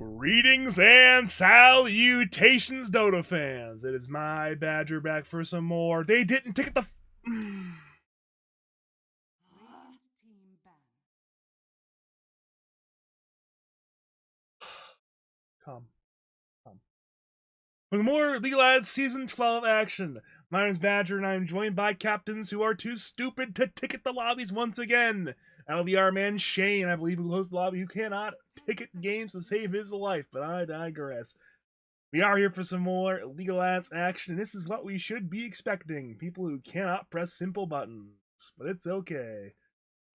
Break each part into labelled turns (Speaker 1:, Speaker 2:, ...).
Speaker 1: Greetings and salutations, Dota fans. It is my Badger back for some more. They didn't ticket the. Come. For more League of Legends Season 12 action, my name is Badger and I am joined by captains who are too stupid to ticket the lobbies once again. That'll be our man Shane, I believe, who hosts the lobby, who cannot ticket games to save his life, but I digress. We are here for some more League of Legends action, and this is what we should be expecting. People who cannot press simple buttons. But it's okay.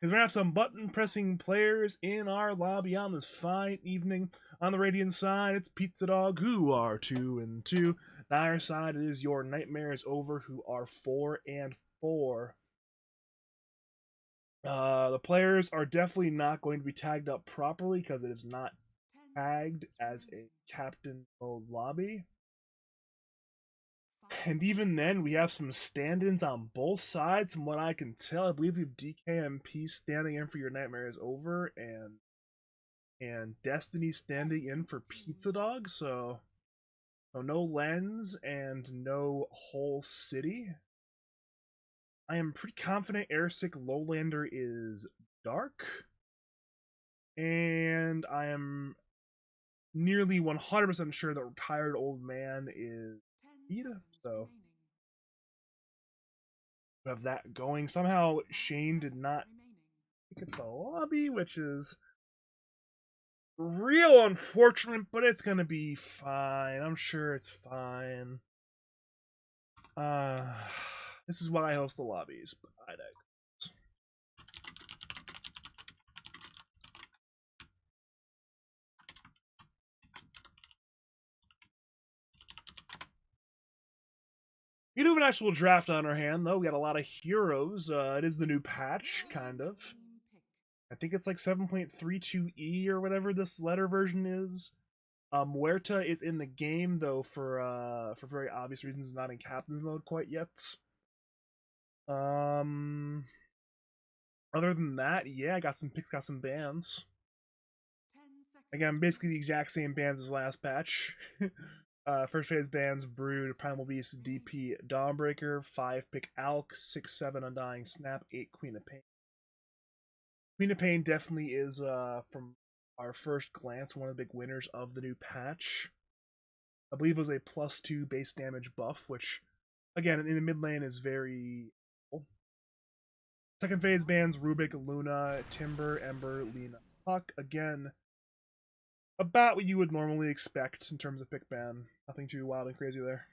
Speaker 1: Because we're going to have some button-pressing players in our lobby on this fine evening. On the Radiant side, it's Pizzadog, who are 2-2. On our side, it is Your Nightmare is Over, who are 4-4. The players are definitely not going to be tagged up properly because it is not tagged as a captain mode lobby. And even then, we have some stand-ins on both sides. From what I can tell, I believe we have DKMP standing in for Your Nightmare is Over, and Destiny standing in for Pizzadog. So no Lens and no Whole City. I am pretty confident Airsick Lowlander is Dark, and I am nearly 100% sure that Retired Old Man is Speed. So we have that going. Somehow Shane did not get the lobby, which is real unfortunate, but it's gonna be fine. I'm sure it's fine. This is why I host the lobbies, but I digress. We do have an actual draft on our hand, though. We got a lot of heroes. It is the new patch, kind of. I think it's like 7.32E or whatever this letter version is. Huerta is in the game, though, for very obvious reasons, not in captain's mode quite yet. Other than that, yeah, I got some picks, got some bans. Again, basically the exact same bans as last patch. First phase bans: Brood, Primal Beast, DP, Dawnbreaker, 5 pick Alk, 6-7 Undying Snap, 8 Queen of Pain. Queen of Pain definitely is, from our first glance, one of the big winners of the new patch. I believe it was a +2 base damage buff, which, again, in the mid lane is very cool. Second phase bans: Rubik, Luna, Timber, Ember, Lena, Puck. Again, about what you would normally expect in terms of pick ban. Nothing too wild and crazy there.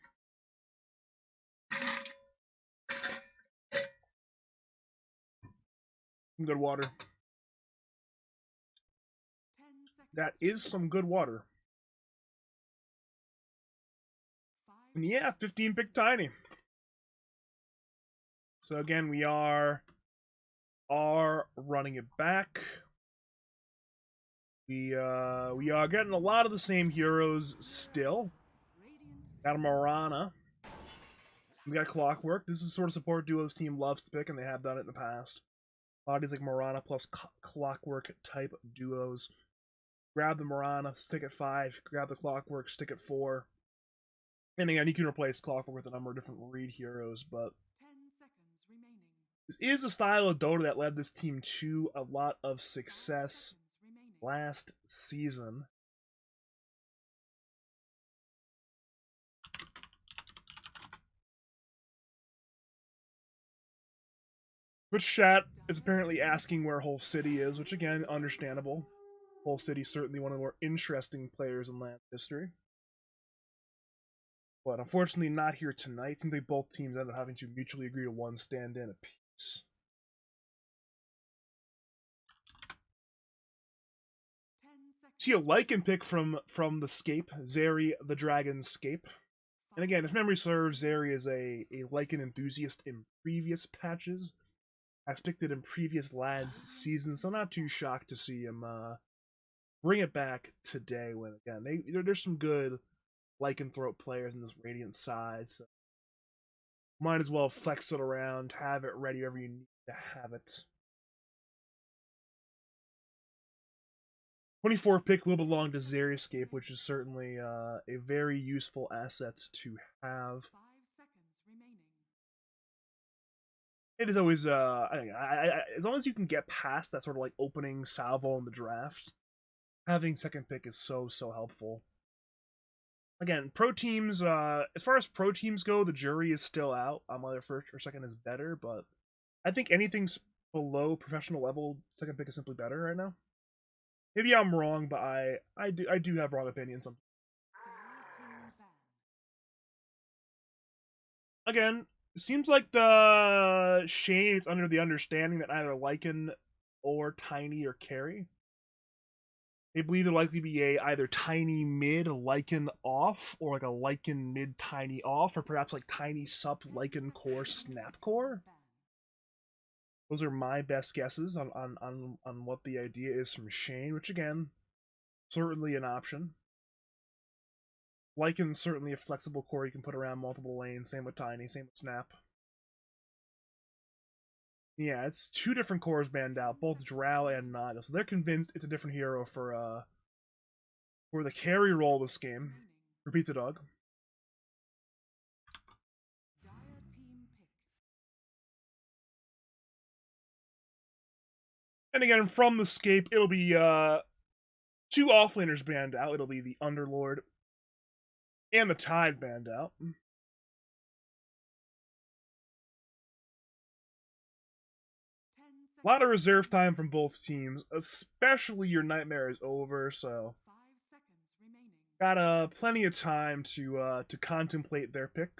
Speaker 1: Some good water. That is some good water. And yeah, 15 pick Tiny. So again, we are running it back. We are getting a lot of the same heroes still. Got a Marana. We got Clockwork. This is the sort of support duo this team loves to pick, and they have done it in the past. A lot of these like Marana plus Clockwork type duos. Grab the Marana, stick at 5. Grab the Clockwork, stick at 4. And again, you can replace Clockwork with a number of different read heroes, but this is a style of Dota that led this team to a lot of success last season. Which chat is apparently asking where Whole City is, which again, understandable. Whole City certainly one of the more interesting players in LAN history. But unfortunately not here tonight. Seems like both teams ended up having to mutually agree to one stand-in apiece. See a Lycan pick from the Scape, Zeri the Dragon Scape. And again, if memory serves, Zeri is a Lycan enthusiast in previous patches. Has picked it in previous lads seasons, so I'm not too shocked to see him bring it back today. When again, there's some good lycanthrope players in this Radiant side, so might as well flex it around, have it ready wherever you need to have it. 24 pick will belong to Xeriscape, which is certainly a very useful asset to have. It is always as long as you can get past that sort of like opening salvo in the draft, having second pick is so helpful. Again, pro teams, as far as pro teams go, the jury is still out on whether first or second is better, but I think anything's below professional level, second pick is simply better right now. Maybe I'm wrong, but I do have wrong opinions. Again, it seems like the Shane is under the understanding that either Lycan or Tiny or Carry. They believe it'll likely be a either Tiny mid Lycan off, or like a Lycan mid Tiny off, or perhaps like Tiny sup Lycan core snap core. Those are my best guesses on what the idea is from Shane, which again, certainly an option. Lycan's certainly a flexible core you can put around multiple lanes. Same with Tiny, same with Snap. Yeah, it's two different cores banned out, both Drow and Naga. So they're convinced it's a different hero for the carry role this game for Pizzadog. And again, from the scape, it'll be two offlaners banned out. It'll be the Underlord and the Tide banned out. A lot of reserve time from both teams, especially your Nightmare is over, so got plenty of time to contemplate their pick.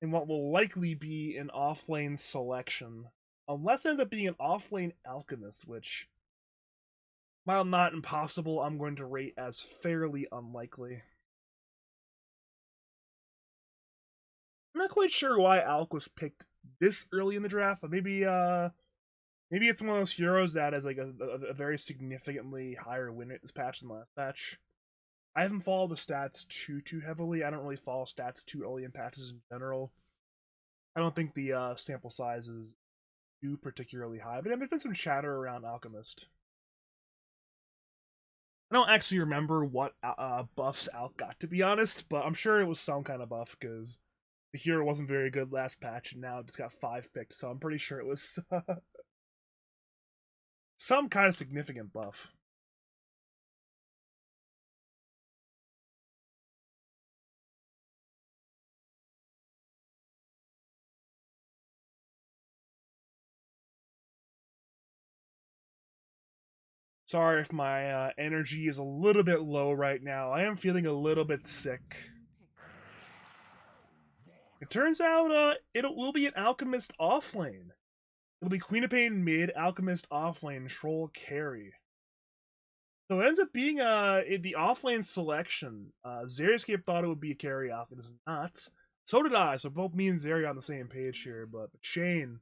Speaker 1: And what will likely be an offlane selection. Unless it ends up being an offlane Alchemist, which, while not impossible, I'm going to rate as fairly unlikely. I'm not quite sure why Alk was picked this early in the draft, but maybe it's one of those heroes that has like a very significantly higher win rate this patch than last patch. I haven't followed the stats too heavily. I don't really follow stats too early in patches in general. I don't think the sample size is too particularly high, but there's been some chatter around Alchemist. I don't actually remember what buffs Alk got, to be honest, but I'm sure it was some kind of buff because the hero wasn't very good last patch, and now it just got 5 picked, so I'm pretty sure it was some kind of significant buff. Sorry if my energy is a little bit low right now. I am feeling a little bit sick. It turns out it will be an Alchemist offlane. It'll be Queen of Pain mid, Alchemist offlane, Troll carry. So it ends up being the offlane selection. Xeriscape thought it would be a carry off. It is not. So did I. So both me and Zeri on the same page here. But Shane,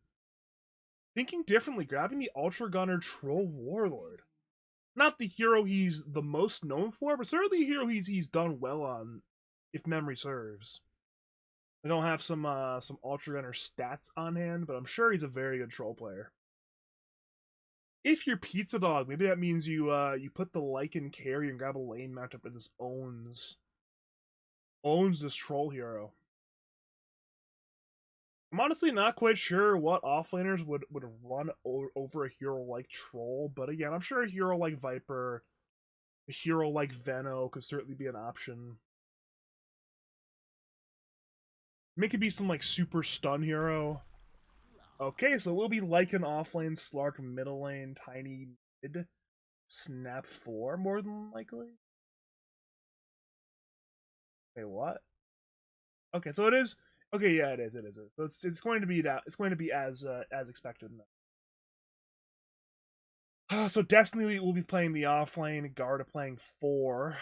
Speaker 1: thinking differently, grabbing the Ultra Gunner Troll Warlord. Not the hero he's the most known for, but certainly a hero he's done well on, if memory serves. I don't have some Ultra Gunner stats on hand, but I'm sure he's a very good troll player. If you're Pizzadog, maybe that means you put the Lycan carry and grab a lane matchup that just owns this troll hero. I'm honestly not quite sure what offlaners would run over a hero like Troll, but again, I'm sure a hero like Viper, a hero like Veno could certainly be an option. Make it be some like super stun hero. Okay, so we'll be Lycan offlane, Slark middle lane, Tiny mid, Snap 4 more than likely. Wait, what? Okay, so it is. Okay, yeah, it is. It is. So it's going to be that. It's going to be as expected. So Destiny will be playing the offlane. Garda playing 4.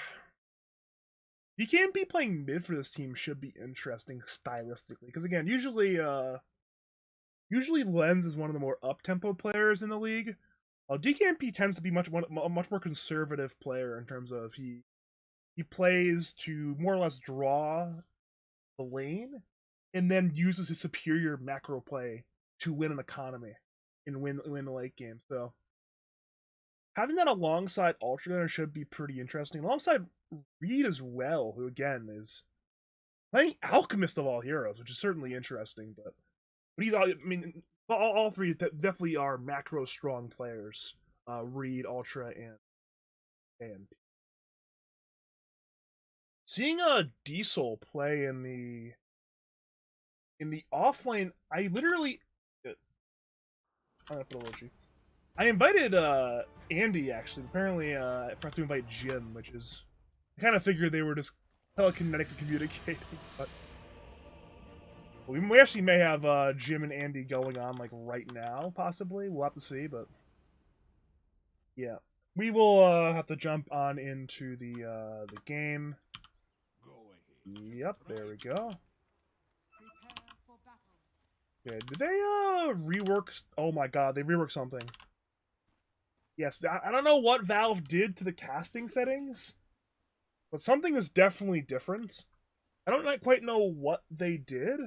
Speaker 1: You can't be playing mid for this team should be interesting stylistically because again, usually Lens is one of the more up tempo players in the league. DKMP tends to be a much more conservative player in terms of he plays to more or less draw the lane and then uses his superior macro play to win an economy and win the late game. So having that alongside Ultra Gunner should be pretty interesting. Alongside Reed as well, who again is playing Alchemist of all heroes, which is certainly interesting. But he's all, I mean, all three definitely are macro strong players. Reed, Ultra, and seeing a Diesel play in the off lane, I literally I'm gonna put a little G. I invited Andy actually. Apparently, I forgot to invite Jim, which is I kind of figured they were just telekinetically communicating, but we actually may have Jim and Andy going on like right now, possibly. We'll have to see, but yeah, we will have to jump on into the game. Yep, there we go. Okay, did they rework? Oh my god, they reworked something. Yes, I don't know what Valve did to the casting settings, but something is definitely different. I don't quite know what they did,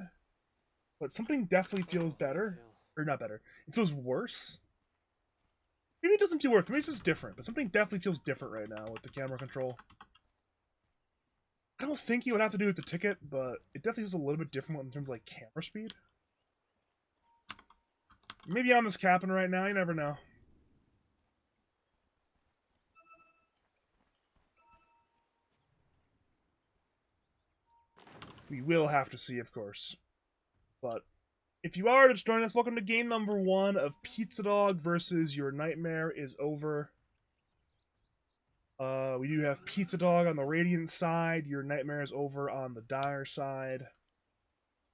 Speaker 1: but something definitely feels better. Or not better. It feels worse. Maybe it doesn't feel worse. Maybe it's just different, but something definitely feels different right now with the camera control. I don't think you would have to do with the ticket, but it definitely is a little bit different in terms of like camera speed. Maybe I'm just capping right now. You never know. We will have to see, of course. But if you are just joining us, welcome to game number 1 of Pizzadog versus Your Nightmare is Over. We do have Pizzadog on the Radiant side, Your Nightmare is Over on the Dire side.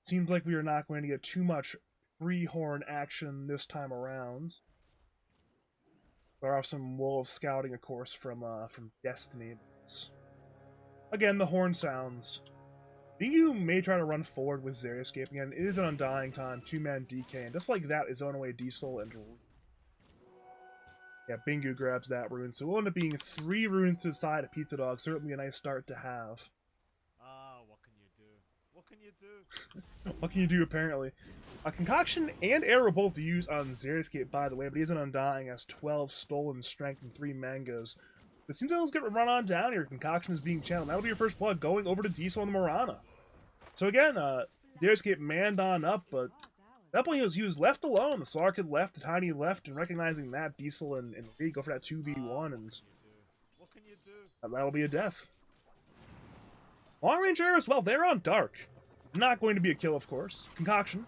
Speaker 1: Seems like we are not going to get too much three-horn action this time around. There are some wolves scouting, of course, from Destiny. Again, the horn sounds. Bingu may try to run forward with Xeriscape again. It is an Undying Time, 2-man DK, and just like that is on away Diesel and yeah, Bingu grabs that rune. So we'll end up being 3 runes to the side of Pizzadog. Certainly a nice start to have.
Speaker 2: What can you do? What can you do?
Speaker 1: What can you do, apparently? A Concoction and Arrow both to use on Xeriscape, by the way, but he is an Undying, has 12 stolen strength and 3 mangoes. It seems like let's get run on down here. Concoction is being channeled. That'll be your first blood going over to Diesel and Morana. So again, Xeriscape manned on up, but at that point he was left alone. The Slark had left, the Tiny left, and recognizing that, Diesel and Reed go for that 2v1, and
Speaker 2: What can you do?
Speaker 1: That'll be a death. Long range arrows, well, they're on Dark. Not going to be a kill, of course. Concoction.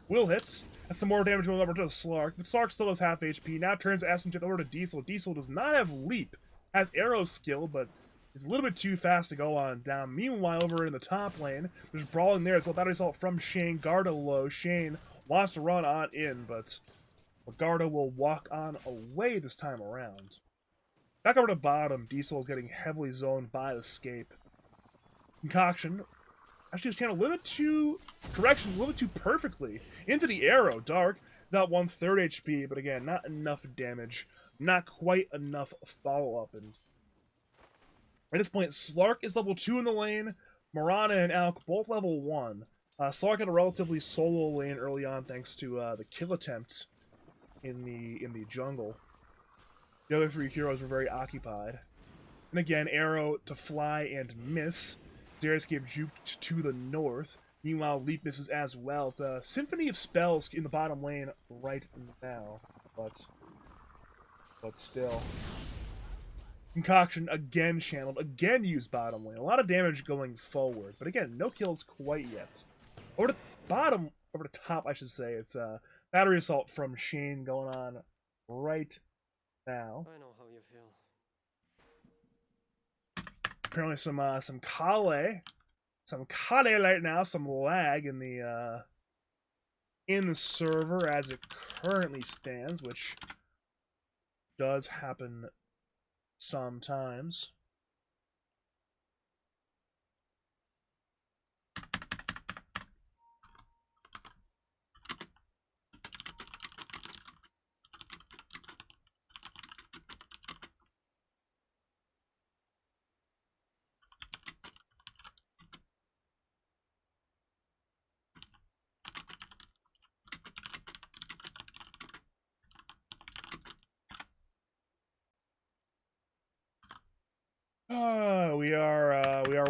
Speaker 1: Will hits. That's some more damage going over to the Slark, but Slark still has half HP. Now turns Essence over to Diesel. Diesel does not have Leap. Has Arrow skill, but it's a little bit too fast to go on down. Meanwhile, over in the top lane, there's brawling there. It's a battery assault from Shane. Garda low. Shane wants to run on in, but Garda will walk on away this time around. Back over to bottom, Diesel is getting heavily zoned by the Escape. Concoction actually just channeled a little bit too correction, a little bit too perfectly into the Arrow. Dark is not 1/3 HP, but again, not enough damage, not quite enough follow-up. And at this point, Slark is level 2 in the lane. Morana and Alk both level 1. Slark had a relatively solo lane early on thanks to the kill attempt in the jungle. The other 3 heroes were very occupied. And again, Arrow to fly and miss. Xeriscape juked to the north. Meanwhile, Leap misses as well. It's a symphony of spells in the bottom lane right now. But still. Concoction again channeled, again used bottom lane. A lot of damage going forward. But again, no kills quite yet. Over to bottom, over to top, I should say. It's a battery assault from Shane going on right now.
Speaker 3: I know how you feel.
Speaker 1: Apparently some Kale right now, some lag in the server as it currently stands, which does happen sometimes.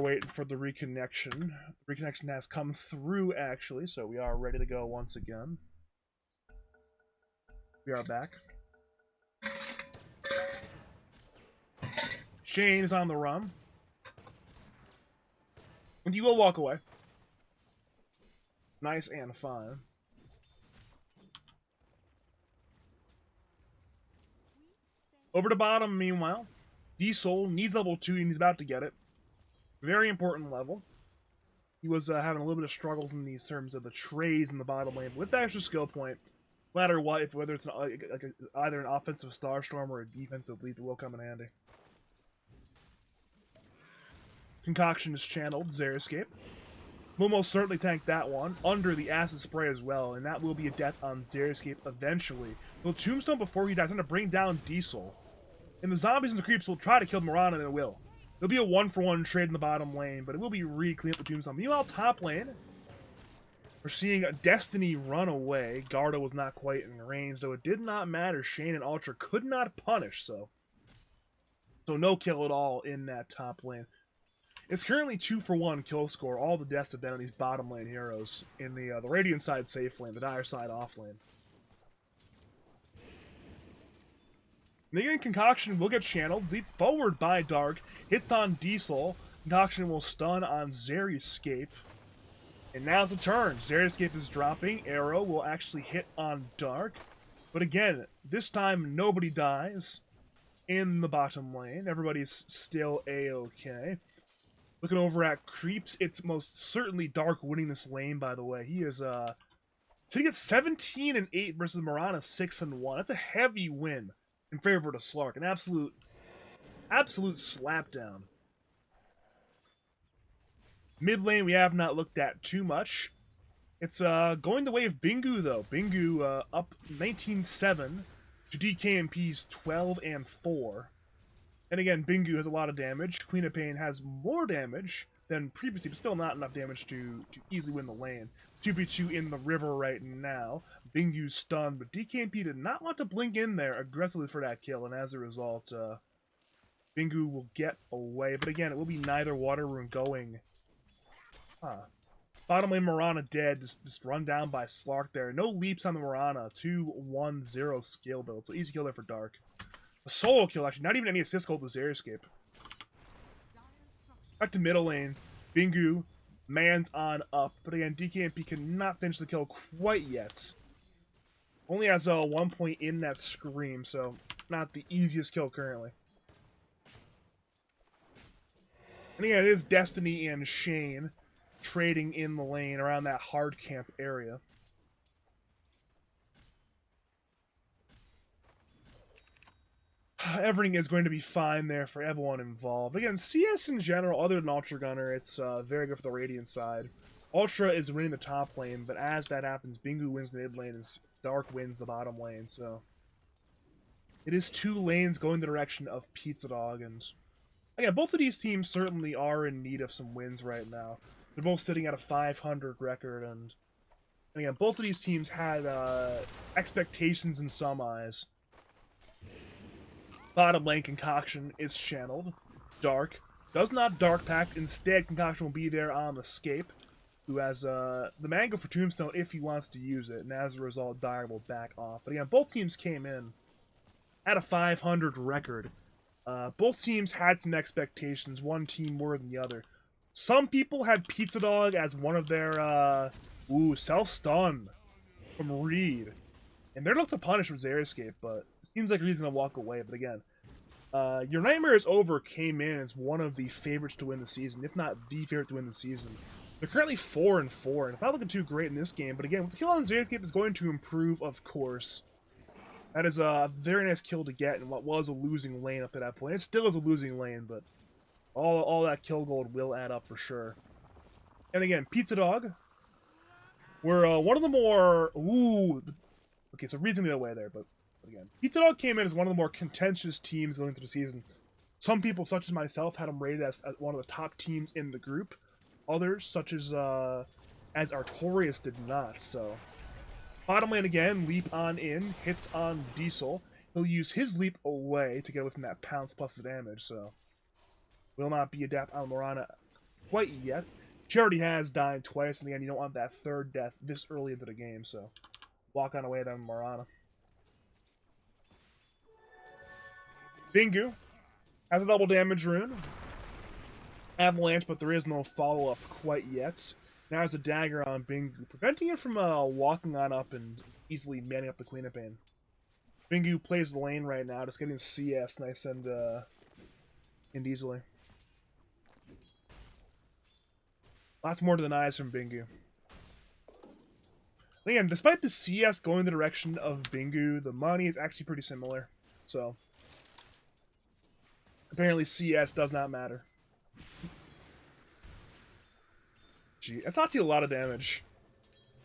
Speaker 1: waiting for the reconnection. The reconnection has come through, actually, so we are ready to go once again. We are back. Shane is on the run. And you will walk away. Nice and fine. Over to bottom, meanwhile. D-Soul needs level 2 and he's about to get it. Very important level. He was having a little bit of struggles in these terms of the trays in the bottom lane. With the extra skill point, no matter what, whether it's either an offensive Starstorm or a defensive lead, it will come in handy. Concoction is channeled, Xeriscape. Will most certainly tank that one, under the acid spray as well, and that will be a death on Xeriscape eventually. He'll Tombstone before he dies, trying to bring down Diesel. And the zombies and the creeps will try to kill Mirana, and it will. It'll be a 1-for-1 trade in the bottom lane, but it will be clean up the Tombstone. Meanwhile, top lane, we're seeing Destiny run away. Garda was not quite in range, though it did not matter. Shane and Ultra could not punish, so no kill at all in that top lane. It's currently 2-for-1 kill score. All the deaths have been on these bottom lane heroes in the Radiant side safe lane, the Dire side off lane. And again, Concoction will get channeled. Leap forward by Dark. Hits on Diesel. Concoction will stun on Xeriscape. And now's the turn. Xeriscape is dropping. Arrow will actually hit on Dark. But again, this time nobody dies in the bottom lane. Everybody's still A-okay. Looking over at Creeps, it's most certainly Dark winning this lane, by the way. He is, sitting at 17-8 versus Mirana 6-1. That's a heavy win in favor of the Slark. An absolute slapdown. Mid lane we have not looked at too much. It's going the way of Bingu, though. Bingu up 19-7 to DKMP's 12-4. And again, Bingu has a lot of damage. Queen of Pain has more damage than previously, but still not enough damage to easily win the lane. 2v2 in the river right now. Bingu's stunned, but DKMP did not want to blink in there aggressively for that kill, and as a result, Bingu will get away. But again, it will be neither water rune going. Bottom lane Mirana dead, just run down by Slark there. No leaps on the Mirana. 2-1-0 skill build, so easy kill there for Dark. A solo kill, actually. Not even any assist gold with Xeriscape. Back to middle lane. Bingu, man's on up. But again, DKMP cannot finish the kill quite yet. Only has 1 point in that scream, so not the easiest kill currently. And again, it is Destiny and Shane trading in the lane around that hard camp area. Everything is going to be fine there for everyone involved. Again, CS in general, other than Ultra Gunner, it's very good for the Radiant side. Ultra is winning the top lane, but as that happens, Bingu wins the mid lane and Dark wins the bottom lane, so it is 2 lanes going the direction of Pizzadog, and again, both of these teams certainly are in need of some wins right now. They're both sitting at a 500 record, and again, both of these teams had expectations in some eyes. Bottom lane Concoction is channeled. Dark does not Dark Pact. Instead, Concoction will be there on Escape, who has the Mango for Tombstone if he wants to use it, and as a result, Dire will back off. But again, both teams came in at a 500 record. Both teams had some expectations, one team more than the other. Some people had Pizzadog as one of their, self-stun from Reed. And they're not to punish with Xeriscape, but it seems like Reed's going to walk away. But again, Your Nightmare is Over came in as one of the favorites to win the season, if not the favorite to win the season. They're currently 4-4, and it's not looking too great in this game. But again, the kill on Xeriscape is going to improve, of course. That is a very nice kill to get in what was a losing lane up to that point. It still is a losing lane, but all that kill gold will add up for sure. And again, Pizzadog, we're one of the more... Okay, so Reed's gonna get away there, but again, Pizzadog came in as one of the more contentious teams going through the season. Some people, such as myself, had him rated as one of the top teams in the group. Others, such as Artorias, did not, so... Bottom lane again, leap on in, hits on Diesel. He'll use his leap away to get away from that pounce plus the damage, so... Will not be adapt on Mirana quite yet. She already has died twice, and again, you don't want that third death this early into the game, so walk on away to Marana. Bingu has a double damage rune. Avalanche, but there is no follow-up quite yet. Now there's a dagger on Bingu, preventing it from walking on up and easily manning up the Queen of Pain. Bingu plays the lane right now, just getting CS nice and easily. Lots more denies from Bingu. Again, despite the CS going the direction of Bingu, the money is actually pretty similar. So, apparently CS does not matter. Gee, I thought he did a lot of damage.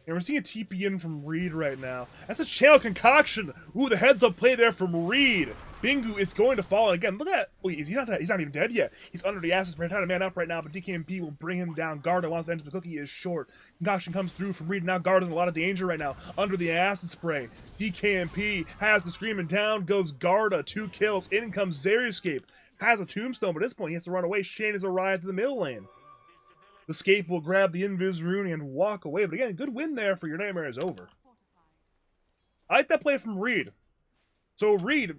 Speaker 1: And we're seeing a TP in from Reed right now. That's a channel concoction! Ooh, the heads up play there from Reed! Bingu is going to fall again. Look at that. Wait, he's not even dead yet. He's under the assets, trying to man up right now, but DKMP will bring him down. Garda wants to enter the cookie, is short. Concoction comes through from Reed. Now Garda's in a lot of danger right now. Under the acid spray. DKMP has the scream, and down goes Garda. 2 kills. In comes Xerioscape. Has a tombstone, but at this point he has to run away. Shane has arrived to the middle lane. The Scape will grab the Invis rune and walk away. But again, good win there for Your Nightmare is Over. I like that play from Reed. So Reed,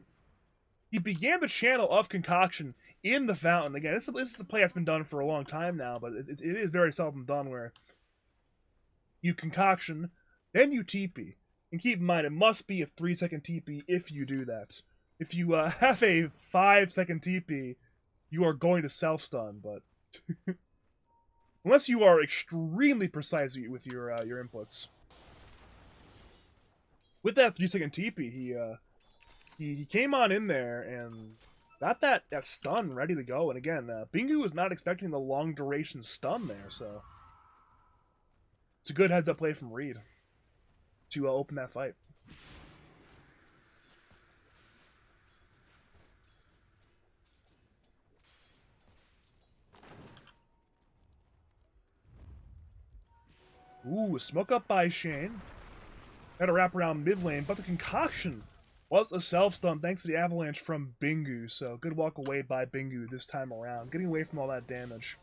Speaker 1: he began the channel of Concoction in the fountain. Again, this is a play that's been done for a long time now, but it is very seldom done where you Concoction, then you TP. And keep in mind, it must be a 3-second TP if you do that. If you have a 5-second TP, you are going to self-stun, but... Unless you are extremely precise with your inputs. With that 3-second TP, he came on in there and got that stun ready to go. And again, Bingu was not expecting the long duration stun there, so it's a good heads up play from Reed to open that fight. Ooh, smoke up by Shane. Had to wrap around mid lane, but the Concoction was a self-stun thanks to the avalanche from Bingu, so good walk away by Bingu this time around, getting away from all that damage.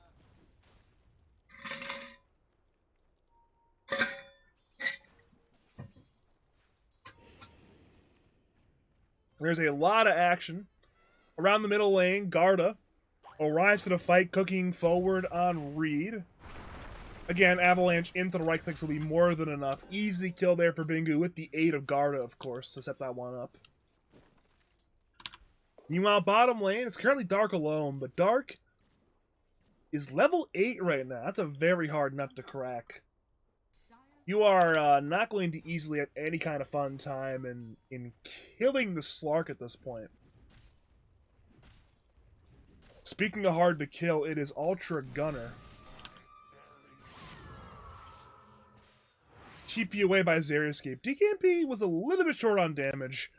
Speaker 1: There's a lot of action around the middle lane. Garda arrives to the fight, cooking forward on Reed. Again, Avalanche into the right clicks will be more than enough. Easy kill there for Bingu with the aid of Garda, of course, to set that one up. Meanwhile, bottom lane is currently Dark alone, but Dark is level 8 right now. That's a very hard nut to crack. You are not going to easily have any kind of fun time in killing the Slark at this point. Speaking of hard to kill, it is Ultra Gunner. TP away by Xerioscape. DKMP was a little bit short on damage.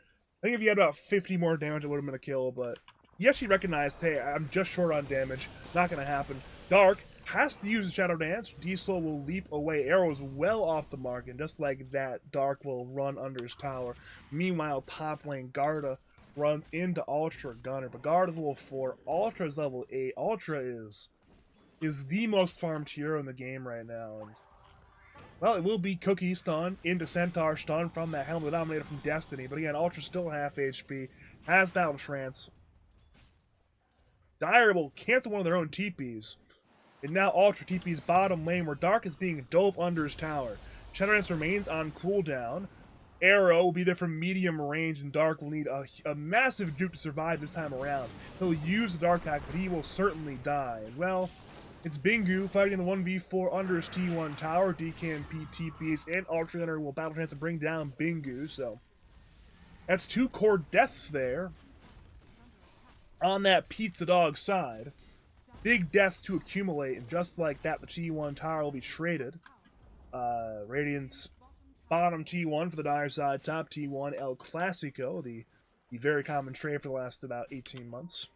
Speaker 1: I think if he had about 50 more damage, it would have been a kill, but he actually recognized, hey, I'm just short on damage. Not going to happen. Dark has to use the Shadow Dance. Diesel will leap away. Arrows well off the mark, and just like that, Dark will run under his tower. Meanwhile, top lane, Garda runs into Ultra Gunner, but Garda's level 4. Ultra's level 8. Ultra is the most farmed hero in the game right now, and well, it will be Cookie stun into Centaur stun from that Helmet Dominator from Destiny. But again, Ultra's still half HP. Has Battle Trance. Dire will cancel one of their own TPs. And now Ultra TP's bottom lane where Dark is being dove under his tower. Shadow Dance remains on cooldown. Arrow will be there from medium range, and Dark will need a massive juke to survive this time around. He'll use the Dark Hack, but he will certainly die. And well, it's Bingu fighting in the 1v4 under his T1 tower. DKMP TPs and Ultra Gunner will battle trance to bring down Bingu. So that's 2 core deaths there on that Pizzadog side. Big deaths to accumulate, and just like that, the T1 tower will be traded. Radiant's bottom T1 for the Dire side, top T1 El Clasico, the very common trade for the last about 18 months.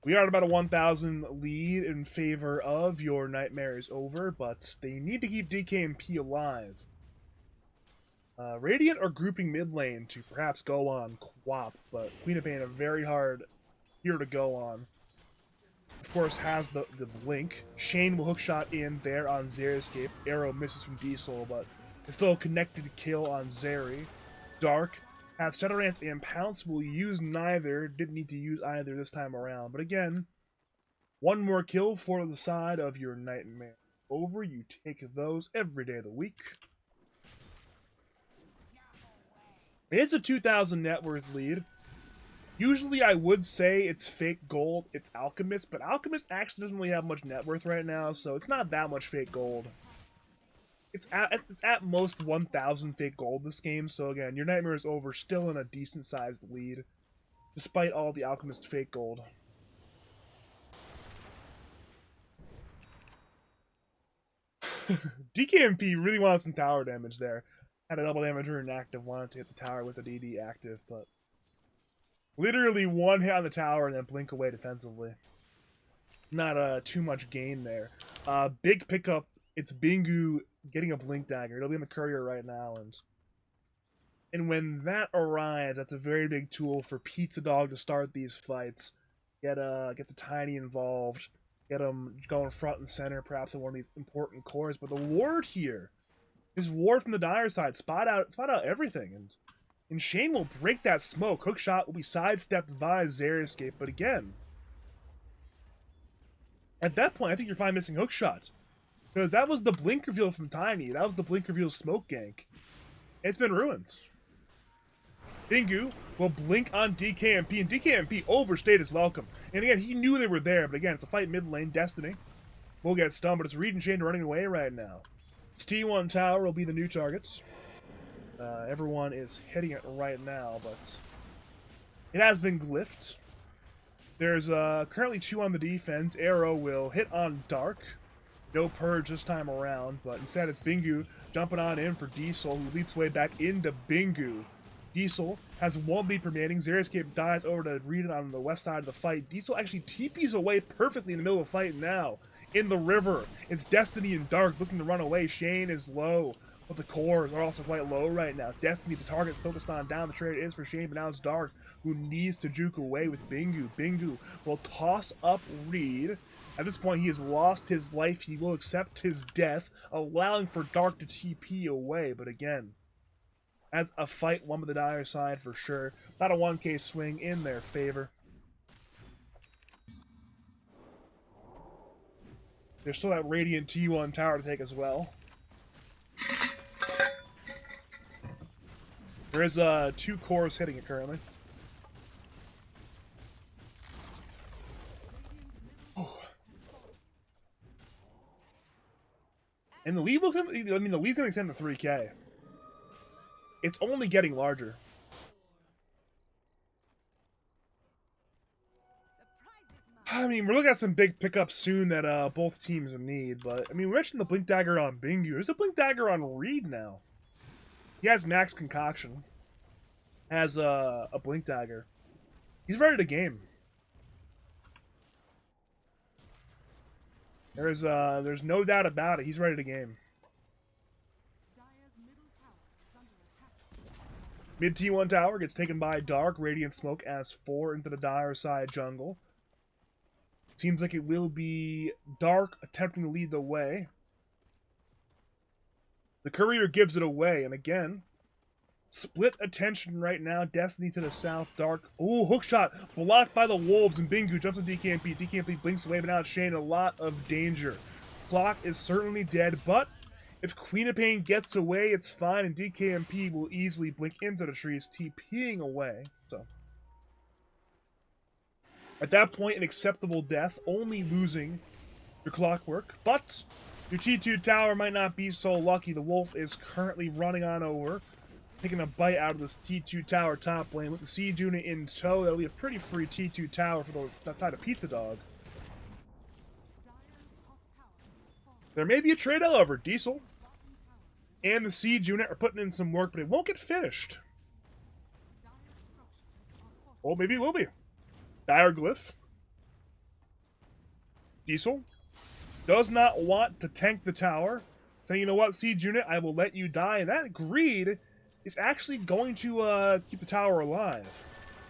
Speaker 1: We are at about a 1,000 lead in favor of your Nightmare is over, but they need to keep DK and P alive. Radiant are grouping mid lane to perhaps go on Quap, but Queen of Pain a very hard here to go on. Of course, has the blink. Shane will hookshot in there on Xeriscape. Arrow misses from Diesel, but it's still a connected kill on Zeri. Dark has Shadowdance and Pounce. Will use neither. Didn't need to use either this time around. But again, one more kill for the side of your Nightmare over. You take those every day of the week. It is a 2,000 net worth lead. Usually I would say it's fake gold, it's Alchemist, but Alchemist actually doesn't really have much net worth right now, so it's not that much fake gold. It's at most 1,000 fake gold this game, so again, your Nightmare is over, still in a decent sized lead, despite all the Alchemist fake gold. DKMP really wanted some tower damage there. Had a double damager inactive, wanted to hit the tower with a DD active, but literally one hit on the tower and then blink away defensively. Not too much gain there. Big pickup. It's Bingu getting a blink dagger. It'll be in the courier right now, and when that arrives, that's a very big tool for Pizzadog to start these fights. Get the Tiny involved. Get him going front and center, perhaps in one of these important cores. But the ward here, his ward from the Dire side, spot out everything, and Shane will break that smoke. Hookshot will be sidestepped by Xeriscape, but again, at that point, I think you're fine missing Hookshot. Because that was the blink reveal from Tiny. That was the blink reveal smoke gank. It's been ruined. Bingu will blink on DKMP, and DKMP overstayed his welcome. And again, he knew they were there, but again, it's a fight mid lane. Destiny will get stunned, but it's Reed and Shane running away right now. This T1 tower will be the new targets. Everyone is hitting it right now, but it has been glyphed. There's currently 2 on the defense. Arrow will hit on Dark. No purge this time around, but instead it's Bingu jumping on in for Diesel, who leaps way back into Bingu. Diesel has 1 lead remaining. Xeriscape dies over to Reed on the west side of the fight. Diesel actually TPs away perfectly in the middle of the fight now. In the river, it's Destiny and Dark looking to run away. Shane is low, but the cores are also quite low right now. Destiny, the target's focused on down the trade is for Shane, but now it's Dark, who needs to juke away with Bingu. Bingu will toss up Reed. At this point, he has lost his life. He will accept his death, allowing for Dark to TP away. But again, as a fight won by the Dire side for sure. Not a 1k swing in their favor. There's still that Radiant T1 tower to take as well. There is 2 cores hitting it currently. And the lead looks, the lead's gonna extend to 3k. It's only getting larger. I mean, we're looking at some big pickups soon that both teams need, but I mean, we mentioned the Blink Dagger on Bingu. There's a Blink Dagger on Reed now. He has Max Concoction. Has a Blink Dagger. He's ready to game. There's no doubt about it. He's ready to game. Mid T1 tower gets taken by Dark. Radiant Smoke as 4 into the Dire side jungle. Seems like it will be Dark attempting to lead the way. The courier gives it away, and again, split attention right now. Destiny to the south, Dark. Ooh, hookshot blocked by the wolves, and Bingu jumps on DKMP. DKMP blinks away, but now it's Shane. A lot of danger. Clock is certainly dead, but if Queen of Pain gets away, it's fine, and DKMP will easily blink into the trees, TPing away. So at that point, an acceptable death, only losing your clockwork, but your T2 tower might not be so lucky. The wolf is currently running on over, taking a bite out of this T2 tower top lane with the siege unit in tow. That'll be a pretty free T2 tower for that side of Pizzadog. There may be a trade, however. Diesel and the siege unit are putting in some work, but it won't get finished. Well, maybe it will be. Dire Glyph Diesel does not want to tank the tower, saying, you know what, Siege Unit, I will let you die. And that greed is actually going to keep the tower alive.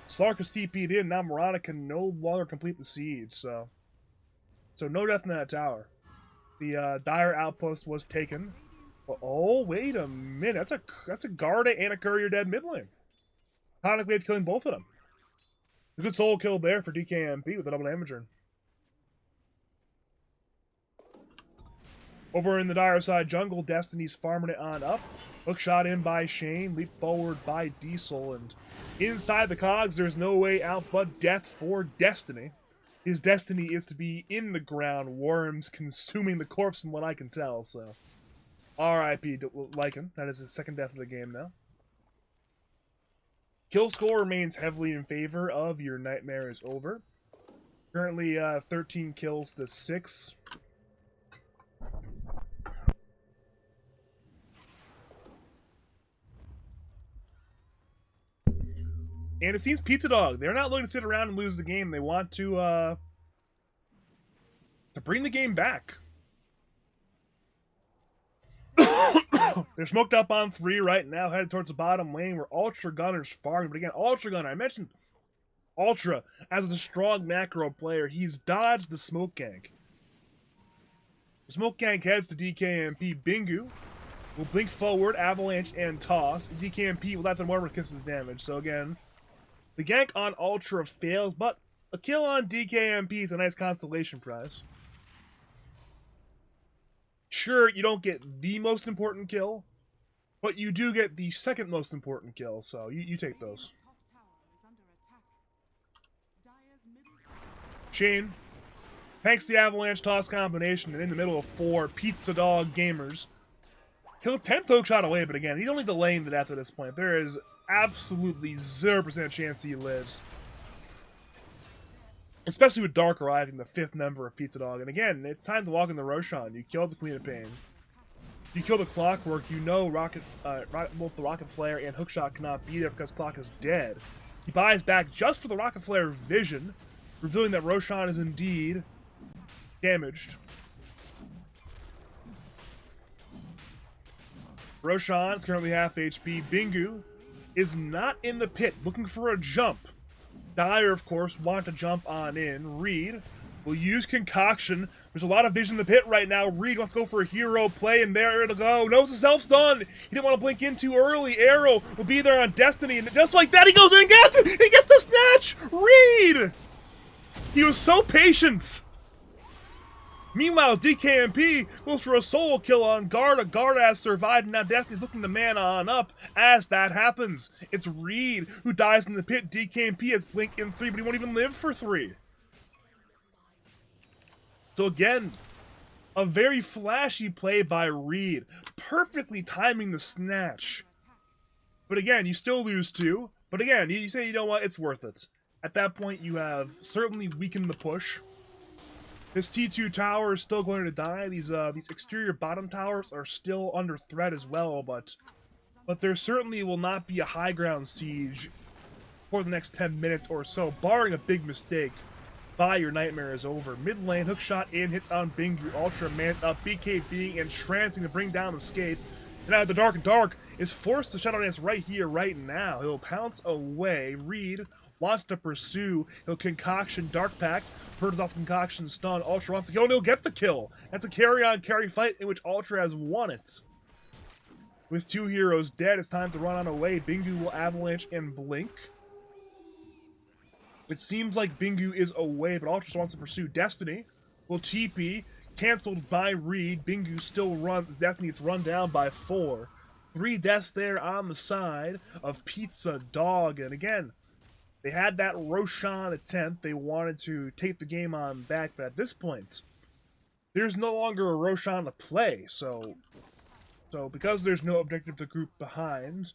Speaker 1: Slark is TP'd in, now Murata can no longer complete the siege, so no death in that tower. The Dire Outpost was taken. But, oh, wait a minute, that's a Garda and a Courier dead mid lane. Tonic Wave killing both of them. A good soul kill there for DKMP with a double damager. Over in the Dire side jungle, Destiny's farming it on up. Hook shot in by Shane, leap forward by Diesel, and inside the cogs, there's no way out but death for Destiny. His destiny is to be in the ground, worms consuming the corpse from what I can tell, so. R.I.P. Lycan, that is his second death of the game now. Kill score remains heavily in favor of Your Nightmare is Over. Currently 13 kills to 6. And it seems Pizzadog, they're not looking to sit around and lose the game. They want to bring the game back. They're smoked up on 3 right now, headed towards the bottom lane where Ultra Gunner's farming. But again, Ultra Gunner, I mentioned Ultra as a strong macro player. He's dodged the smoke gank. The smoke gank heads to DKMP. Bingu will blink forward, avalanche, and toss. DKMP will let them warmer kiss his damage. So again, the gank on Ultra fails, but a kill on DKMP is a nice consolation prize. Sure, you don't get the most important kill, but you do get the second most important kill, so you take those. Shane, thanks to the avalanche toss combination and in the middle of 4 Pizzadog gamers, he'll 10th hook shot away, but again, he's only delaying the death at this point. There is absolutely 0% chance he lives. Especially with Dark arriving, the 5th member of Pizzadog. And again, it's time to walk in the Roshan. You killed the Queen of Pain. You kill the Clockwork, you know both the Rocket Flare and Hookshot cannot beat it because Clock is dead. He buys back just for the Rocket Flare vision, revealing that Roshan is indeed damaged. Roshan is currently half HP. Bingu is not in the pit, looking for a jump. Dire, of course, want to jump on in. Reed will use Concoction. There's a lot of vision in the pit right now. Reed wants to go for a hero play, and there it'll go. Knows the self-stun. He didn't want to blink in too early. Arrow will be there on Destiny, and just like that, he goes in and gets it! He gets the snatch! Reed! He was so patient! Meanwhile, DKMP goes for a solo kill on Garda. Garda has survived, and now Destiny's looking to man on up as that happens. It's Reed who dies in the pit. DKMP has blink in 3, but he won't even live for 3. So again, a very flashy play by Reed, perfectly timing the snatch. But again, you still lose 2. But again, you say, you know what, it's worth it. At that point, you have certainly weakened the push. This T2 tower is still going to die. These exterior bottom towers are still under threat as well, but there certainly will not be a high ground siege for the next 10 minutes or so, barring a big mistake. Your Nightmare is Over. Mid lane, hookshot in, hits on Bingu. Ultra mans up, BK being entrancing to bring down the Escape. And now the Dark is forced to Shadow Dance right here, right now. He'll pounce away. Reed wants to pursue. He'll Concoction Dark Pact. Purges off Concoction stun. Ultra wants to kill, and he'll get the kill. That's a carry-on-carry fight in which Ultra has won it. With 2 heroes dead, it's time to run on away. Bingu will avalanche and blink. It seems like Bingu is away, but Ultra wants to pursue. Destiny will TP. Cancelled by Reed. Bingu still runs. Destiny gets run down by 4. 3 deaths there on the side of Pizzadog. And again, they had that Roshan attempt. They wanted to take the game on back, but at this point, there's no longer a Roshan to play. So because there's no objective to group behind,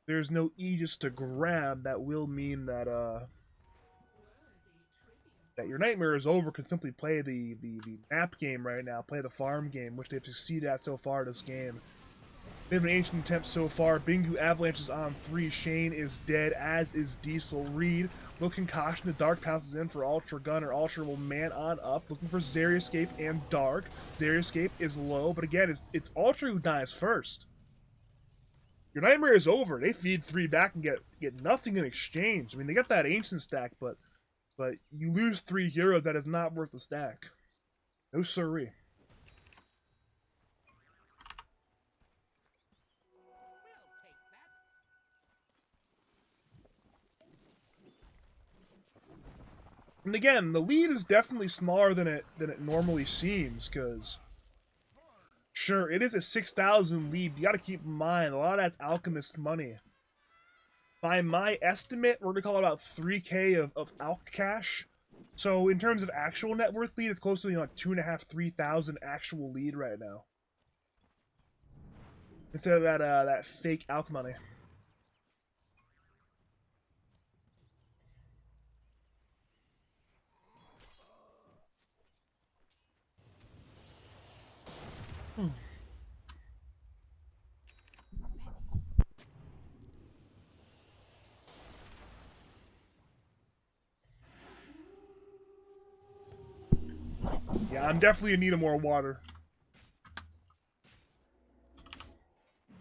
Speaker 1: there's no Aegis to grab. That will mean that that Your Nightmare is Over can simply play the map game right now, play the farm game, which they've succeeded at so far this game. We have an ancient attempt so far. Bingu Avalanche is on 3. Shane is dead, as is Diesel. Reed will concoction. The Dark pounces in for Ultra Gunner. Ultra will man on up, looking for Xerioscape and Dark. Xerioscape is low, but again, it's Ultra who dies first. Your nightmare is over. They feed 3 back and get nothing in exchange. I mean, they get that ancient stack, but you lose 3 heroes. That is not worth the stack. No siree. And again, the lead is definitely smaller than it normally seems, because sure, it is a 6,000 lead. You got to keep in mind, a lot of that's Alchemist money. By my estimate, we're going to call it about 3K of Alch cash. So in terms of actual net worth lead, it's close to like 2,500, 3,000 actual lead right now. Instead of that fake Alch money. Yeah, I'm definitely in need of more water.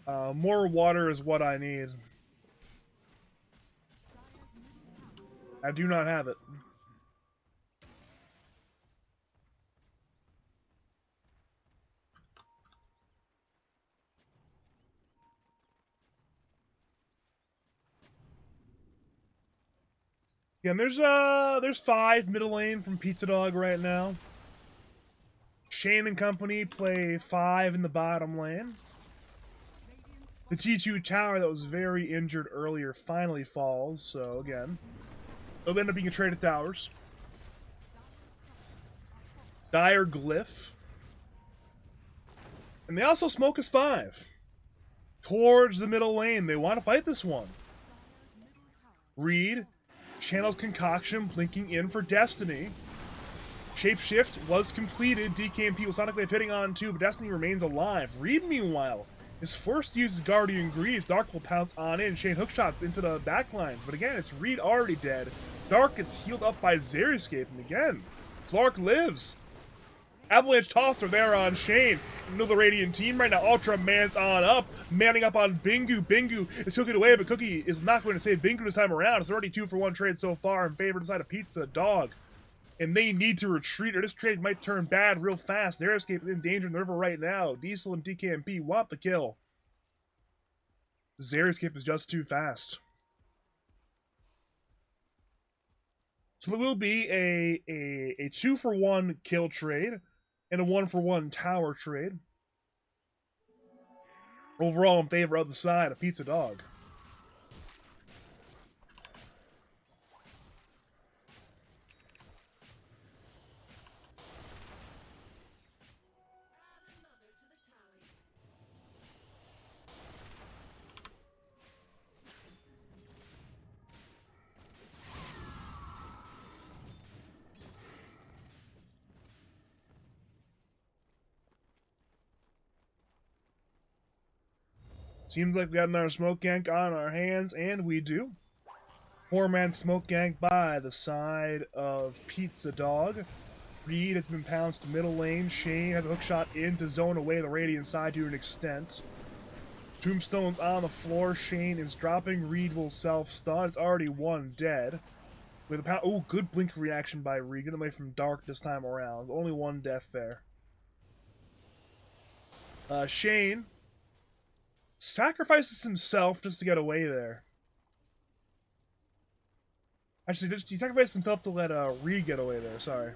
Speaker 1: More water is what I need. I do not have it. Yeah, and there's 5 middle lane from Pizzadog right now. Shane and company play 5 in the bottom lane. The T2 tower that was very injured earlier finally falls, so again, it'll end up being a trade of towers. Dire Glyph. And they also smoke as 5. Towards the middle lane. They want to fight this one. Reed channels Concoction, blinking in for Destiny. Shapeshift was completed. DKMP will Sonic Wave hitting on 2, but Destiny remains alive. Reed, meanwhile, is forced to use his Guardian Greaves. Dark will pounce on in. Shane hookshots into the backline. But again, it's Reed already dead. Dark gets healed up by Xerioscape. And again, Slark lives. Avalanche tosser there on Shane. Another Radiant team right now. Ultra man's on up. Manning up on Bingu. Bingu is Cookie away, but Cookie is not going to save Bingu this time around. It's already 2-for-1 trade so far in favor of the side of Pizzadog. And they need to retreat, or this trade might turn bad real fast. Their escape is in danger in the river right now. Diesel and DKMP want the kill. Xerioscape is just too fast. So there will be a 2-for-1 kill trade and a 1-for-1 tower trade. Overall in favor of the side of Pizzadog. Seems like we got another smoke gank on our hands, and we do. 4-man smoke gank by the side of Pizzadog. Reed has been pounced to middle lane. Shane has a hookshot in to zone away the Radiant side to an extent. Tombstone's on the floor. Shane is dropping. Reed will self-stun. It's already 1 dead. With a pound. Oh, good blink reaction by Reed. Getting away from Dark this time around. There's only 1 death there. Shane sacrifices himself just to get away there. Actually, he sacrificed himself to let Reed get away there, sorry.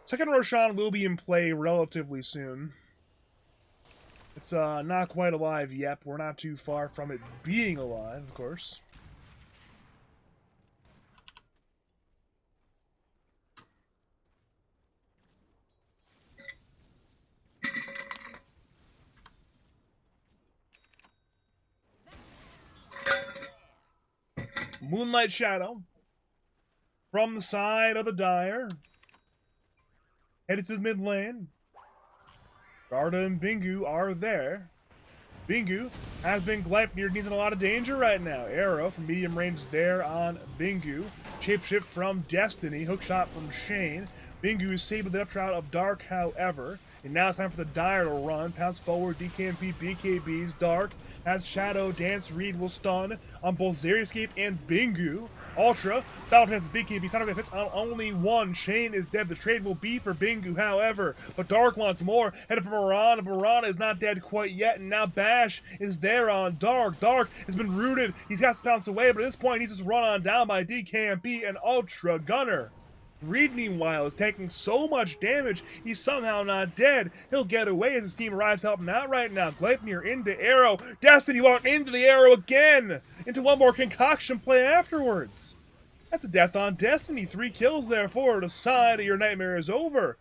Speaker 1: Second Roshan will be in play relatively soon. It's not quite alive yet, but we're not too far from it being alive, of course. Moonlight Shadow from the side of the Dire. Headed to the mid lane. Garda and Bingu are there. Bingu has been Gleipnir, needs in a lot of danger right now. Arrow from medium range there on Bingu. Shapeshift from Destiny. Hookshot from Shane. Bingu is saved with the upshot of Dark, however. And now it's time for the Dire to run. Pounce forward, DKMP, BKBs. Dark has Shadow, Dance, Reed will stun on both Xerioscape and Bingu. Ultra, Battle Dance's BKB, Sound Effect hits on only one. Shane is dead. The trade will be for Bingu, however. But Dark wants more. Headed for Mirana. Mirana is not dead quite yet. And now Bash is there on Dark. Dark has been rooted. He's got to bounce away. But at this point, he's just run on down by DKMP and Ultra Gunner. Reed, meanwhile, is taking so much damage, he's somehow not dead. He'll get away as his team arrives helping out right now. Gleipnir into Arrow. Destiny walked into the Arrow again! Into one more concoction play afterwards. That's a death on Destiny. 3 kills there for the side of your nightmare is over.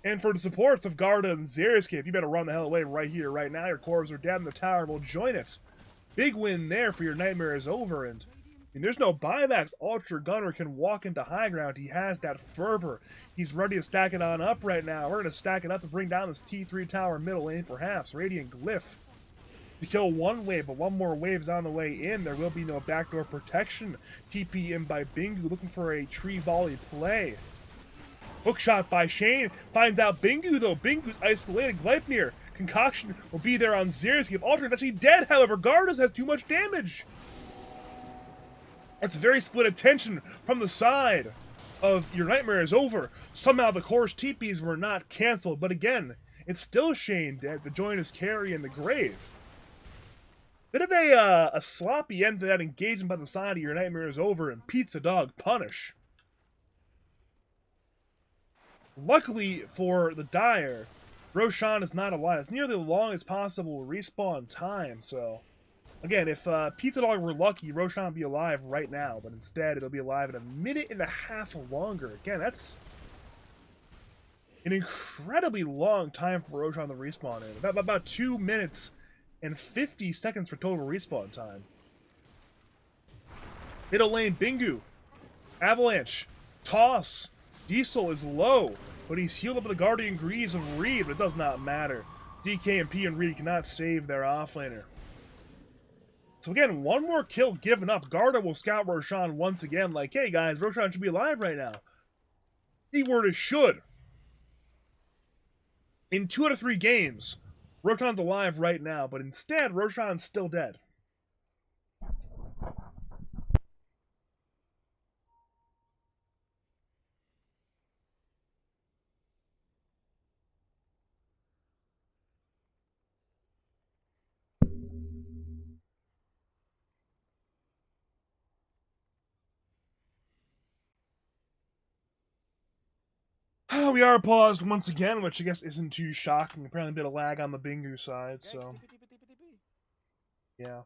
Speaker 1: And for the supports of Garda and Xerioscape, you better run the hell away right here, right now. Your cores are dead and the tower will join it. Big win there for your nightmare is over, and there's no buybacks. Ultra Gunner can walk into high ground. He has that fervor. He's ready to stack it on up right now. We're going to stack it up to bring down this T3 tower middle lane, perhaps. Radiant Glyph to kill one wave, but one more wave's on the way in. There will be no backdoor protection. TP in by Bingu, looking for a tree volley play. Hookshot by Shane. Finds out Bingu, though. Bingu's isolated. Gleipnir. Concoction will be there on Xerioscape. Ultra is actually dead, however. Gardas has too much damage. It's very split attention from the side of your nightmare is over. Somehow the core's TPs were not cancelled, but again, it's still Shane dead to join his carry in the grave. Bit of a sloppy end to that engagement by the side of your nightmare is over, and Pizzadog punish. Luckily for the Dire, Roshan is not alive. It's nearly the longest possible respawn time, so again, if Pizzadog were lucky, Roshan would be alive right now, but instead it'll be alive in a minute and a half longer. Again, that's an incredibly long time for Roshan to respawn in. About 2 minutes and 50 seconds for total respawn time. Middle lane, Bingu. Avalanche. Toss. Diesel is low, but he's healed up with the Guardian Greaves of Reed, but it does not matter. DKMP and Reed cannot save their offlaner. So again, one more kill given up. Garda will scout Roshan once again, like, hey guys, Roshan should be alive right now. The word is should. In 2 out of 3 games, Roshan's alive right now, but instead, Roshan's still dead. We are paused once again, which I guess isn't too shocking. Apparently a bit of lag on the Bingu side, so yeah.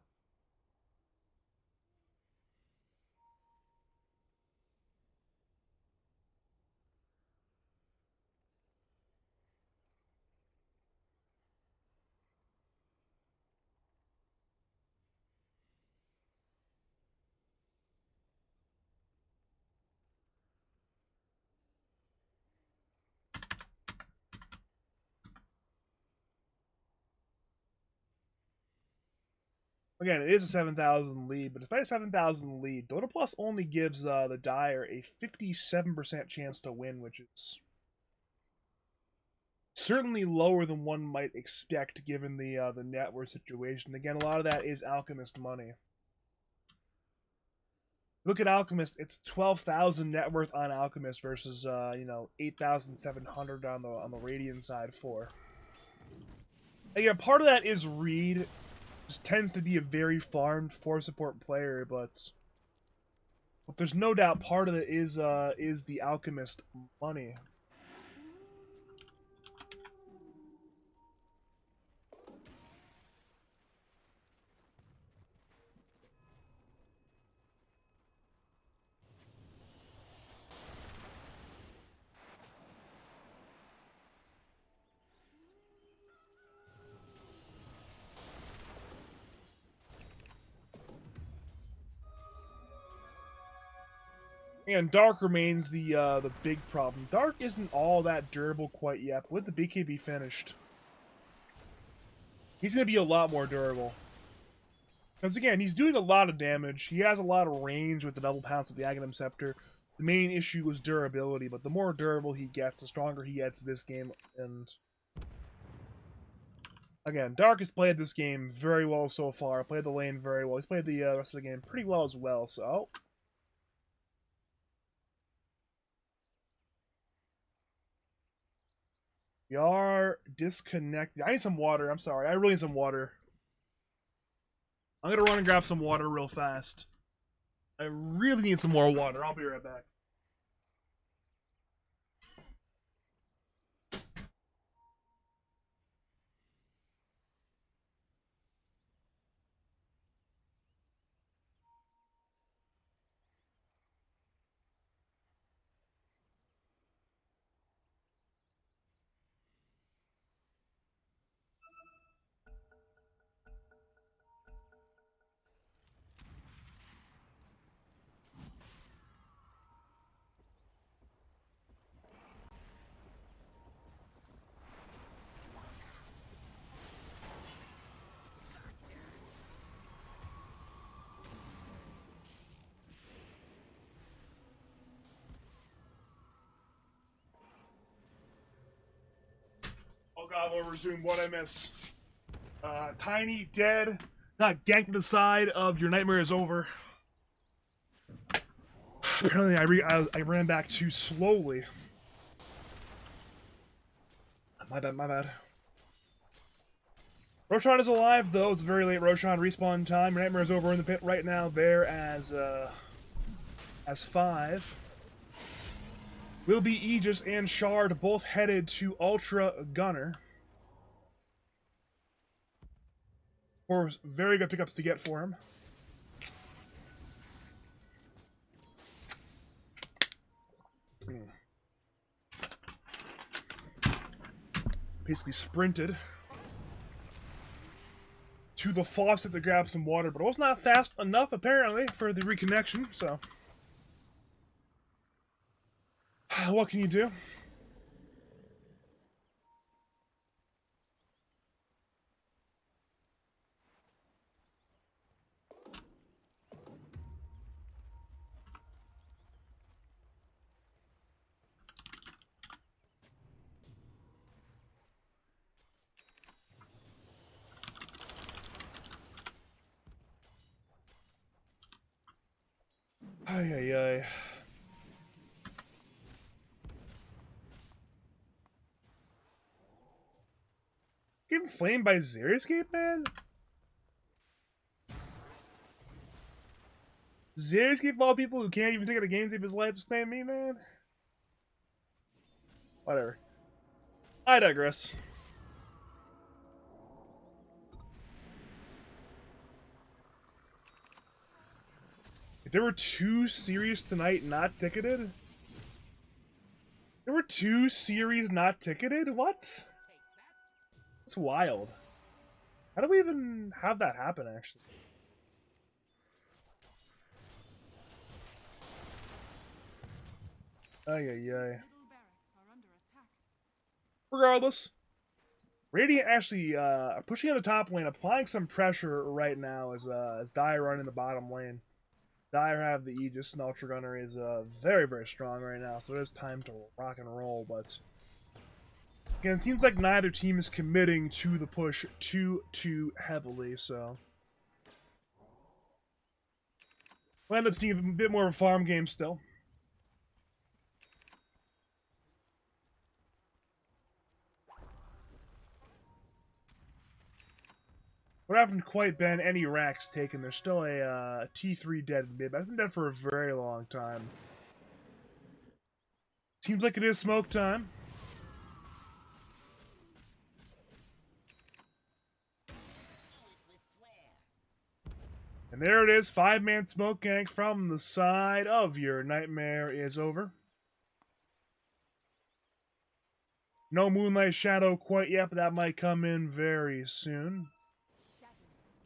Speaker 1: Again, it is a 7,000 lead, but despite a 7,000 lead, Dota Plus only gives the Dire a 57% chance to win, which is certainly lower than one might expect given the network situation. Again, a lot of that is Alchemist money. Look at Alchemist; it's 12,000 net worth on Alchemist versus 8,700 on the Radiant side for. Again, part of that is Reed. Just tends to be a very farmed 4 support player, but there's no doubt part of it is the Alchemist money. And Dark remains the big problem. Dark isn't all that durable quite yet, but with the BKB finished, he's going to be a lot more durable. Because again, he's doing a lot of damage. He has a lot of range with the double pounce with the Aghanim Scepter. The main issue was durability, but the more durable he gets, the stronger he gets this game. And again, Dark has played this game very well so far. Played the lane very well. He's played the rest of the game pretty well as well. So we are disconnected. I need some water. I'm sorry. I really need some water. I'm gonna run and grab some water real fast. I really need some more water. I'll be right back. Oh god, we'll resume what I miss. Tiny, dead, got ganked to the side of your nightmare is over. Apparently I ran back too slowly. My bad. Roshan is alive though, it's a very late Roshan respawn time. Your nightmare is over in the pit right now, there as 5. Will be Aegis and Shard both headed to Ultra Gunner. Or very good pickups to get for him. Basically sprinted to the faucet to grab some water, but it was not fast enough apparently for the reconnection, so what can you do? Ay. Getting flamed by Xeriscape, man? Xeriscape of all people who can't even think of the game save his life to stand me, man? Whatever. I digress. If there were 2 series tonight not ticketed? There were 2 series not ticketed? What? That's wild. How do we even have that happen, actually? Ay. Regardless, Radiant actually pushing on the top lane, applying some pressure right now as Dire running the bottom lane. Dire have the Aegis, and Ultra Gunner is very, very strong right now, so it is time to rock and roll, but again, it seems like neither team is committing to the push too heavily, so we'll end up seeing a bit more of a farm game still. There haven't quite been any racks taken. There's still a T3 dead mid. I've been dead for a very long time. Seems like it is smoke time. And there it is, 5-man smoke gank from the side of your nightmare is over. No Moonlight Shadow quite yet, but that might come in very soon.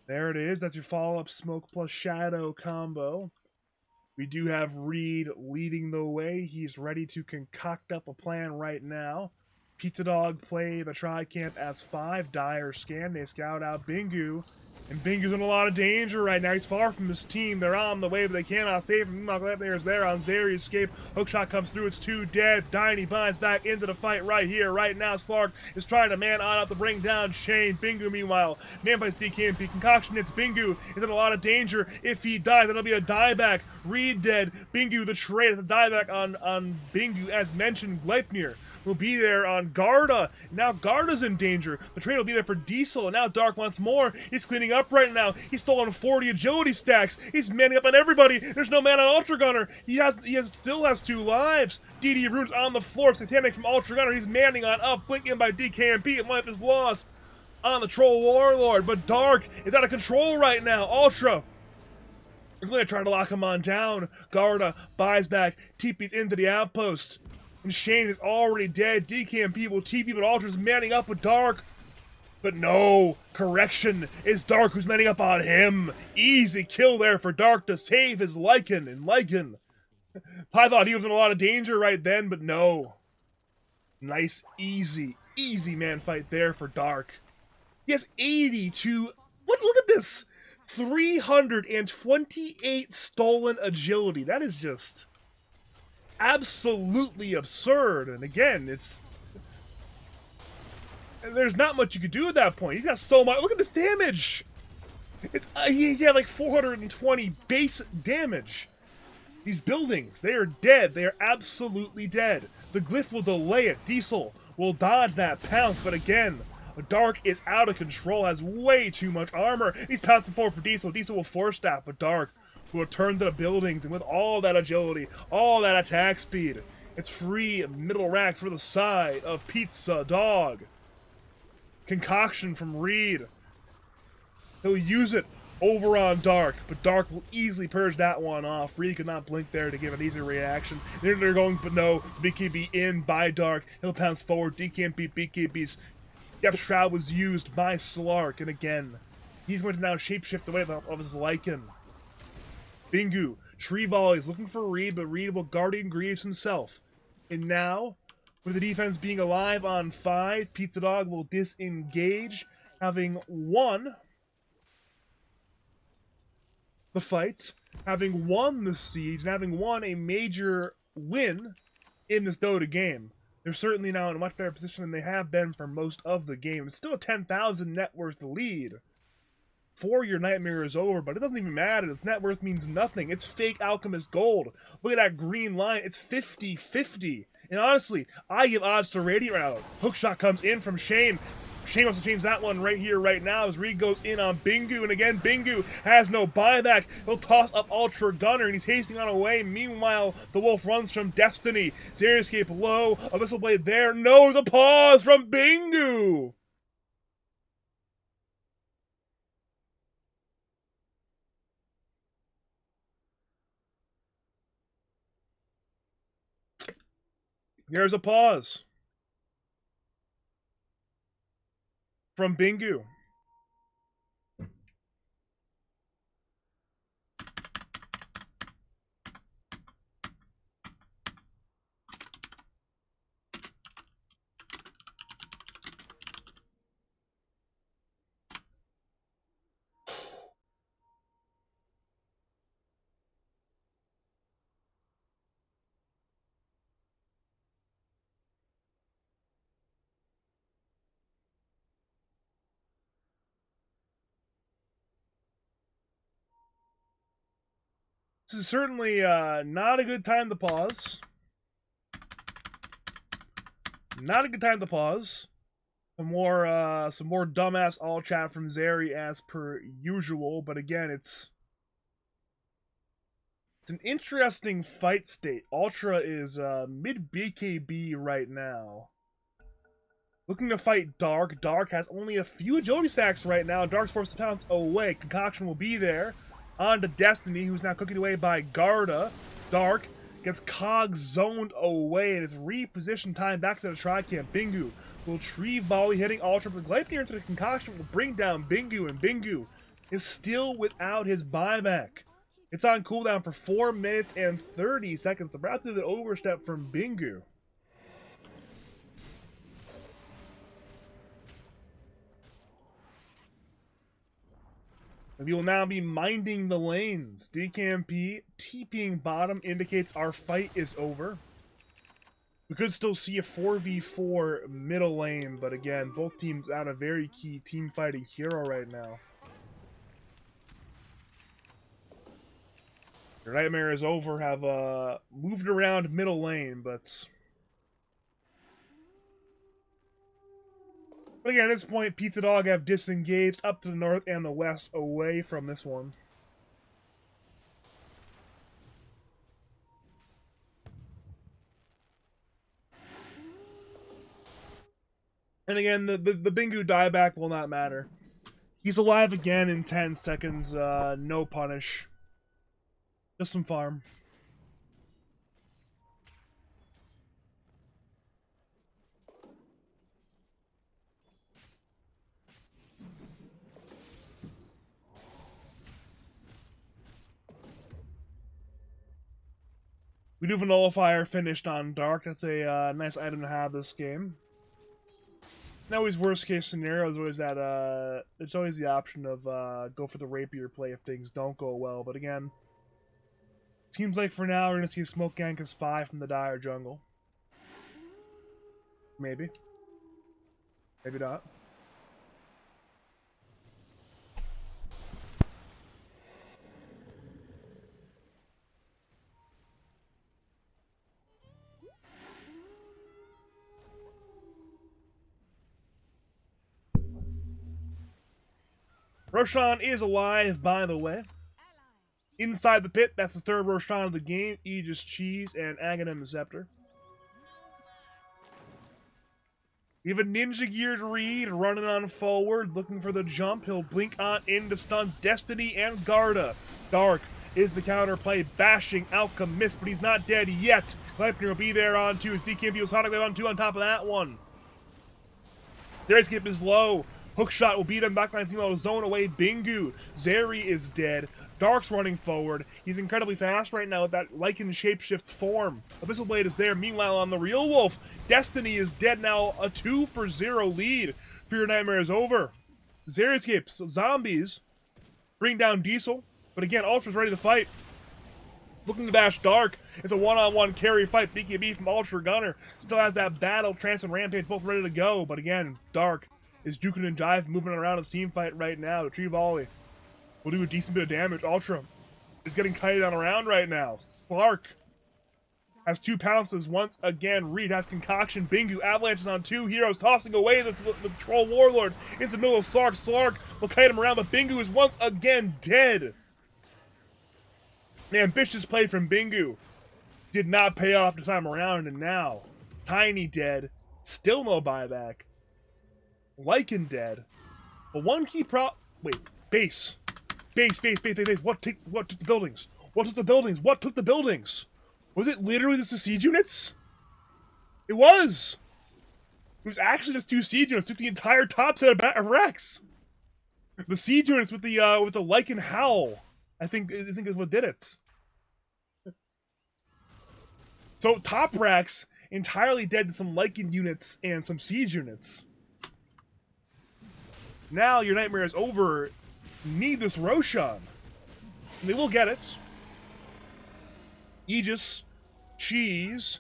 Speaker 1: There it is. That's your follow-up smoke plus shadow combo. We do have Reed leading the way. He's ready to concoct up a plan right now. Pizzadog play the tri-camp as 5. Dire scan. They scout out Bingu. And Bingu's in a lot of danger right now. He's far from his team. They're on the way, but they cannot save him. Gleipnir's there on Zeri. Escape. Hookshot comes through. It's 2 dead. Diney binds back into the fight right here, right now. Slark is trying to man on up to bring down Shane. Bingu, meanwhile, man fights DKMP. Concoction hits Bingu. He's in a lot of danger. If he dies, that'll be a dieback. Reed dead. Bingu, the trade. The dieback on Bingu, as mentioned. Gleipnir will be there on Garda. Now Garda's in danger. The trade will be there for Diesel. And now Dark wants more. He's cleaning up right now. He's stolen 40 agility stacks. He's manning up on everybody. There's no man on Ultra Gunner. He still has 2 lives. DD Rune's on the floor. Satanic from Ultra Gunner. He's manning on up. Blink in by DKMP. And life is lost on the Troll Warlord. But Dark is out of control right now. Ultra is going to try to lock him on down. Garda buys back. TP's into the outpost. And Shane is already dead. DKMP will TP, but Ultra's manning up with Dark. But no, correction, it's Dark who's manning up on him. Easy kill there for Dark to save his Lycan. And Lycan, I thought he was in a lot of danger right then, but no. Nice, easy man fight there for Dark. He has 82, look at this. 328 stolen agility. That is just absolutely absurd. And again, there's not much you could do at that point. He's got so much. Look at this damage. He had like 420 base damage. These buildings, they are dead. They are absolutely dead. The glyph will delay it. Diesel will dodge that pounce, but again, Dark is out of control, has way too much armor. He's pouncing forward for Diesel. Diesel will force staff, but Dark will return to the buildings, and with all that agility, all that attack speed, it's free middle racks for the side of Pizzadog. Concoction from Reed. He'll use it over on Dark, but Dark will easily purge that one off. Reed could not blink there to give an easy reaction. They're going, but no, BKB in by Dark. He'll pounce forward. DKMP, BKB's Depth Shroud was used by Slark, and again, he's going to now shapeshift away of his Lycan. Bingu, Tree Volleys, looking for Reed, but Reed will Guardian Greaves himself. And now, with the defense being alive on 5, Pizzadog will disengage, having won the fight, having won the siege, and having won a major win in this Dota game. They're certainly now in a much better position than they have been for most of the game. It's still a 10,000 net worth lead. For your nightmare is over, but it doesn't even matter. This net worth means nothing. It's fake Alchemist gold. Look at that green line. It's 50-50. And honestly, I give odds to Radiant right now. Hookshot comes in from Shane. Shane wants to change that one right here, right now, as Reed goes in on Bingu. And again, Bingu has no buyback. He'll toss up Ultra Gunner, and he's hasting on away. Meanwhile, the Wolf runs from Destiny. Zeri escape low. Abyssal Blade there. No, the pause from Bingu. There's a pause from Bingu. This is certainly not a good time to pause. Not a good time to pause. Some more dumbass all chat from Zeri as per usual, but again, it's an interesting fight state. Ultra is mid BKB right now. Looking to fight Dark. Dark has only a few agility stacks right now. Dark's forced to pounce away. Concoction will be there. On to Destiny, who's now cooking away by Garda. Dark gets Cog zoned away and is repositioned time back to the tri-camp. Bingu will tree volley hitting Ultra, but Gleipnir into the Concoction will bring down Bingu, and Bingu is still without his buyback. It's on cooldown for 4 minutes and 30 seconds. About to the overstep from Bingu. We will now be minding the lanes. DKMP TPing bottom indicates our fight is over. We could still see a 4v4 middle lane, but again, both teams out a very key team fighting hero right now. Your Nightmare is over, have moved around middle lane, but again, at this point, Pizzadog have disengaged up to the north and the west away from this one. And again, the Bingu dieback will not matter. He's alive again in 10 seconds, no punish. Just some farm. We do have a nullifier finished on Dark. That's a nice item to have this game. Now, always worst case scenario is always that there's always the option of go for the rapier play if things don't go well. But again, seems like for now we're gonna see a smoke gank as 5 from the dire jungle. Maybe. Maybe not. Roshan is alive, by the way. Inside the pit, that's the third Roshan of the game. Aegis Cheese and Aghanim Scepter. We have a Ninja Geared Reed running on forward, looking for the jump. He'll blink on in to stun Destiny and Garda. Dark is the counterplay, bashing Alchemist, but he's not dead yet. Leipner will be there on 2. His DKMP was Sonic Wave on 2 on top of that one. Their skip is low. Hookshot will beat him. Backline team will zone away Bingu. Zeri is dead. Dark's running forward. He's incredibly fast right now with that Lycan shapeshift form. Abyssal Blade is there. Meanwhile, on the Real Wolf, Destiny is dead now. A 2-for-0 lead. Fear Nightmare is over. Zeri escapes. So zombies bring down Diesel. But again, Ultra's ready to fight. Looking to bash Dark. It's a one-on-one carry fight. BKB from Ultra Gunner. Still has that Battle, Trance, and Rampage both ready to go. But again, Dark is duking and jive, moving around his team fight right now. The Tree Volley will do a decent bit of damage. Ultra is getting kited on around right now. Slark has 2 pounces once again. Reed has Concoction. Bingu avalanches on 2 heroes, tossing away the Troll Warlord into the middle of Slark. Slark will kite him around, but Bingu is once again dead. An ambitious play from Bingu did not pay off this time around, and now Tiny dead, still no buyback. Lycan dead. But one key wait, base. Base. What took the buildings? What took the buildings? What took the buildings? Was it literally just the siege units? It was! It was actually just 2 siege units. Took the entire top set of Rex. The siege units with the Lycan Howl, I think is what did it. So top Rex entirely dead to some Lycan units and some siege units. Now your Nightmare is over. Need this Roshan. And they will get it. Aegis, Cheese,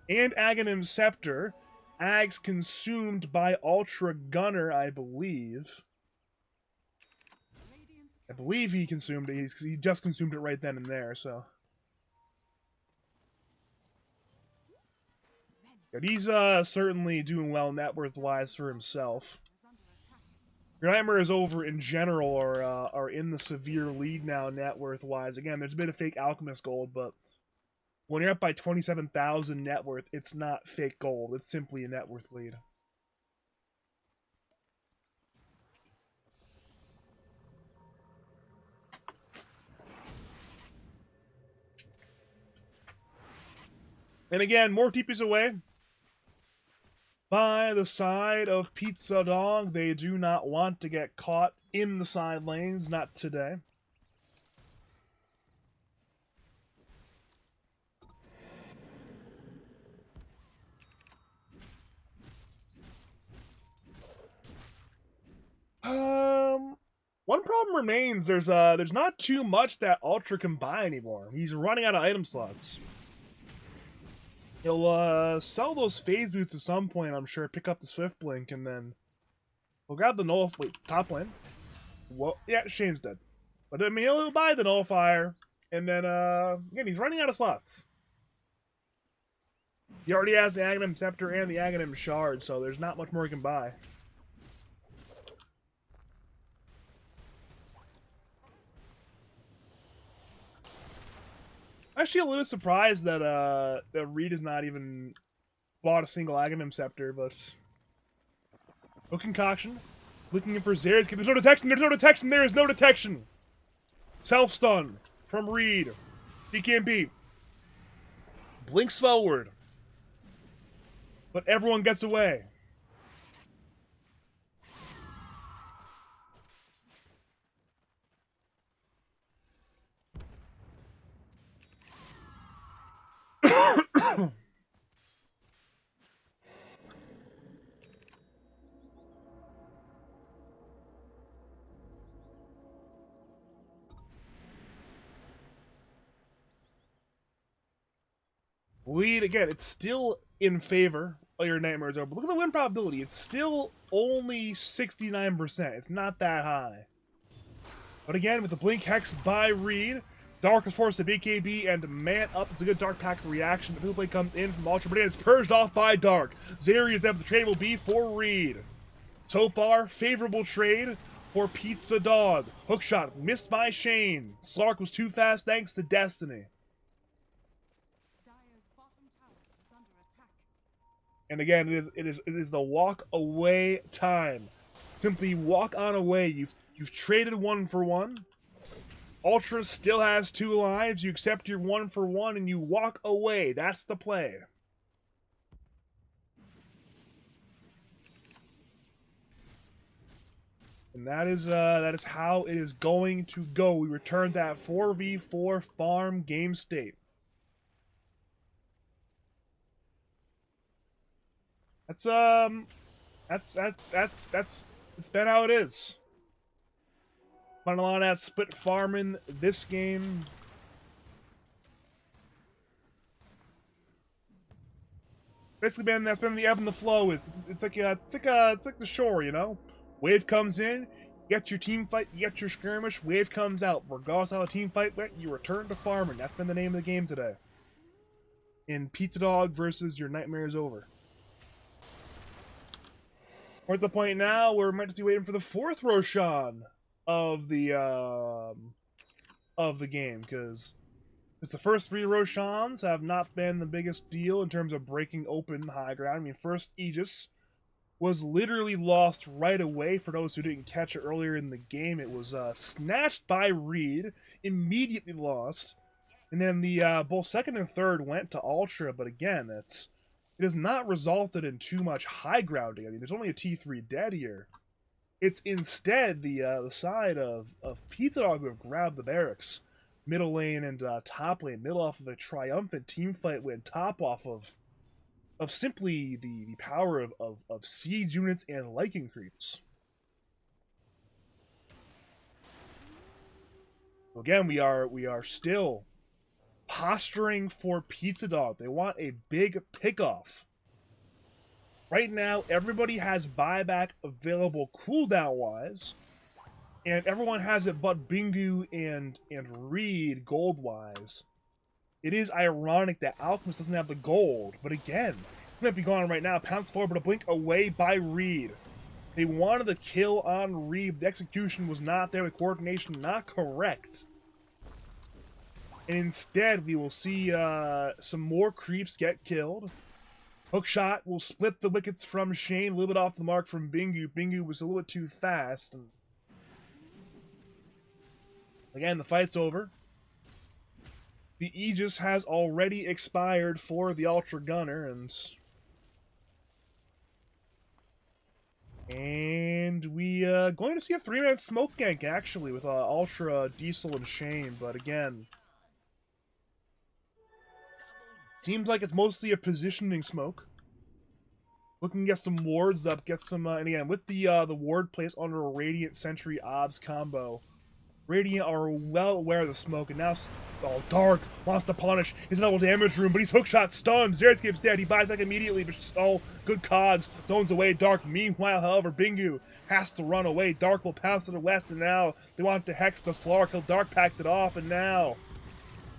Speaker 1: and Aghanim Scepter. Ags consumed by Ultra Gunner, I believe. I believe he consumed it. He just consumed it right then and there, so. But he's certainly doing well net worth-wise for himself. Your Nightmare is over in general are in the severe lead now net worth-wise. Again, there's a bit of fake Alchemist gold, but when you're up by 27,000 net worth, it's not fake gold. It's simply a net worth lead. And again, more TPs away. By the side of Pizzadog, they do not want to get caught in the side lanes, not today. one problem remains. There's not too much that Ultra can buy anymore. He's running out of item slots. He'll sell those phase boots at some point, I'm sure. Pick up the Swift Blink, and then we'll grab the Null. Wait, top lane. Well, yeah, Shane's dead. But I mean, he'll buy the Nullifier, and then again, he's running out of slots. He already has the Aghanim Scepter and the Aghanim Shard, so there's not much more he can buy. Actually, a little surprised that that Reed has not even bought a single Aghanim Scepter, but no concoction. Looking in for Zeri's. There's no detection. There's no detection. There is no detection. Self stun from Reed. DKMP blinks forward, but everyone gets away. Lead again, it's still in favor of your Nightmares Over. But look at the win probability. It's still only 69%. It's not that high. But again, with the Blink Hex by Reed, Dark is forced to BKB and Man Up. It's a good Dark Pack reaction. The blue play comes in from Ultra, but it's purged off by Dark. Zeri is there, but the trade will be for Reed. So far, favorable trade for Pizzadog. Hookshot missed by Shane. Slark was too fast thanks to Destiny. And again, it is the walk away time. Simply walk on away. You've traded 1 for 1. Ultra still has 2 lives. You accept your 1 for 1 and you walk away. That's the play. And that is how it is going to go. We return that 4v4 farm game state. It's been how it is. Finding a lot of that split farming this game. Basically, man, that's been the ebb and the flow. It's like the shore, you know. Wave comes in, you get your team fight, you get your skirmish. Wave comes out. Regardless of how the team fight went, you return to farming. That's been the name of the game today. In Pizzadog versus Your Nightmare Is Over. We're at the point now where we're meant to be waiting for the 4th Roshan of the game, because the first 3 Roshans have not been the biggest deal in terms of breaking open high ground. I mean, first Aegis was literally lost right away. For those who didn't catch it earlier in the game, it was snatched by Reed, immediately lost, and then the both second and third went to Ultra. But again, it has not resulted in too much high grounding. I mean, there's only a T3 dead here. It's instead the side of Pizzadog who have grabbed the barracks. Middle lane and top lane. Middle off of a triumphant team fight win. Top off of simply the power of siege units and Lycan creeps. Again, we are still posturing for Pizzadog. They want a big pickoff. Right now, everybody has buyback available cooldown-wise, and everyone has it but Bingu and Reed gold-wise. It is ironic that Alchemist doesn't have the gold, but again, he might be gone right now. Pounce forward, but a blink away by Reed. They wanted the kill on Reed. The execution was not there. The coordination not correct. And instead, we will see some more creeps get killed. Hookshot will split the wickets from Shane, a little bit off the mark from Bingu. Bingu was a little bit too fast. And again, the fight's over. The Aegis has already expired for the Ultra Gunner, and we going to see a 3-man smoke gank actually with Ultra, Diesel, and Shane. But again, seems like it's mostly a positioning smoke. Looking to get some wards up, get some, and again, with the ward placed under a Radiant Sentry Obs combo, Radiant are well aware of the smoke, and now, oh, Dark wants to punish his double damage room, but he's hookshot stunned. Xeriscape's dead. He buys back immediately, but oh, good cogs. Zones away Dark. Meanwhile, however, Bingu has to run away. Dark will pounce to the west, and now they want to hex the Slark. Dark packed it off, and now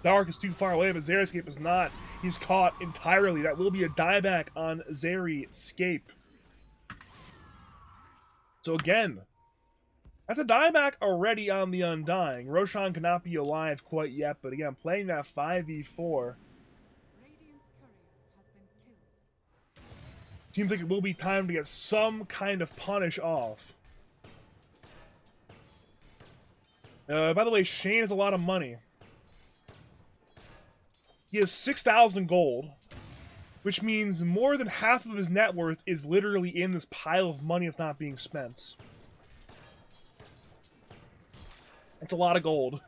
Speaker 1: Dark is too far away, but Xeriscape is not. He's caught entirely. That will be a dieback on Xeriscape. So again, that's a dieback already on the Undying. Roshan cannot be alive quite yet, but again, playing that 5v4. Seems like it will be time to get some kind of punish off. By the way, Shane has a lot of money. He has 6,000 gold, which means more than half of his net worth is literally in this pile of money that's not being spent. That's a lot of gold.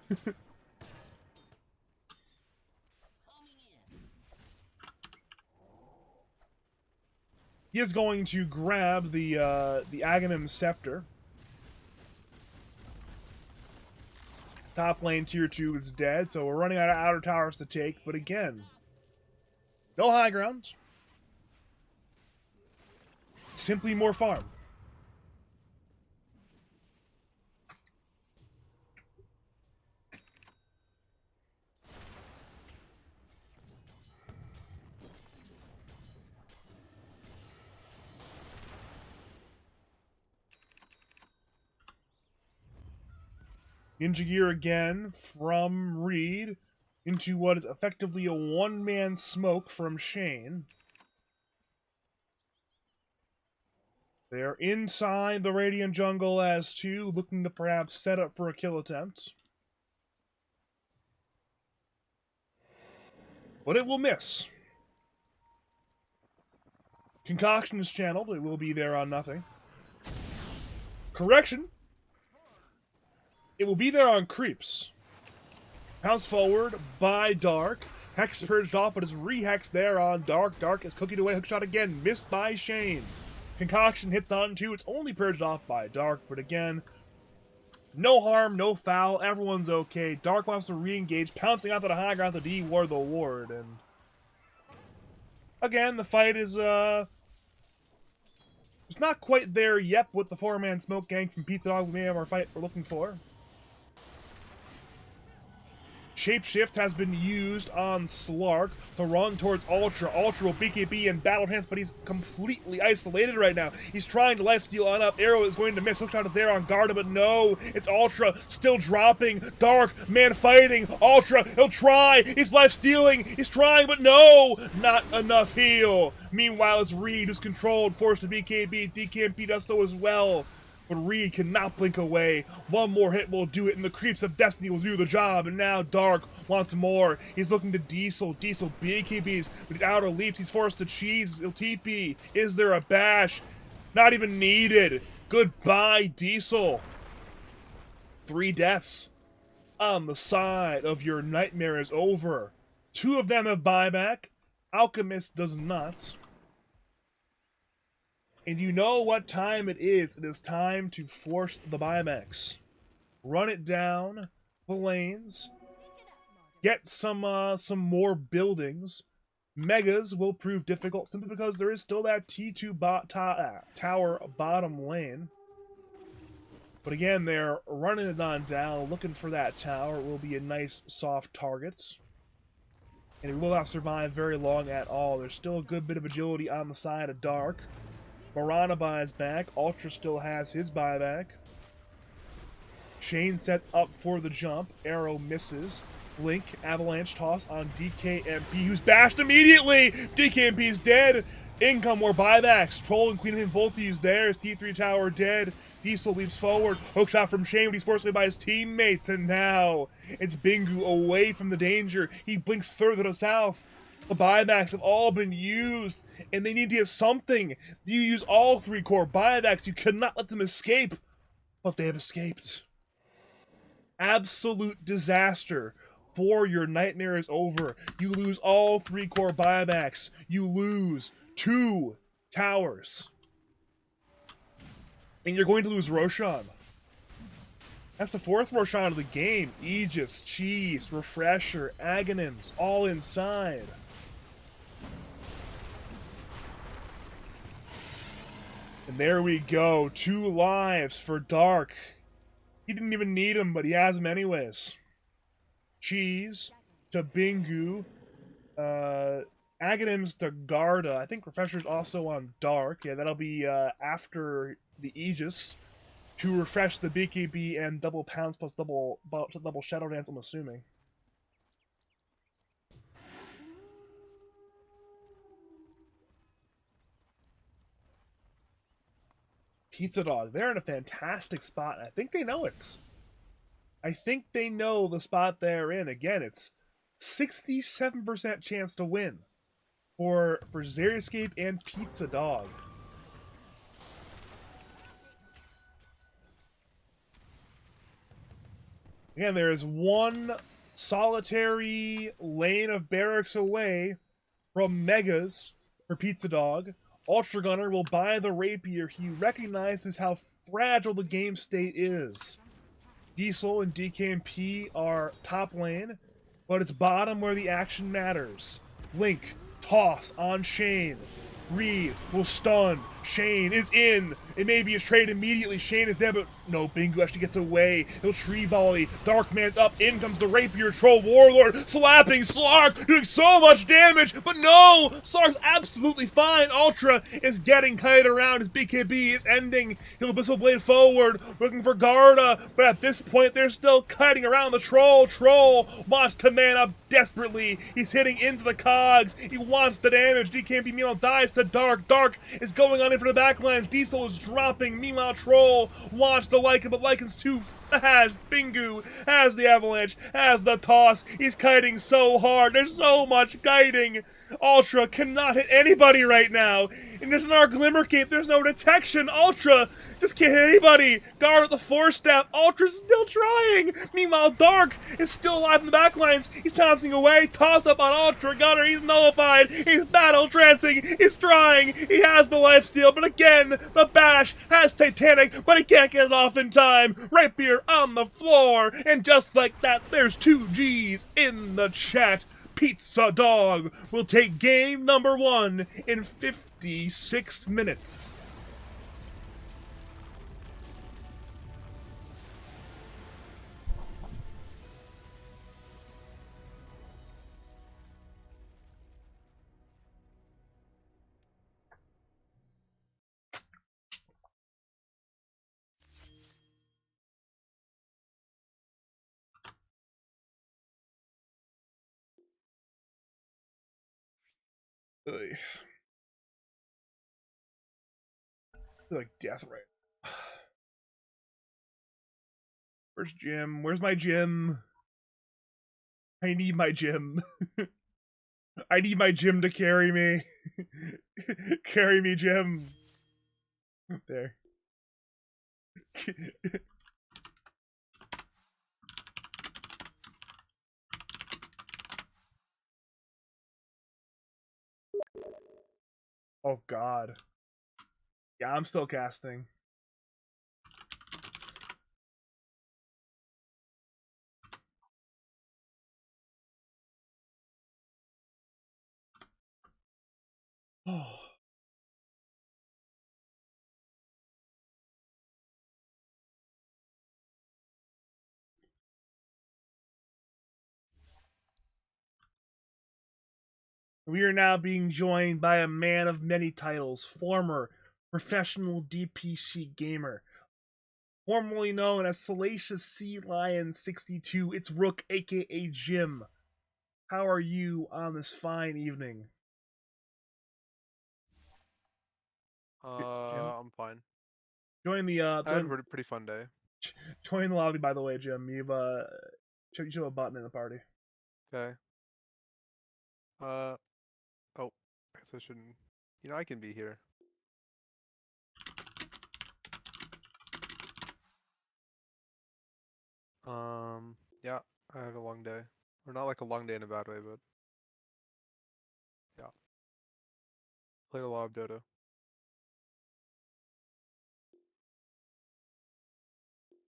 Speaker 1: He is going to grab the Aghanim Scepter. Top lane tier 2 is dead, so we're running out of outer towers to take, but again, no high ground. Simply more farm. Ninja Gear again from Reed into what is effectively a one-man smoke from Shane. They're inside the Radiant jungle as two, looking to perhaps set up for a kill attempt. But it will miss. Concoction is channeled. It will be there on nothing. Correction. It will be there on creeps. Pounce forward by Dark. Hex purged off, but is re-hexed there on Dark. Dark is cooking away. Hookshot again. Missed by Shane. Concoction hits on two. It's only purged off by Dark, but again, no harm, no foul. Everyone's okay. Dark wants to re-engage, pouncing out to the high ground to de-ward the ward. And again, the fight is it's not quite there yet with the four-man smoke gang from Pizzadog. We may have our fight we're looking for. Shapeshift has been used on Slark to run towards Ultra. Ultra will BKB in battle hands, but he's completely isolated right now. He's trying to lifesteal on up. Arrow is going to miss. Hookshot is there on Garda, but no. It's Ultra still dropping. Dark, man fighting. Ultra, he'll try. He's lifestealing. He's trying, but no. Not enough heal. Meanwhile, it's Reed who's controlled, forced to BKB. DKMP does so as well. But Reed cannot blink away. One more hit will do it, and the creeps of destiny will do the job. And now Dark wants more. He's looking to Diesel. Diesel BKBs with his outer leaps. He's forced to cheese. He'll TP. Is there a bash? Not even needed. Goodbye, Diesel. 3 deaths on the side of your nightmare is over. 2 of them have buyback. Alchemist does not. And you know what time it is. It is time to force the buybacks. Run it down the lanes. Get some more buildings. Megas will prove difficult simply because there is still that T2 tower bottom lane. But again, they're running it on down, looking for that tower. It will be a nice soft target. And it will not survive very long at all. There's still a good bit of agility on the side of Dark. Mirana buys back. Ultra still has his buyback. Shane sets up for the jump. Arrow misses. Blink, avalanche toss on DKMP, who's bashed immediately! DKMP is dead! Income more buybacks. Troll and Queen of him both use theirs. T3 tower dead. Diesel leaps forward. Hookshot from Shane, but he's forced away by his teammates. And now it's Bingu away from the danger. He blinks further to the south. The buybacks have all been used, and they need to get something. You use all 3 core buybacks. You cannot let them escape. But they have escaped. Absolute disaster. For your nightmare is over. You lose all 3 core buybacks. You lose 2 towers. And you're going to lose Roshan. That's the fourth Roshan of the game. Aegis, Cheese, Refresher, Aghanims, all inside. And there we go. 2 lives for Dark. He didn't even need them, but he has them anyways. Cheese to Bingu. Aghanims to Garda. I think Refresher's also on Dark. Yeah, that'll be after the Aegis. To refresh the BKB and double pounds plus double Shadow Dance, I'm assuming. Pizzadog, they're in a fantastic spot. I think they know it. I think they know the spot they're in. Again, it's 67% chance to win for Xeriscape and Pizzadog. Again, there is one solitary lane of barracks away from Megas for Pizzadog. Ultra Gunner will buy the rapier. He recognizes how fragile the game state is. Diesel and DKMP are top lane, but it's bottom where the action matters. Link, toss on Shane. Reed will stun. Shane is in. It may be a trade immediately. Shane is there, but no, Bingu actually gets away. He'll tree volley. Darkman's up. In comes the Rapier Troll Warlord. Slapping Slark, doing so much damage, but no! Slark's absolutely fine. Ultra is getting kited around. His BKB is ending. He'll Abyssal Blade forward, looking for Garda, but at this point, they're still kiting around the Troll. Troll wants to man up desperately. He's hitting into the cogs. He wants the damage. DKMP meanwhile dies to Dark. Dark is going on in for the backlines. Diesel is dropping. Meanwhile, Troll wants to Lycan, but Lycan's too fast. Bingu has the avalanche, has the toss. He's kiting so hard. There's so much kiting. Ultra cannot hit anybody right now. And there's our Glimmer Cape. There's no detection. Ultra just can't hit anybody. Guard with the 4-step. Ultra's still trying. Meanwhile, Dark is still alive in the backlines. He's pouncing away. Toss up on Ultra Gunner. He's nullified. He's battle trancing. He's trying. He has the lifesteal. But again, the bash has Titanic, but he can't get it off in time. Rapier on the floor. And just like that, there's 2 G's in the chat. Pizzadog will take game number 1 in 56 minutes. Ugh. I feel like death right. Where's Jim? Where's my Jim? I need my Jim. I need my Jim to carry me. Carry me, Jim. There. Oh god. Yeah, I'm still casting. Oh. We are now being joined by a man of many titles, former professional DPC gamer, formerly known as Salacious Sea Lion 62. It's Rook, aka Jim. How are you on this fine evening? Jim?
Speaker 2: I'm fine.
Speaker 1: Join the
Speaker 2: I had a pretty fun day.
Speaker 1: join the lobby, by the way, Jim. You should have a button in the party.
Speaker 2: Okay. Oh, I guess I shouldn't. I can be here. Yeah, I had a long day. Or not like a long day in a bad way, but yeah. Played a lot of Dota.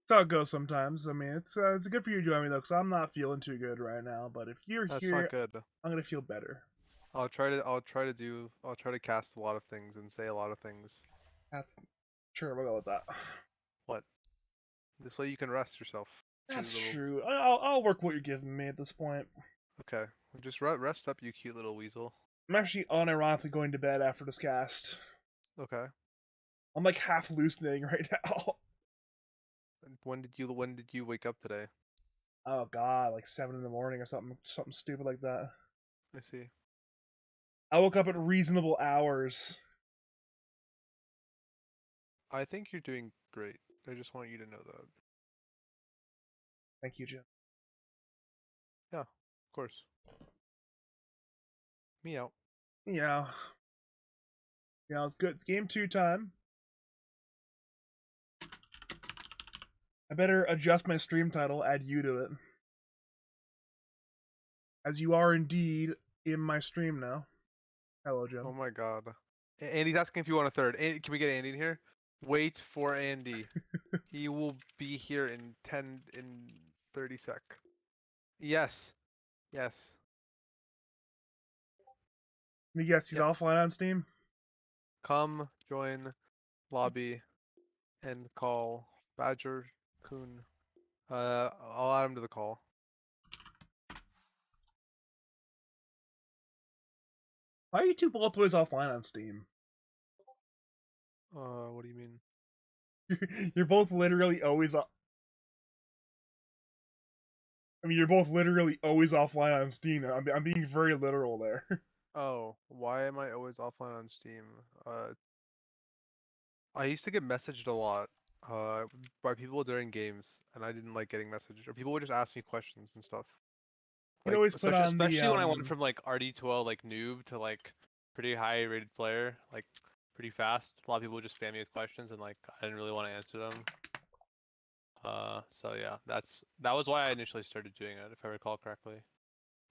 Speaker 1: That's how it goes sometimes. I mean, it's good for you to join me though, because I'm not feeling too good right now. But if you're
Speaker 2: That's not
Speaker 1: here,
Speaker 2: good.
Speaker 1: I'm gonna feel better.
Speaker 2: I'll try to cast a lot of things and say a lot of things.
Speaker 1: That's sure. We'll go with that.
Speaker 2: What? This way you can rest yourself.
Speaker 1: That's
Speaker 2: Cute little.
Speaker 1: true. I'll work what you're giving me at this point.
Speaker 2: Okay. Just rest up, you cute little weasel.
Speaker 1: I'm actually unironically going to bed after this cast.
Speaker 2: Okay.
Speaker 1: I'm like half hallucinating right now.
Speaker 2: And when did you wake up today?
Speaker 1: Oh god, like 7 in the morning or something stupid like that.
Speaker 2: I see.
Speaker 1: I woke up at reasonable hours.
Speaker 2: I think you're doing great. I just want you to know that.
Speaker 1: Thank you, Jim.
Speaker 2: Yeah, of course. Me out.
Speaker 1: Yeah. Yeah, it's good. It's game 2 time. I better adjust my stream title, add you to it. As you are indeed in my stream now. Hello, Jim.
Speaker 2: Oh my god. Andy's asking if you want a third. Can we get Andy in here? Wait for Andy. He will be here in 30 sec. Yes. Yes.
Speaker 1: Let me guess, he's
Speaker 2: Yep.
Speaker 1: offline on Steam?
Speaker 2: Come join lobby and call Badger Coon. I'll add him to the call.
Speaker 1: Why are you two both always offline on Steam?
Speaker 2: What do you mean?
Speaker 1: You're both literally always I mean, you're both literally always offline on Steam. I'm being very literal there.
Speaker 2: Oh, why am I always offline on Steam? I used to get messaged a lot, by people during games, and I didn't like getting messaged. Or people would just ask me questions and stuff.
Speaker 1: You can
Speaker 2: Like
Speaker 1: always put
Speaker 2: especially
Speaker 1: on the
Speaker 2: especially when I went from like RD12 like noob to like pretty high rated player, like pretty fast. A lot of people would just spam me with questions, and like I didn't really want to answer them. So yeah, that was why I initially started doing it, if I recall correctly.
Speaker 1: you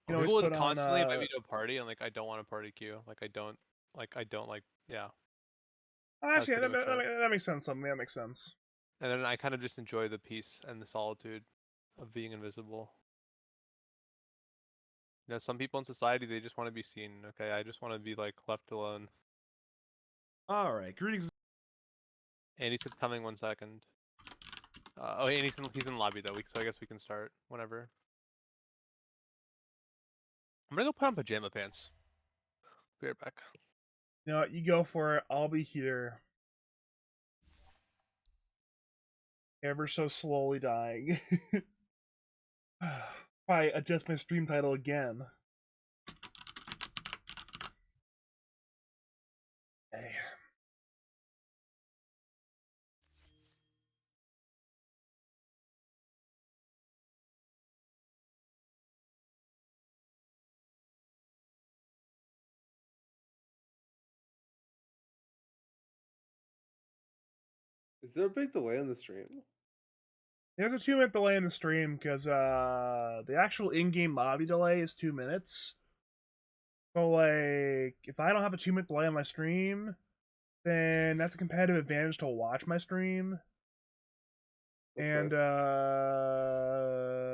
Speaker 1: can
Speaker 2: Or
Speaker 1: always
Speaker 2: people
Speaker 1: put
Speaker 2: would
Speaker 1: on
Speaker 2: constantly invite me to a party, and like I don't want a party queue. Like I don't like yeah. That's
Speaker 1: actually
Speaker 2: pretty much it.
Speaker 1: that makes sense. Something that makes sense.
Speaker 2: And then I kind of just enjoy the peace and the solitude of being invisible. You know, some people in society they just want to be seen. Okay, I just want to be like left alone.
Speaker 1: All right, greetings.
Speaker 2: And he said coming 1 second. Oh, and he's in the lobby though, so I guess we can start whenever. I'm gonna go put on pajama pants. Be right back.
Speaker 1: You know what, you go for it. I'll be here. Ever so slowly dying. Probably adjust my stream title again. Hey.
Speaker 3: Is there a big delay in the stream?
Speaker 1: There's a 2-minute delay in the stream because the actual in-game lobby delay is 2 minutes. So like, if I don't have a 2-minute delay on my stream, then that's a competitive advantage to watch my stream.
Speaker 3: That's
Speaker 1: And
Speaker 3: fair.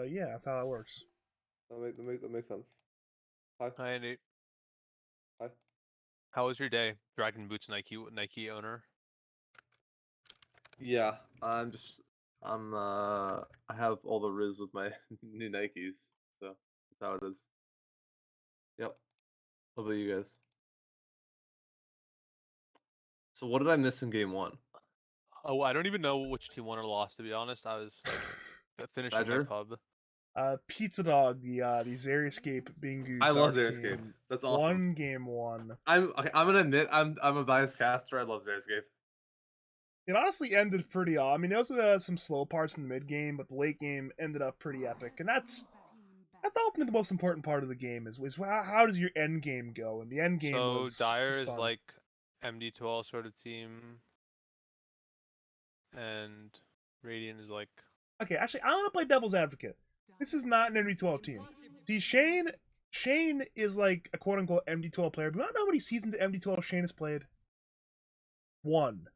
Speaker 1: yeah, that's how that works.
Speaker 3: That makes sense. Hi.
Speaker 2: Hi Andy.
Speaker 3: Hi.
Speaker 2: How was your day, Dragon Boots Nike owner?
Speaker 3: Yeah, I have all the riz with my new Nikes, so that's how it is. Yep. How about you guys? So what did I miss in game 1?
Speaker 2: Oh, I don't even know which team won or lost. To be honest, I was like finishing my
Speaker 3: Badger?
Speaker 2: pub.
Speaker 1: Pizzadog, the Xeriscape Bingu
Speaker 3: I love
Speaker 1: Dark
Speaker 3: Xeriscape.
Speaker 1: team,
Speaker 3: That's awesome.
Speaker 1: won game 1.
Speaker 3: I'm gonna admit I'm a biased caster. I love Xeriscape.
Speaker 1: It honestly ended pretty off. I mean, it was some slow parts in the mid game, but the late game ended up pretty epic, and that's ultimately the most important part of the game is how does your end game go? And the end game
Speaker 2: So Dire
Speaker 1: was
Speaker 2: is
Speaker 1: fun.
Speaker 2: like MD12 sort of team, and Radiant is like.
Speaker 1: Okay, actually, I want to play devil's advocate. This is not an MD12 team. See, Shane is like a quote unquote MD12 player. Do you not know how many seasons of MD12 Shane has played? 1.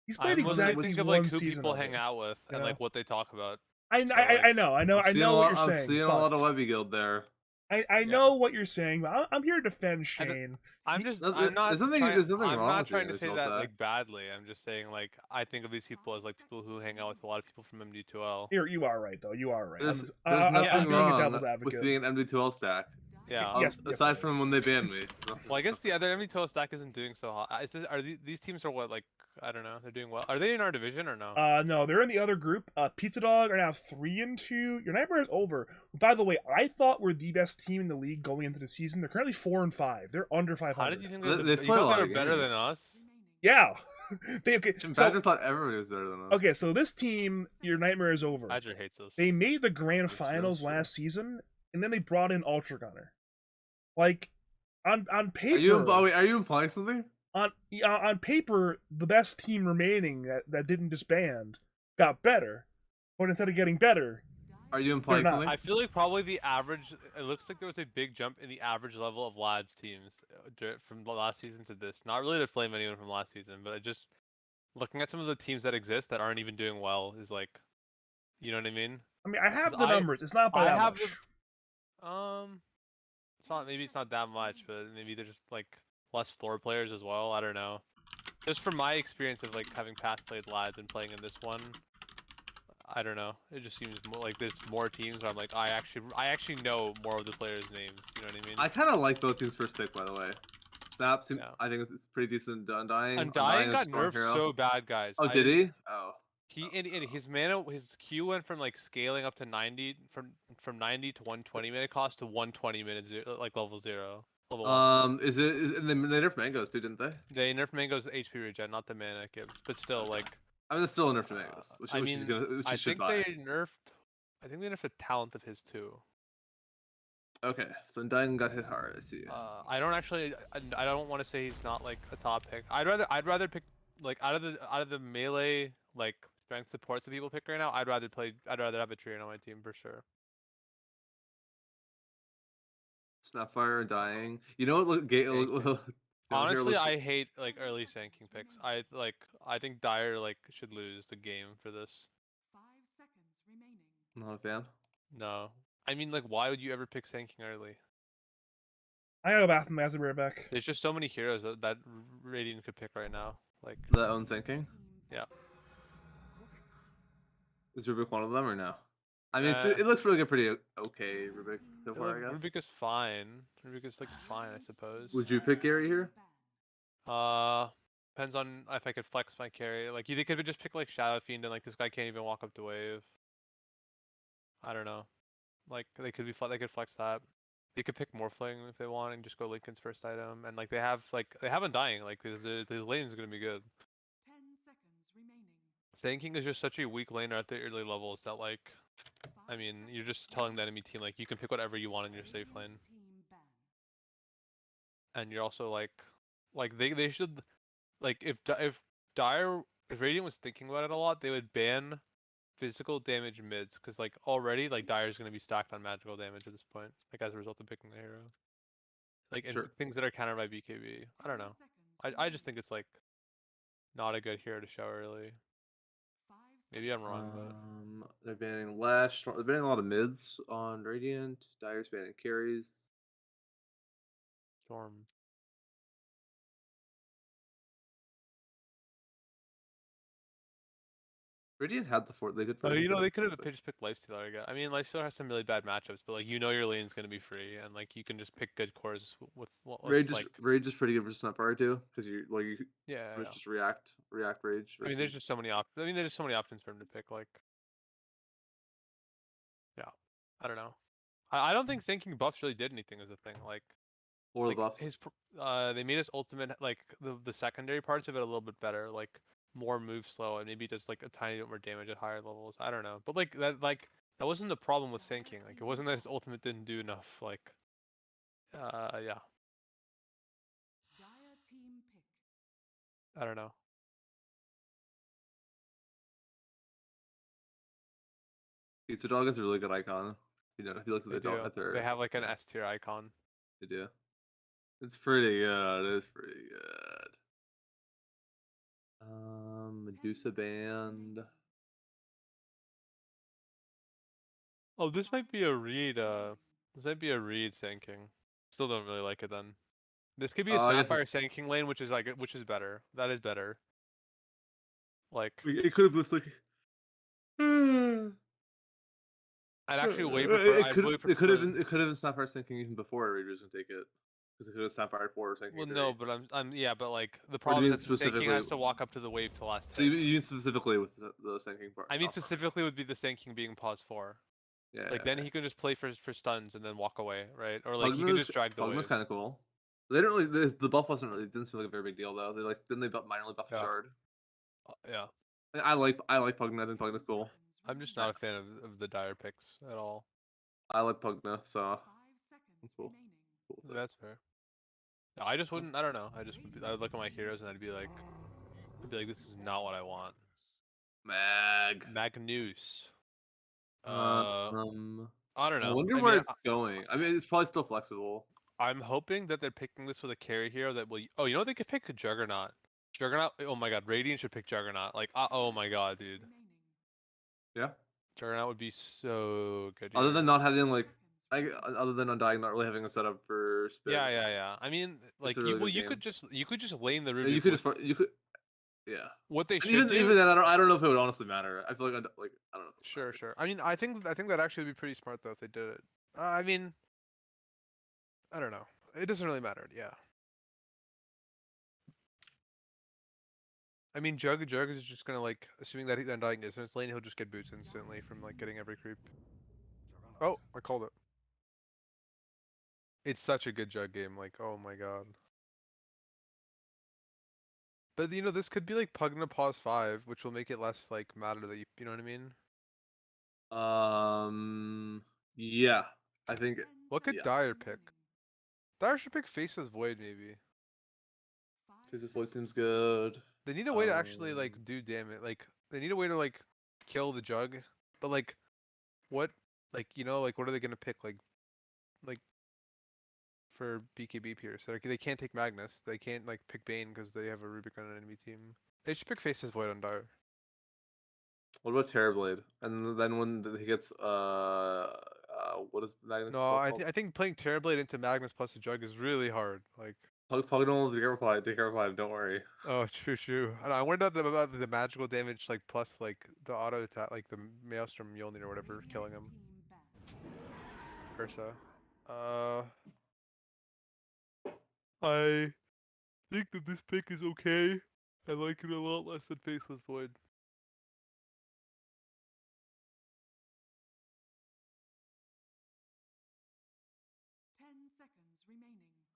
Speaker 1: He's
Speaker 4: I
Speaker 1: played
Speaker 4: mostly
Speaker 1: exactly
Speaker 4: think of
Speaker 1: one
Speaker 4: like who
Speaker 1: season
Speaker 4: people
Speaker 1: of
Speaker 4: hang
Speaker 1: it.
Speaker 4: out with and
Speaker 1: know?
Speaker 4: like what they talk about.
Speaker 1: I
Speaker 4: So,
Speaker 1: I
Speaker 4: like,
Speaker 1: know
Speaker 3: I'm seeing
Speaker 1: know what you're
Speaker 3: I'm
Speaker 1: saying.
Speaker 3: seeing a
Speaker 1: But
Speaker 3: lot of Webby Guild there.
Speaker 1: I
Speaker 4: Yeah.
Speaker 1: know what you're saying, but I'm here to defend
Speaker 4: I don't-
Speaker 1: Shane.
Speaker 4: I'm
Speaker 1: He-
Speaker 4: just
Speaker 3: There's
Speaker 4: I'm not
Speaker 3: nothing
Speaker 4: trying
Speaker 3: there's nothing
Speaker 4: I'm
Speaker 3: wrong
Speaker 4: not
Speaker 3: with
Speaker 4: trying
Speaker 3: being
Speaker 4: to say
Speaker 3: original
Speaker 4: that
Speaker 3: stack.
Speaker 4: like badly. I'm just saying like I think of these people as like people who hang out with a lot of people from MD2L.
Speaker 1: you are right though. You are right.
Speaker 3: There's
Speaker 1: I'm
Speaker 3: nothing
Speaker 1: being a
Speaker 3: wrong
Speaker 1: devil's
Speaker 3: with
Speaker 1: advocate.
Speaker 3: being an MD2L stack.
Speaker 4: Yeah.
Speaker 1: Yes,
Speaker 3: Aside
Speaker 1: there
Speaker 3: from
Speaker 1: is.
Speaker 3: when they banned me.
Speaker 4: Well, I guess the other MD2L stack isn't doing so hot. Are these teams are what, like, I don't know, they're doing well. Are they in our division or no?
Speaker 1: No, they're in the other group. Pizzadog are now 3-2. Your nightmare is over. By the way, I thought we're the best team in the league going into the season. They're currently 4-5. They're under 500.
Speaker 4: How did you think
Speaker 3: They've
Speaker 4: you
Speaker 3: played a
Speaker 4: thought
Speaker 3: lot
Speaker 4: they
Speaker 3: of
Speaker 4: were better than
Speaker 3: games.
Speaker 4: us?
Speaker 1: Yeah.
Speaker 3: Badger thought everybody was better than us.
Speaker 1: Okay, so this team, your nightmare is over.
Speaker 4: Badger hates us.
Speaker 1: They made the grand
Speaker 3: That's true,
Speaker 1: finals
Speaker 3: that's true.
Speaker 1: last season, and then they brought in Ultra Gunner. Like, on paper,
Speaker 3: Are you implying something?
Speaker 1: on paper, the best team remaining that didn't disband got better, but instead of getting better,
Speaker 3: Are you implying
Speaker 1: not.
Speaker 3: something?
Speaker 4: I feel like probably the average. It looks like there was a big jump in the average level of lads teams from the last season to this. Not really to flame anyone from last season, but just looking at some of the teams that exist that aren't even doing well is like, you know what I mean?
Speaker 1: I mean, I have
Speaker 4: 'Cause
Speaker 1: the numbers. It's not by
Speaker 4: I
Speaker 1: that
Speaker 4: have
Speaker 1: much.
Speaker 4: it's not, maybe it's not that much, but maybe they're just like less floor players as well. I don't know. Just from my experience of like having past played lads and playing in this one, I don't know. It just seems more like there's more teams where I'm like, I actually know more of the players' names. You know what I mean?
Speaker 3: I kind of like both teams' first pick, by the way. Snap,
Speaker 4: Yeah.
Speaker 3: I think it's pretty decent. Undying.
Speaker 4: Undying got
Speaker 3: Storm
Speaker 4: nerfed
Speaker 3: Hero.
Speaker 4: so bad, guys.
Speaker 3: Oh, did he? Oh.
Speaker 4: And his mana, his Q went from like scaling up to 90 from 90 to 120 minute cost to 120 minutes like level 0. Level 1.
Speaker 3: And they nerfed mangoes too, didn't they?
Speaker 4: They nerfed Mango's HP regen, not the mana it gives, but still like.
Speaker 3: I mean, it's still a nerf to mangoes, which
Speaker 4: I
Speaker 3: he's
Speaker 4: mean,
Speaker 3: gonna, which he
Speaker 4: I
Speaker 3: should
Speaker 4: think
Speaker 3: buy.
Speaker 4: they nerfed. I think they nerfed the talent of his too.
Speaker 3: Okay, so Undying got hit hard. I see.
Speaker 4: I don't actually. I don't want to say he's not like a top pick. I'd rather pick like out of the melee like strength supports that people pick right now. I'd rather have a Treant on my team for sure.
Speaker 3: Snapfire Undying. You know what? Look,
Speaker 4: Honestly, I hate like early sanking picks. I think Dyer like should lose the game for this.
Speaker 5: 5 seconds remaining.
Speaker 3: Not a fan.
Speaker 4: No, I mean like why would you ever pick sanking early?
Speaker 1: I gotta go bathroom. I'll be right back.
Speaker 4: There's just so many heroes that Radiant could pick right now. Like
Speaker 3: That own sinking.
Speaker 4: yeah.
Speaker 3: Is Rubik one of them or no? I mean,
Speaker 4: Uh,
Speaker 3: it looks really good, pretty okay. Rubik so far, I guess.
Speaker 4: Rubik is fine. Rubik is like fine, I suppose.
Speaker 3: Would you pick Gary here?
Speaker 4: Depends on if I could flex my carry. Like you could just pick like Shadow Fiend and like this guy can't even walk up to wave. I don't know. Like they could flex that. They could pick Morphling if they want and just go Lincoln's first item. And like they have Undying. Like this lane is gonna be good.
Speaker 5: 10 seconds remaining.
Speaker 4: Thanking is just such a weak laner at the early levels that like, I mean, you're just telling the enemy team like you can pick whatever you want in your safe lane. And you're also like they should like if Radiant was thinking about it a lot, they would ban physical damage mids because like already like Dyer's gonna be stacked on magical damage at this point, like as a result of picking the hero. Like and
Speaker 3: Sure.
Speaker 4: things that are countered by BKB. I don't know. I just think it's like not a good hero to show early. Maybe I'm wrong, but
Speaker 3: They're banning Lash. They're banning a lot of mids on Radiant. Dyer's banning carries.
Speaker 4: Storm.
Speaker 3: Radiant had the fort. They did.
Speaker 4: Oh,
Speaker 3: Radiant
Speaker 4: they
Speaker 3: did
Speaker 4: could have
Speaker 3: it.
Speaker 4: just picked Lifestealer again. I mean, Lifestealer has some really bad matchups, but like your lane's gonna be free, and like you can just pick good cores with
Speaker 3: Rage
Speaker 4: like
Speaker 3: Rage is pretty good for Snapfire too, because you
Speaker 4: yeah.
Speaker 3: just react Rage.
Speaker 4: I mean, there's just so many options. I mean, there's just so many options for him to pick. Like, yeah, I don't know. I don't think sinking buffs really did anything as a thing. Like,
Speaker 3: or the buffs.
Speaker 4: They made his ultimate like the secondary parts of it a little bit better, like more move slow and maybe just like a tiny bit more damage at higher levels. I don't know, but that wasn't the problem with sinking. Like, it wasn't that his ultimate didn't do enough. Like, yeah. I don't know.
Speaker 3: Pizzadog is a really good icon. You know, if you look at
Speaker 4: They have like an S tier icon.
Speaker 3: They do. It's pretty good. It's pretty good. Medusa Band.
Speaker 4: Oh, this might be a read. This might be a read sinking. Still don't really like it then. This could be a
Speaker 3: I guess
Speaker 4: Snapfire
Speaker 3: it's,
Speaker 4: sinking lane, which is better. That is better. Like,
Speaker 3: it could have just like.
Speaker 4: I'd actually way prefer. I'd way
Speaker 3: It could have
Speaker 4: prefer.
Speaker 3: been Snapfire sinking even before Rage was gonna take it, because it could have Snapfire 4 or sinking
Speaker 4: Well,
Speaker 3: 3.
Speaker 4: no, but yeah, but like the
Speaker 3: Or do
Speaker 4: problem
Speaker 3: you
Speaker 4: is
Speaker 3: mean
Speaker 4: that the sinking
Speaker 3: specifically?
Speaker 4: has to walk up to the wave to last
Speaker 3: So
Speaker 4: hit.
Speaker 3: you mean specifically with the sinking part?
Speaker 4: I mean
Speaker 3: Oh,
Speaker 4: specifically would be the sinking being pause 4.
Speaker 3: yeah.
Speaker 4: Like then he could just play for stuns and then walk away, right? Or like he could
Speaker 3: Pugna's
Speaker 4: just drag the wave.
Speaker 3: kind of cool. They didn't really. The buff wasn't really. It didn't seem like a very big deal though. They like didn't they minorly buff
Speaker 4: Yeah.
Speaker 3: Shard?
Speaker 4: Yeah.
Speaker 3: I like Pugna. I think Pugna's cool.
Speaker 4: I'm just not a fan of the dire picks at all.
Speaker 3: I like Pugna, so
Speaker 5: 5 seconds
Speaker 3: that's cool.
Speaker 5: remaining.
Speaker 3: Cool thing.
Speaker 4: That's fair. No, I just wouldn't. I don't know. I would look at my heroes and I'd be like, this is not what I want. Magnus. I don't
Speaker 3: I
Speaker 4: know.
Speaker 3: wonder
Speaker 4: I
Speaker 3: where
Speaker 4: mean,
Speaker 3: it's going. I mean, it's probably still flexible.
Speaker 4: I'm hoping that they're picking this with a carry hero that will. Oh, you know what? They could pick a Juggernaut. Juggernaut. Oh my God, Radiant should pick Juggernaut. Like, oh my God, dude.
Speaker 3: Yeah.
Speaker 4: Juggernaut would be so good.
Speaker 3: Other
Speaker 4: Here.
Speaker 3: than not having like, other than Undying not really having a setup for spin.
Speaker 4: Yeah. I mean, like
Speaker 3: a really good
Speaker 4: you
Speaker 3: game.
Speaker 4: could just lane the Ruby.
Speaker 3: You could yeah.
Speaker 4: What they
Speaker 3: And
Speaker 4: should do.
Speaker 3: even then, I don't know if it would honestly matter. I feel like I don't know.
Speaker 2: Sure. I mean, I think that actually would be pretty smart though if they did it. I mean, I don't know. It doesn't really matter. Yeah. I mean, Jug is just gonna like, assuming that he's Undying is in his lane, he'll just get boots instantly from like getting every creep. Oh, I called it. It's such a good Jug game. Like, oh my God. But you know, this could be like Pugna pause 5, which will make it less like matter that you know what I mean?
Speaker 3: Yeah. I think.
Speaker 2: What could
Speaker 3: Yeah.
Speaker 2: Dire pick? Dire should pick Faceless Void maybe.
Speaker 3: Faceless Void seems good.
Speaker 2: They need a way to actually like do damage. Like they need a way to like kill the Jug. But like, what? Like you know, like what are they gonna pick? Like for BKB Pierce, like they can't take Magnus. They can't like pick Bane because they have a Rubik on an enemy team. They should pick Faceless Void on Dire.
Speaker 3: What about Terrorblade? And then when he gets what is the Magnus?
Speaker 2: No, I think playing Terrorblade into Magnus plus a Jug is really hard. Like.
Speaker 3: Pugna will take care of don't worry.
Speaker 2: Oh, true. I wondered about the magical damage, like plus like the auto attack, like the Maelstrom Mjolnir or whatever, killing him. Ursa. I think that this pick is okay. I like it a lot less than Faceless Void.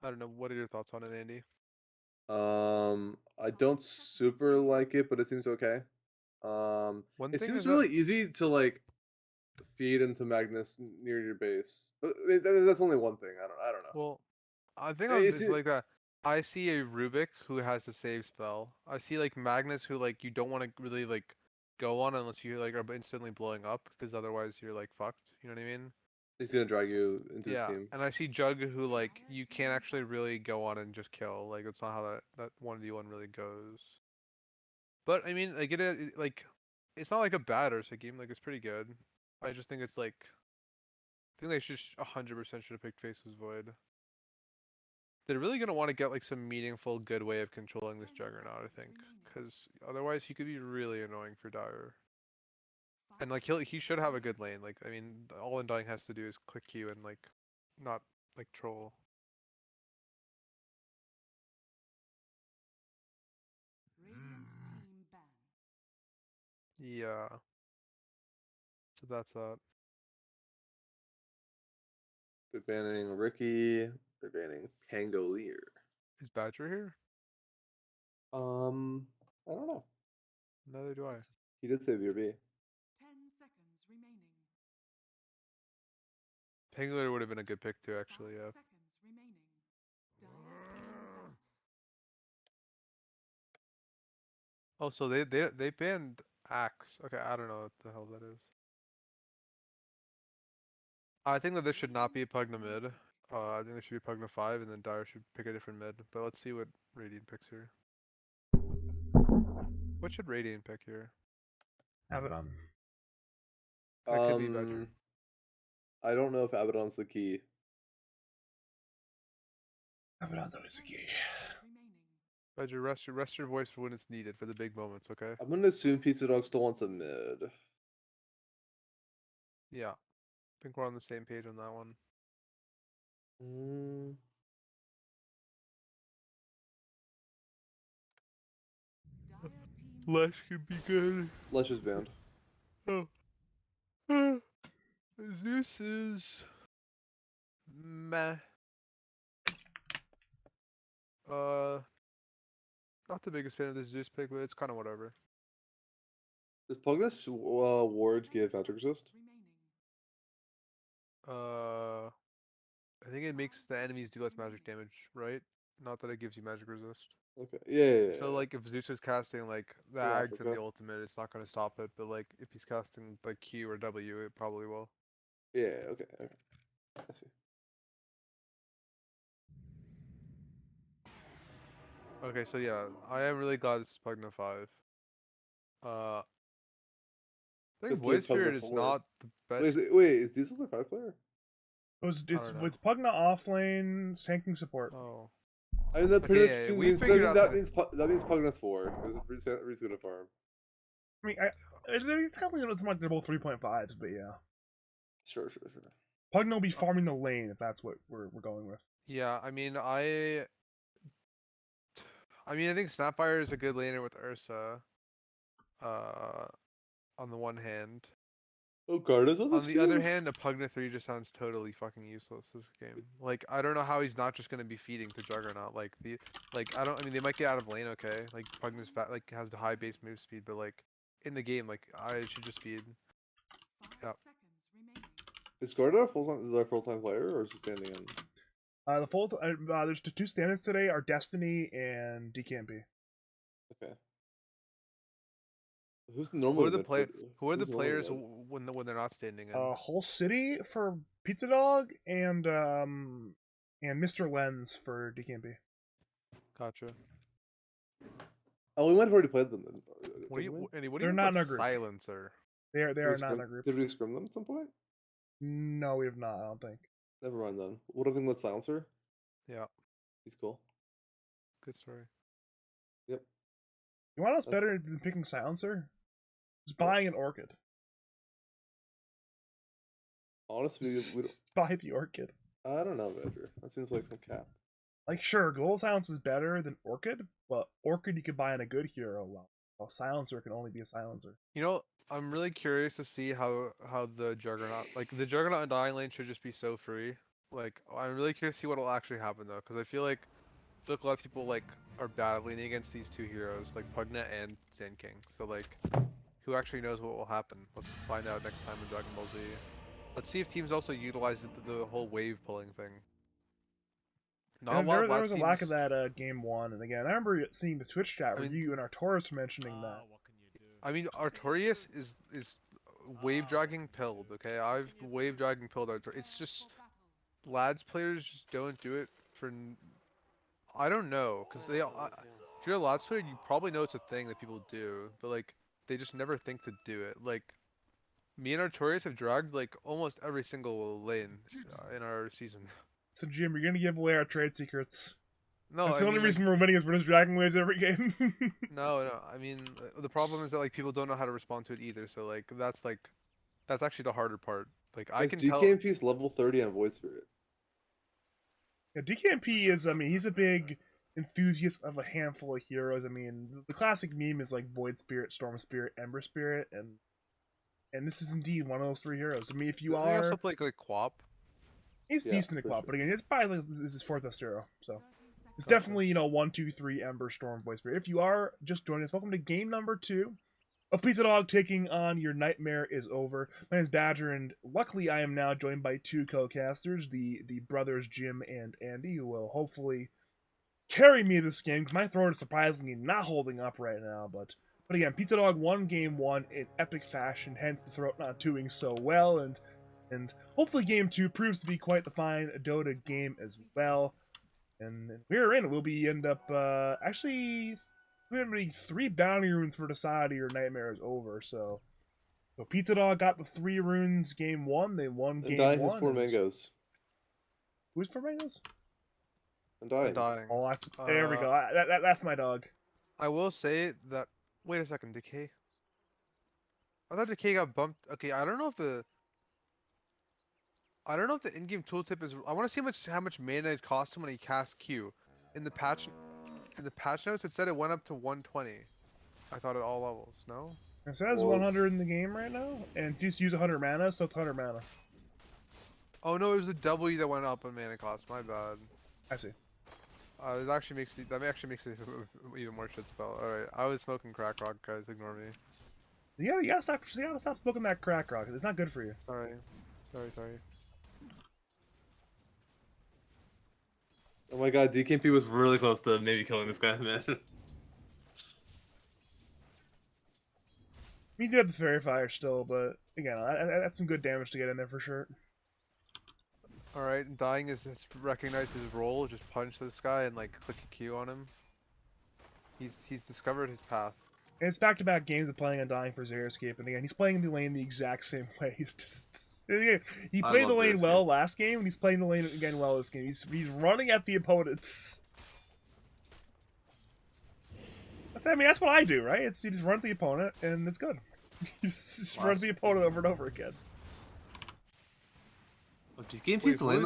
Speaker 2: I don't know. What are your thoughts on it, Andy?
Speaker 3: I don't super like it, but it seems okay.
Speaker 2: One
Speaker 3: It
Speaker 2: thing
Speaker 3: seems
Speaker 2: is
Speaker 3: really
Speaker 2: that-
Speaker 3: easy to like feed into Magnus near your base, but that's only one thing. I don't know.
Speaker 2: Well, I think
Speaker 3: It's
Speaker 2: it's like that. I see a Rubik who has a save spell. I see like Magnus who like you don't want to really like go on unless you like are instantly blowing up because otherwise you're like fucked. You know what I mean?
Speaker 3: He's gonna drag you into his
Speaker 2: Yeah.
Speaker 3: team.
Speaker 2: And I see Jug who like you can't actually really go on and just kill. Like that's not how that 1v1 really goes. But I mean, like like it's not like a bad Ursa game. Like it's pretty good. I just think it's like I think they should 100% should have picked Faceless Void. They're really gonna want to get like some meaningful, good way of controlling this Juggernaut, I think, because otherwise he could be really annoying for Dire. And like he should have a good lane. Like I mean, all Undying has to do is click Q and like not like troll. Yeah. So that's that.
Speaker 3: They're banning Ricky. They're banning Pangolier.
Speaker 2: Is Badger here?
Speaker 3: I don't know.
Speaker 2: Neither do I.
Speaker 3: He did say BRB.
Speaker 5: 10 seconds remaining.
Speaker 2: Pangolier would have been a good pick too, actually.
Speaker 5: 5
Speaker 2: Yeah.
Speaker 5: seconds remaining. Dire team back.
Speaker 2: Oh, so they banned Axe. Okay, I don't know what the hell that is. I think that this should not be a Pugna mid. I think this should be Pugna 5, and then Dire should pick a different mid. But let's see what Radiant picks here. What should Radiant pick here?
Speaker 1: Abaddon.
Speaker 2: That could be better.
Speaker 3: I don't know if Abaddon's the key.
Speaker 1: Abaddon's always the key.
Speaker 5: Remaining.
Speaker 2: Badger, rest your voice for when it's needed for the big moments, okay?
Speaker 3: I'm gonna assume Pizzadog still wants a mid.
Speaker 2: Yeah. I think we're on the same page on that one.
Speaker 3: Mm,
Speaker 5: Dire team.
Speaker 2: Lesh could be good.
Speaker 3: Lesh is banned.
Speaker 2: Oh. Zeus is meh. Not the biggest fan of this Zeus pick, but it's kind of whatever.
Speaker 3: Does Pugnus ward give magic resist?
Speaker 5: Remaining.
Speaker 2: I think it makes the enemies do less magic damage, right? Not that it gives you magic resist.
Speaker 3: Okay. Yeah.
Speaker 2: So like if Zeus is casting like the
Speaker 3: Yeah,
Speaker 2: Ags and
Speaker 3: okay.
Speaker 2: the ultimate, it's not gonna stop it. But like if he's casting like Q or W, it probably will.
Speaker 3: Yeah. Okay. I see.
Speaker 2: Okay, so yeah, I am really glad this is Pugna 5. I think
Speaker 3: Just do
Speaker 2: Void
Speaker 3: a Pugna
Speaker 2: Spirit is
Speaker 3: 4.
Speaker 2: not the best.
Speaker 3: Wait, is Diesel the 5 player?
Speaker 1: It's
Speaker 2: don't know.
Speaker 1: Pugna offlane, tanking support.
Speaker 2: Oh.
Speaker 3: I mean, that
Speaker 2: Okay,
Speaker 3: pretty
Speaker 2: yeah,
Speaker 3: much
Speaker 2: we
Speaker 3: means
Speaker 2: figured out
Speaker 3: that
Speaker 2: that-
Speaker 3: means Pugnus 4. It was a reason to farm.
Speaker 1: I mean, it's probably not so much they're both 3.5s, but yeah.
Speaker 3: Sure.
Speaker 1: Pugna will be farming the lane if that's what we're going with.
Speaker 2: Yeah, I mean I think Snapfire is a good laner with Ursa. On the one hand.
Speaker 3: Oh, Guard is on
Speaker 2: On the other hand, a Pugna 3 just sounds totally fucking useless this game. Like, I don't know how he's not just gonna be feeding to Juggernaut. Like I mean they might get out of lane, okay. Like Pugna's fat like has the high base move speed, but like in the game, like I should just feed.
Speaker 5: 5
Speaker 2: Yep.
Speaker 5: seconds remaining.
Speaker 3: Is Guard a full-time player or is he standing in?
Speaker 1: There's the two standards today are Destiny and DKMP.
Speaker 3: Okay. Who's normally
Speaker 2: Who are the players when they're not standing in?
Speaker 1: Whole City for Pizzadog and Mr. Lens for DKMP.
Speaker 2: Gotcha.
Speaker 3: Oh, we might have already played them then.
Speaker 2: What do you
Speaker 1: They're
Speaker 2: mean
Speaker 1: not in
Speaker 2: by
Speaker 1: our group.
Speaker 2: silencer?
Speaker 1: They are not in our group.
Speaker 3: Did we scrim them at some point?
Speaker 1: No, we have not. I don't think.
Speaker 3: Never mind then. What do you think about Silencer?
Speaker 2: Yeah,
Speaker 3: He's cool.
Speaker 2: good story.
Speaker 3: Yep.
Speaker 1: You want us
Speaker 3: That's-
Speaker 1: better than picking Silencer? Just buying an Orchid.
Speaker 3: Honestly, we don't,
Speaker 1: Just buy the Orchid.
Speaker 3: I don't know, Badger. That seems like some cap.
Speaker 1: Like, sure, Global Silence is better than Orchid, but Orchid you could buy in a good hero, while Silencer can only be a Silencer.
Speaker 2: You know, I'm really curious to see how the Juggernaut, like the Juggernaut and Dying Lane should just be so free. Like, I'm really curious to see what will actually happen though, because I feel like a lot of people like are bad leaning against these two heroes, like Pugna and Sand King. So like, who actually knows what will happen? Let's find out next time in Dragon Ball Z. Let's see if teams also utilize the whole wave pulling thing. Not a
Speaker 1: And
Speaker 2: lot
Speaker 1: there
Speaker 2: of
Speaker 1: was a
Speaker 2: teams...
Speaker 1: lack of that game one, and again, I remember seeing the Twitch chat
Speaker 2: I mean-
Speaker 1: review and Artorias mentioning that.
Speaker 6: What can you do?
Speaker 2: I mean, Artorias is wave dragging pilled. Okay, I've wave dragging pilled Artorias. It's just lads players just don't do it for. I don't know, cause if you're a lads player, you probably know it's a thing that people do, but like they just never think to do it. Like me and Artorias have dragged like almost every single lane in our season.
Speaker 1: So Jim, you're gonna give away our trade secrets.
Speaker 2: No,
Speaker 1: That's
Speaker 2: I
Speaker 1: the only
Speaker 2: mean,
Speaker 1: reason we're winning is we're just dragging waves every game.
Speaker 2: no. I mean, the problem is that like people don't know how to respond to it either. So like that's actually the harder part. Like I can tell.
Speaker 3: DKMP's level 30 on Void Spirit.
Speaker 1: Yeah, DKMP is, I mean, he's a big enthusiast of a handful of heroes. I mean, the classic meme is like Void Spirit, Storm Spirit, Ember Spirit, and this is indeed one of those three heroes. I mean, if you
Speaker 2: Doesn't he
Speaker 1: are,
Speaker 2: also play like Quap.
Speaker 1: he's
Speaker 3: Yeah,
Speaker 1: decent at
Speaker 3: for
Speaker 1: Quap,
Speaker 3: sure.
Speaker 1: but again, it's probably like, this is his fourth best hero. So it's
Speaker 2: Gotcha.
Speaker 1: definitely 1, 2, 3 Ember, Storm, Void Spirit. If you are just joining us, welcome to game number 2. A Pizzadog taking on Your Nightmare is Over. My name is Badger, and luckily I am now joined by two co-casters, the brothers Jim and Andy, who will hopefully carry me this game, because my throat is surprisingly not holding up right now. But again, Pizzadog won game 1 in epic fashion, hence the throat not doing so well, and hopefully game 2 proves to be quite the fine Dota game as well. And we're in. We'll be end up actually Maybe 3 bounty runes for Society or Nightmare is over, so Pizzadog got the 3 runes game 1, they won
Speaker 3: And
Speaker 1: game
Speaker 3: Dying
Speaker 1: 1.
Speaker 3: has 4 mangoes.
Speaker 1: Who's for mangoes?
Speaker 3: And Dying.
Speaker 2: Dying.
Speaker 1: Oh, there we go. That's my dog.
Speaker 2: I will say that. Wait a second, Decay. I thought Decay got bumped. Okay, I don't know if the in-game tooltip is. I want to see how much mana it costs him when he casts Q. In the patch notes, it said it went up to 120. I thought at all levels. No.
Speaker 1: It says 100 in the game right now, and just use 100 mana, so it's 100 mana.
Speaker 2: Oh no, it was the W that went up on mana cost. My bad.
Speaker 1: I see.
Speaker 2: That actually makes it even more shit spell. All right, I was smoking crack rock, guys. Ignore me.
Speaker 1: You gotta stop smoking that crack rock. It's not good for you.
Speaker 2: Sorry.
Speaker 3: Oh my god, DKP was really close to maybe killing this guy, man.
Speaker 1: You do have the Fairy Fire still, but again, that's some good damage to get in there for sure.
Speaker 2: All right, and Dying is recognized his role. Just punch this guy and like click a Q on him. He's discovered his path.
Speaker 1: And it's back-to-back games of playing on Dying for Xeriscape, and again, he's playing the lane the exact same way. He's just he played the lane well last game, and he's playing the lane again well this game. He's running at the opponents. That's what I do, right? You just run at the opponent, and it's good. You just run at the opponent over and over again.
Speaker 3: Oh, DKP's the lane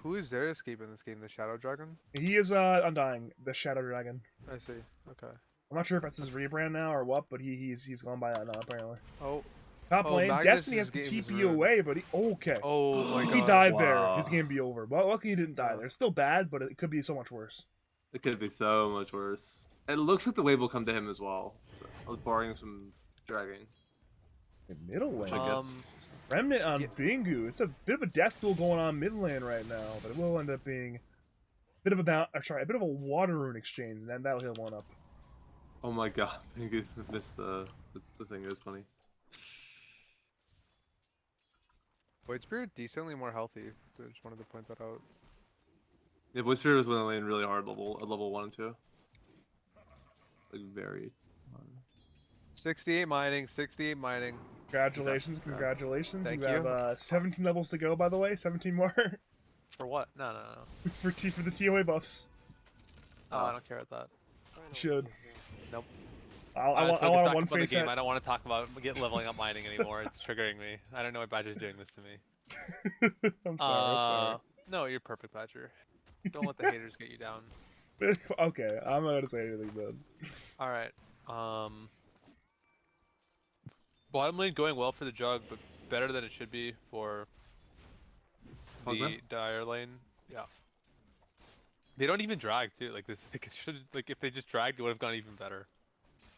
Speaker 2: Who is Xeriscape in this game? The Shadow Dragon?
Speaker 1: He is Undying, the Shadow Dragon.
Speaker 2: I see. Okay.
Speaker 1: I'm not sure if that's his rebrand now or what, but he's gone by that now apparently.
Speaker 2: Oh.
Speaker 1: Top lane,
Speaker 2: Magnus'
Speaker 1: Destiny has to
Speaker 2: game
Speaker 1: TP
Speaker 2: is
Speaker 1: you
Speaker 2: ruined.
Speaker 1: away, but okay.
Speaker 2: Oh my
Speaker 1: If
Speaker 2: god.
Speaker 1: he died there,
Speaker 3: Wow.
Speaker 1: his game be over. Well, lucky he didn't die
Speaker 2: Yeah.
Speaker 1: there. It's still bad, but it could be so much worse.
Speaker 3: It could be so much worse. It looks like the wave will come to him as well. So I was barring some dragging.
Speaker 1: In middle lane,
Speaker 3: I guess.
Speaker 1: Remnant on
Speaker 2: yeah.
Speaker 1: Bingu. It's a bit of a death duel going on mid lane right now, but it will end up being a bit of a water rune exchange, and then that'll heal one up.
Speaker 3: Oh my god, I missed the thing. It was funny.
Speaker 2: Void Spirit decently more healthy. I just wanted to point that out.
Speaker 3: Yeah, Void Spirit was winning the lane really hard at level 1 and 2. Like very hard.
Speaker 2: 68 mining. 68 mining.
Speaker 1: Congratulations, congratulations.
Speaker 2: Thank
Speaker 1: you have 17 levels to go, by the way. 17 more
Speaker 4: For what? No.
Speaker 1: for the TOA buffs.
Speaker 4: Oh, I don't care about that.
Speaker 1: You should.
Speaker 4: Nope.
Speaker 1: I
Speaker 4: Let's
Speaker 1: want
Speaker 4: focus
Speaker 1: a
Speaker 4: back
Speaker 1: one
Speaker 4: up on the
Speaker 1: face
Speaker 4: game.
Speaker 1: set.
Speaker 4: I don't want to talk about leveling up mining anymore. It's triggering me. I don't know why Badger's doing this to me.
Speaker 1: I'm sorry.
Speaker 4: No, you're perfect, Badger. Don't let the haters get you down.
Speaker 1: Okay, I'm not gonna say anything then.
Speaker 4: All right. Bottom lane going well for the Jug, but better than it should be for the
Speaker 3: Pogba?
Speaker 4: Dire lane. Yeah. They don't even drag too. Like this, if they just dragged, it would have gone even better.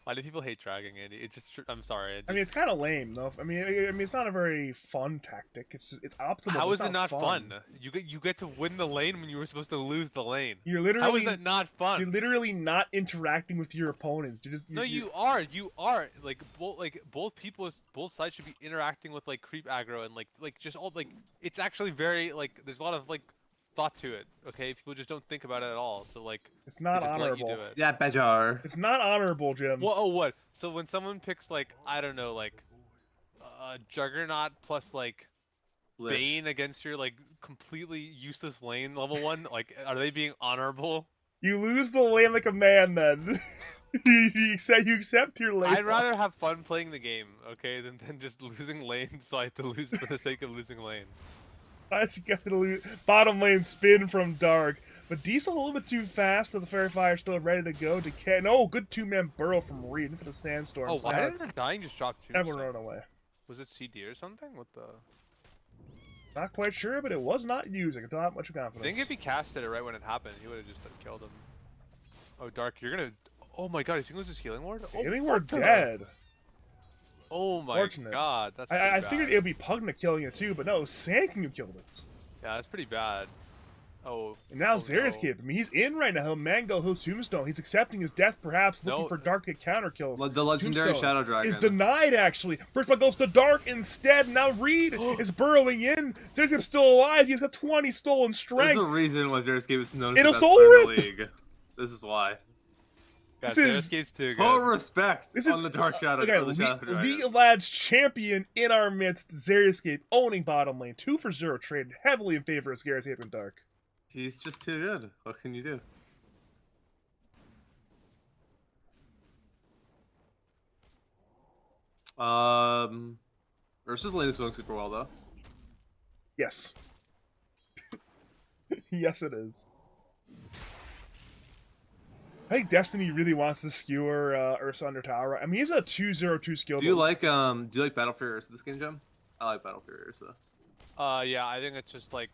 Speaker 4: Why do people hate dragging, Andy? I'm sorry.
Speaker 1: I mean, it's kind of lame though. I mean, it's not a very fun tactic. It's optimal.
Speaker 4: How
Speaker 1: but
Speaker 4: is
Speaker 1: it's
Speaker 4: it not
Speaker 1: fun?
Speaker 4: fun? You get to win the lane when you were supposed to lose the lane.
Speaker 1: You're literally.
Speaker 4: How is that not fun?
Speaker 1: You're literally not interacting with your opponents. You're just.
Speaker 4: No, you are. You are. Like both sides should be interacting with like creep aggro and like just all like it's actually very like there's a lot of like thought to it. Okay, people just don't think about it at all. So like
Speaker 1: It's not
Speaker 4: they just let
Speaker 1: honorable.
Speaker 4: you do it.
Speaker 3: Yeah, Badger.
Speaker 1: It's not honorable, Jim.
Speaker 4: What? Oh, what? So when someone picks like I don't know like Juggernaut plus like Bane against your like completely useless lane level 1, like are they being honorable?
Speaker 1: You lose the lane like a man, then. you accept your lane.
Speaker 4: I'd rather
Speaker 1: loss.
Speaker 4: have fun playing the game, okay, than just losing lanes. So I have to lose for the sake of losing lanes.
Speaker 1: I got to lose. Bottom lane spin from Dark. But Diesel a little bit too fast. So the Fairy Fire still ready to go. Decay. No, good 2-man burrow from Reed into the Sandstorm.
Speaker 4: Oh, why
Speaker 1: Clouds.
Speaker 4: did the Dying just drop 2?
Speaker 1: Everyone run away.
Speaker 4: Was it CD or something? What the?
Speaker 1: Not quite sure, but it was not using. It's not much confidence.
Speaker 4: I think if he casted it right when it happened, he would have just killed him. Oh, Dark, you're gonna. Oh my God, he's gonna lose his healing ward. Oh,
Speaker 1: I think we're
Speaker 4: what the-
Speaker 1: dead.
Speaker 4: Oh my
Speaker 1: Fortunate.
Speaker 4: God, that's.
Speaker 1: I
Speaker 4: pretty
Speaker 1: figured
Speaker 4: bad.
Speaker 1: it would be Pugna killing it too, but no, Sand King killed it.
Speaker 4: Yeah, that's pretty bad. Oh.
Speaker 1: And now
Speaker 4: Oh,
Speaker 1: Xeriscape. I mean, he's in right now. He'll Mango, he'll Tombstone. He's accepting his death, perhaps looking
Speaker 4: No.
Speaker 1: for Dark to counter kills.
Speaker 3: The legendary
Speaker 1: Tombstone
Speaker 3: Shadow Dragon.
Speaker 1: is denied, actually. First one goes to Dark instead. Now Reed is burrowing in. Xeriscape's still alive. He's got 20 stolen
Speaker 3: There's
Speaker 1: strength.
Speaker 3: a reason why Xeriscape is known as
Speaker 1: It'll
Speaker 3: the best
Speaker 1: soul
Speaker 3: player in
Speaker 1: rip.
Speaker 3: the league. This is why.
Speaker 1: This
Speaker 4: Guys,
Speaker 1: is
Speaker 4: Xeriscape's too
Speaker 3: Full
Speaker 4: good.
Speaker 3: respect
Speaker 1: This
Speaker 3: on
Speaker 1: is
Speaker 3: the Dark Shadow.
Speaker 1: okay,
Speaker 3: or the Shadow Dragon.
Speaker 1: League of Lads champion in our midst, Xeriscape owning bottom lane, 2 for 0, traded heavily in favor of Xeriscape and Dark.
Speaker 3: He's just too good. What can you do? Ursa's lane is going super well though.
Speaker 1: Yes. Yes, it is. I think Destiny really wants to skewer Ursa under tower. I mean, he's a 2/0/2 skill.
Speaker 3: Do you like Battle Fury Ursa this game, Gem? I like Battle Fury Ursa.
Speaker 4: Yeah, I think it's just like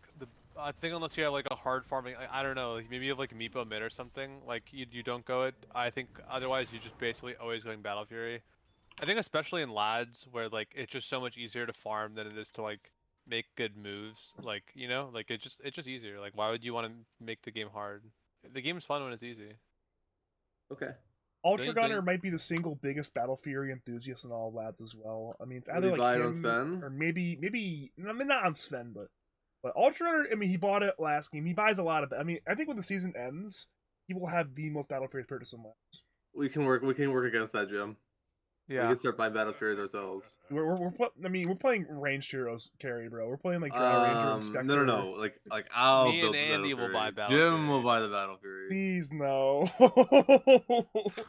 Speaker 4: I think unless you have like a hard farming, I don't know, like maybe you have like a Meepo mid or something, like you don't go it. I think otherwise you're just basically always going Battle Fury. I think especially in lads where like it's just so much easier to farm than it is to like make good moves. Like you know, like it's just easier. Like why would you want to make the game hard? The game's fun when it's easy.
Speaker 3: Okay.
Speaker 1: Ultra
Speaker 4: Don't-
Speaker 1: Gunner might be the single biggest Battle Fury enthusiast in all of lads as well. I mean, it's
Speaker 3: Would
Speaker 1: either
Speaker 3: you
Speaker 1: like
Speaker 3: buy it on
Speaker 1: him
Speaker 3: Sven?
Speaker 1: or maybe I mean not on Sven, but Ultra Gunner. I mean, he bought it last game. He buys a lot of it. I mean, I think when the season ends, he will have the most Battle Furies purchased in lads.
Speaker 3: We can work against that, Jim. We
Speaker 4: Yeah.
Speaker 3: can start buying Battle Furies ourselves.
Speaker 1: We're playing ranged heroes carry, bro. We're playing like Drow Ranger and Spectre.
Speaker 3: No. Like I'll
Speaker 4: Me
Speaker 3: build
Speaker 4: and
Speaker 3: the
Speaker 4: Andy
Speaker 3: Battle
Speaker 4: will buy
Speaker 3: Fury.
Speaker 4: Battle
Speaker 3: Jim
Speaker 4: Fury.
Speaker 3: will buy the Battle Fury.
Speaker 1: Please no.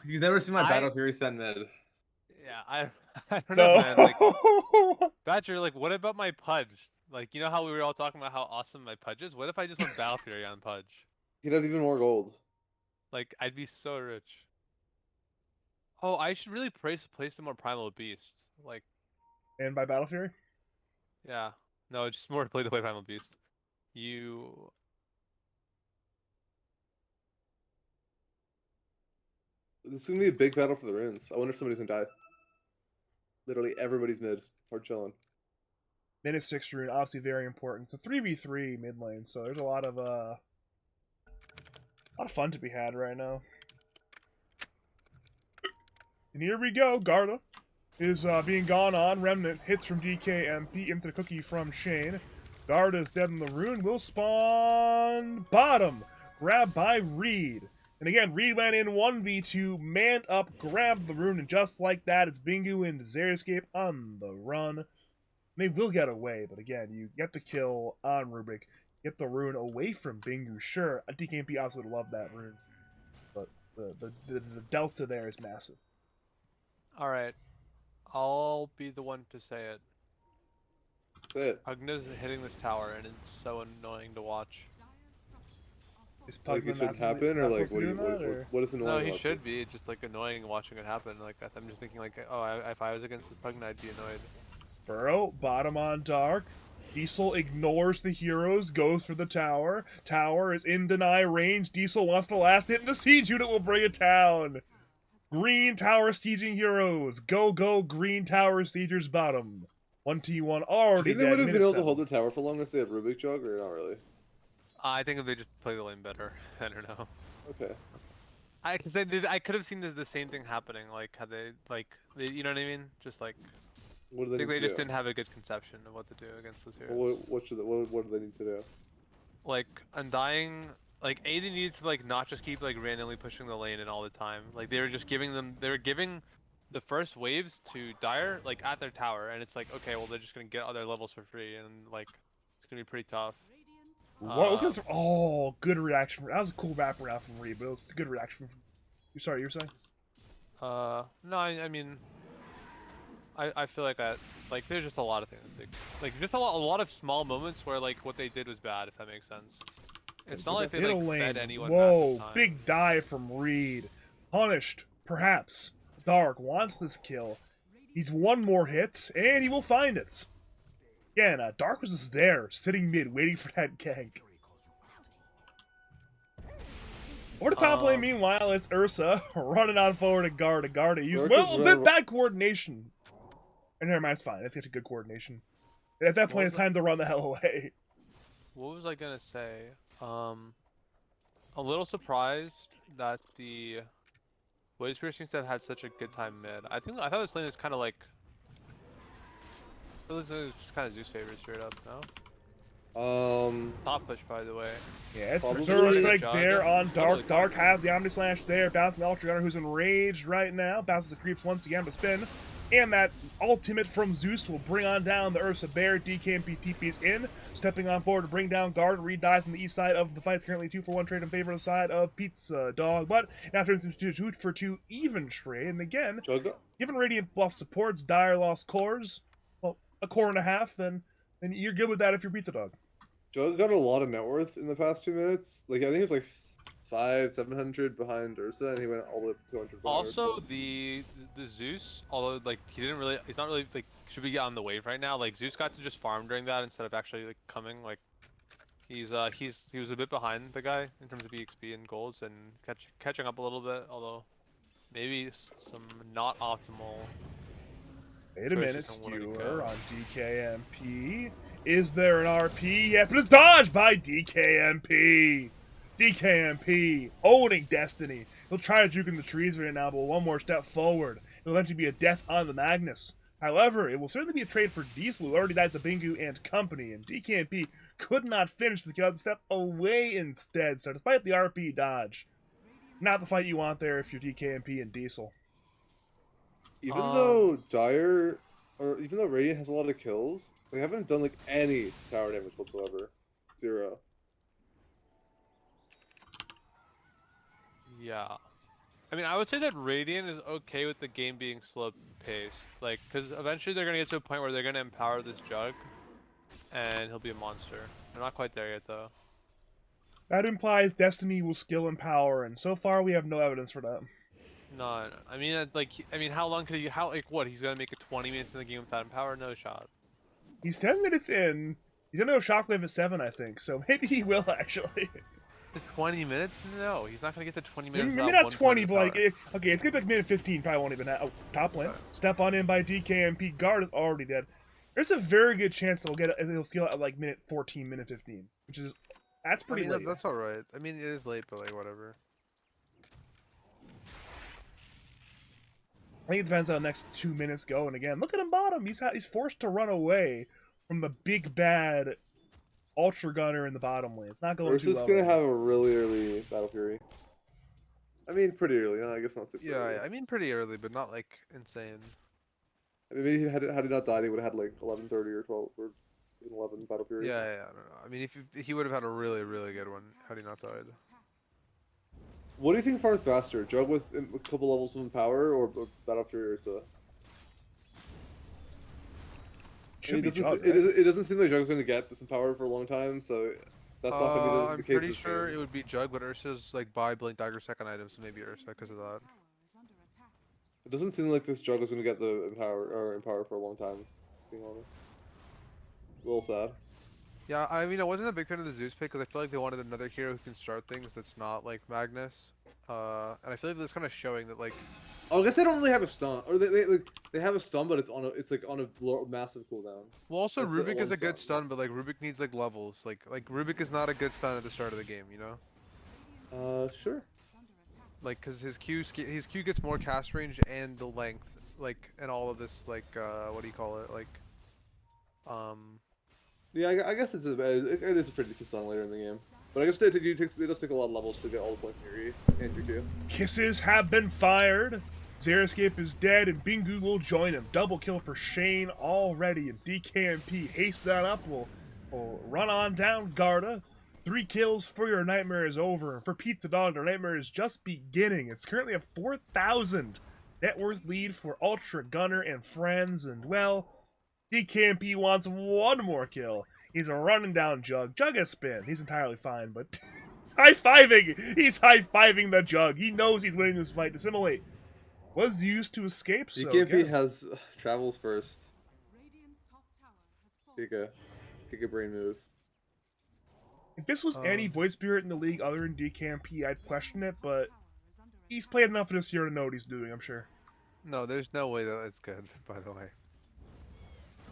Speaker 3: You've never seen my
Speaker 4: I-
Speaker 3: Battle Fury Sven mid.
Speaker 4: Yeah, I don't know, man. Like
Speaker 1: No.
Speaker 4: Badger, like what about my Pudge? Like you know how we were all talking about how awesome my Pudge is? What if I just went Battle Fury on Pudge?
Speaker 3: He'd have even more gold.
Speaker 4: Like I'd be so rich. Oh, I should really place some more Primal Beast. Like,
Speaker 1: And by Battle Fury?
Speaker 4: yeah. No, just more to play Primal Beast. You
Speaker 3: This is gonna be a big battle for the runes. I wonder if somebody's gonna die. Literally everybody's mid. Hard chilling.
Speaker 1: Minute 6 rune, obviously very important. It's a 3v3 mid lane, so there's a lot of fun to be had right now. And here we go, Garda is being gone on. Remnant hits from DKMP into the cookie from Shane. Garda is dead in the rune. Will spawn bottom. Grabbed by Reed. And again, Reed went in 1v2, manned up, grabbed the rune, and just like that, it's Bingu and Xeriscape on the run. They will get away, but again, you get the kill on Rubik, get the rune away from Bingu. Sure, a DKMP also would love that rune, but the delta there is massive.
Speaker 4: all right? I'll be the one to say it.
Speaker 3: Say it.
Speaker 4: Pugna's hitting this tower, and it's so annoying to watch.
Speaker 1: Is
Speaker 3: Like
Speaker 1: Pugna
Speaker 3: it should
Speaker 1: not-
Speaker 3: happen, or
Speaker 1: not
Speaker 3: like
Speaker 1: supposed to
Speaker 3: what do
Speaker 1: do
Speaker 3: you
Speaker 1: that, or-
Speaker 3: what is annoying?
Speaker 4: No, he
Speaker 3: about
Speaker 4: should
Speaker 3: this?
Speaker 4: be. It's just like annoying watching it happen. Like I'm just thinking like, oh, if I was against this Pugna, I'd be annoyed.
Speaker 1: Burrow, bottom on Dark. Diesel ignores the heroes, goes for the tower. Tower is in deny range. Diesel wants the last hit, and the siege unit will bring it down. Green tower sieging heroes. Go, green tower siegers bottom. 1t1
Speaker 3: Do you
Speaker 1: already
Speaker 3: think they
Speaker 1: dead.
Speaker 3: would have
Speaker 1: minute
Speaker 3: been able to
Speaker 1: 7.
Speaker 3: hold the tower for long if they had Rubik Jug, or not really?
Speaker 4: I think if they just play the lane better, I don't know.
Speaker 3: Okay.
Speaker 4: Because I could have seen the same thing happening. Like had they, you know what I mean? Just like
Speaker 3: What do
Speaker 4: I
Speaker 3: they
Speaker 4: think
Speaker 3: need
Speaker 4: they
Speaker 3: to
Speaker 4: just
Speaker 3: do?
Speaker 4: didn't have a good conception of what to do against those heroes.
Speaker 3: What do they need to do?
Speaker 4: Like Undying, like they needed to like not just keep like randomly pushing the lane and all the time. Like they were just giving the first waves to Dire like at their tower, and it's like okay, well they're just gonna get other levels for free, and like it's gonna be pretty tough.
Speaker 1: What was oh, good reaction. That was a cool wrap around from Reed, but it was a good reaction. Sorry, you were saying?
Speaker 4: No, I mean, I feel like like there's just a lot of things like just a lot of small moments where like what they did was bad, if that makes sense. It's not like they
Speaker 1: Middle
Speaker 4: like
Speaker 1: lane.
Speaker 4: fed anyone.
Speaker 1: Whoa,
Speaker 4: back in time.
Speaker 1: big dive from Reed. Punished, perhaps. Dark wants this kill. He's one more hit, and he will find it. Again, Dark was just there, sitting mid, waiting for that gank. Over the top lane, meanwhile, it's Ursa running on forward to Garda. Garda use
Speaker 3: Dark is running-
Speaker 1: bad coordination. And never mind, it's fine. It's got good coordination. At that point, it's time to run the hell away.
Speaker 4: What was I gonna say? A little surprised that the Waves Piercing set had such a good time mid. I thought this lane is kind of like. I feel this lane is just kind of Zeus favorite straight up. No. Top push, by the way.
Speaker 1: Yeah, it's
Speaker 3: Probably-
Speaker 1: Zero
Speaker 4: Starting to
Speaker 1: Strike
Speaker 4: jog
Speaker 1: there
Speaker 4: it.
Speaker 1: on
Speaker 4: Totally
Speaker 1: Dark. Dark
Speaker 4: possible.
Speaker 1: has the Omni Slash there, bouncing the Ultra Gunner, who's enraged right now. Bounces the creeps once again, but spin. And that ultimate from Zeus will bring on down the Ursa Bear. DKMP TP's in, stepping on board to bring down Guard. Reed dies on the east side of the fight. It's currently 2-for-1 trade in favor of the side of Pizzadog, but after it's a 2-for-2 even trade, and again,
Speaker 3: Jug.
Speaker 1: given Radiant lost supports, Dire lost cores, well, a core and a half, then you're good with that if you're Pizzadog.
Speaker 3: Jug got a lot of net worth in the past 2 minutes. Like I think it was like 700 behind Ursa, and he went all the way up to 200.
Speaker 4: Also, the Zeus, although like he's not really like should be on the wave right now. Like Zeus got to just farm during that instead of actually like coming. Like he was a bit behind the guy in terms of EXP and golds and catching up a little bit. Although maybe some not optimal.
Speaker 1: Wait a minute,
Speaker 4: choices on where to
Speaker 1: Skewer
Speaker 4: go.
Speaker 1: on DKMP. Is there an RP? Yes, but it's dodged by DKMP. DKMP owning Destiny. He'll try to juke in the trees right now, but one more step forward. It'll eventually be a death on the Magnus. However, it will certainly be a trade for Diesel, who already died to Bingu and company, and DKMP could not finish the kill, had to step away instead. So despite the RP dodge, not the fight you want there if you're DKMP and Diesel.
Speaker 3: Even though Dire, or even though Radiant has a lot of kills, they haven't done like any tower damage whatsoever. 0.
Speaker 4: Yeah. I mean, I would say that Radiant is okay with the game being slow paced. Like, because eventually they're going to get to a point where they're going to empower this Jug, and he'll be a monster. They're not quite there yet, though.
Speaker 1: That implies Destiny will skill and power, and so far we have no evidence for that.
Speaker 4: No, I mean, how long could he, what, he's going to make it 20 minutes in the game without empower? No shot.
Speaker 1: He's 10 minutes in. He's gonna go Shockwave at 7, I think, so maybe he will actually.
Speaker 4: To 20 minutes? No, he's not going to get to 20 minutes
Speaker 1: Maybe
Speaker 4: without
Speaker 1: not
Speaker 4: one
Speaker 1: 20,
Speaker 4: point
Speaker 1: but
Speaker 4: of
Speaker 1: like,
Speaker 4: power.
Speaker 1: okay, it's gonna be like minute 15, probably won't even have. Oh, top lane. Step on in by DKMP. Guard is already dead. There's a very good chance he'll skill at like minute 14, minute 15, which is, that's
Speaker 2: I
Speaker 1: pretty
Speaker 2: mean,
Speaker 1: late.
Speaker 2: that's all right. I mean, it is late, but like whatever.
Speaker 1: I think it depends how the next 2 minutes go. And again, look at him bottom. He's forced to run away from the big bad Ultra Gunner in the bottom lane. It's not going too
Speaker 3: Ursa's
Speaker 1: well.
Speaker 3: gonna
Speaker 1: right now.
Speaker 3: have a really early Battle Fury. I mean, pretty early. No, I guess not super
Speaker 2: Yeah,
Speaker 3: early.
Speaker 2: I mean pretty early, but not like insane.
Speaker 3: I mean, maybe had he not died, he would have had like 11:30 or 12 or even 11 Battle Fury.
Speaker 2: Yeah, I don't know. I mean, if he would have had a really, really good one had he not died.
Speaker 3: What do you think farms faster? Jug with a couple levels of power or Battle Fury Ursa?
Speaker 1: Should
Speaker 3: it
Speaker 1: be
Speaker 3: doesn't,
Speaker 1: Jug,
Speaker 3: it,
Speaker 1: right?
Speaker 3: doesn't, it doesn't seem like Jug's going to get this power for a long time, so that's not going to be the
Speaker 2: I'm
Speaker 3: case.
Speaker 2: pretty
Speaker 3: this
Speaker 2: sure
Speaker 3: game.
Speaker 2: it would be Jug, but Ursa's like buy Blink Dagger second item, so maybe Ursa because of that.
Speaker 3: It doesn't seem like this Jug is going to get the empower for a long time, being honest. A little sad.
Speaker 2: Yeah, I mean, I wasn't a big fan of the Zeus pick because I feel like they wanted another hero who can start things that's not like Magnus. And I feel like that's kind of showing that like.
Speaker 3: Oh, I guess they don't really have a stun, or they have a stun, but it's like on a massive cooldown.
Speaker 2: Well, also
Speaker 3: That's the
Speaker 2: Rubik is
Speaker 3: one
Speaker 2: a good
Speaker 3: stun.
Speaker 2: stun, but like Rubik needs like levels. Like Rubik is not a good stun at the start of the game, you know?
Speaker 3: Sure.
Speaker 2: Like, cause his Q gets more cast range and the length, like, and all of this, like, what do you call it, like,
Speaker 3: Yeah, I guess it is a pretty decent stun later in the game. But I guess it does take a lot of levels to get all the points in your E and your Q.
Speaker 1: Kisses have been fired. Xeriscape is dead, and Bingu will join him. Double kill for Shane already, and DKMP haste that up. Will run on down Garda. 3 kills for your nightmare is over. And for Pizzadog, their nightmare is just beginning. It's currently a 4,000 net worth lead for Ultra Gunner and friends, and well, DKMP wants one more kill. He's running down Jug. Jug has spin. He's entirely fine, but high-fiving! He's high-fiving the Jug. He knows he's winning this fight. Dissimulate was used to escape, so
Speaker 3: DKP
Speaker 1: again,
Speaker 3: has travels first. Kick a brain move.
Speaker 1: if this was any Void Spirit in the league other than DKMP, I'd question it, but he's played enough this year to know what he's doing, I'm sure.
Speaker 2: no, there's no way that it's good, by the way.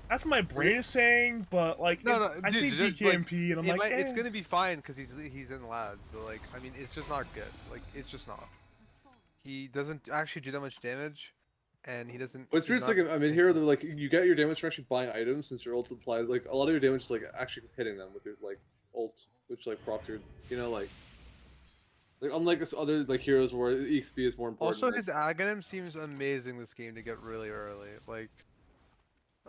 Speaker 1: That's what my brain is saying, but like,
Speaker 2: No,
Speaker 1: it's,
Speaker 2: no,
Speaker 1: I see
Speaker 2: dude,
Speaker 1: DKMP, and I'm like,
Speaker 2: it's
Speaker 1: eh.
Speaker 2: gonna be fine because he's in lads, but like, I mean, it's just not good. Like, it's just not. He doesn't actually do that much damage, and he doesn't.
Speaker 3: Void
Speaker 2: he's
Speaker 3: Spirit's
Speaker 2: not
Speaker 3: like a mid hero. They're like you get your damage from actually buying items since your ult applies. Like a lot of your damage is like actually hitting them with your like ult, which like procs your, like unlike other like heroes where EXP is more important.
Speaker 2: Also, his Aghanim seems amazing this game to get really early. Like,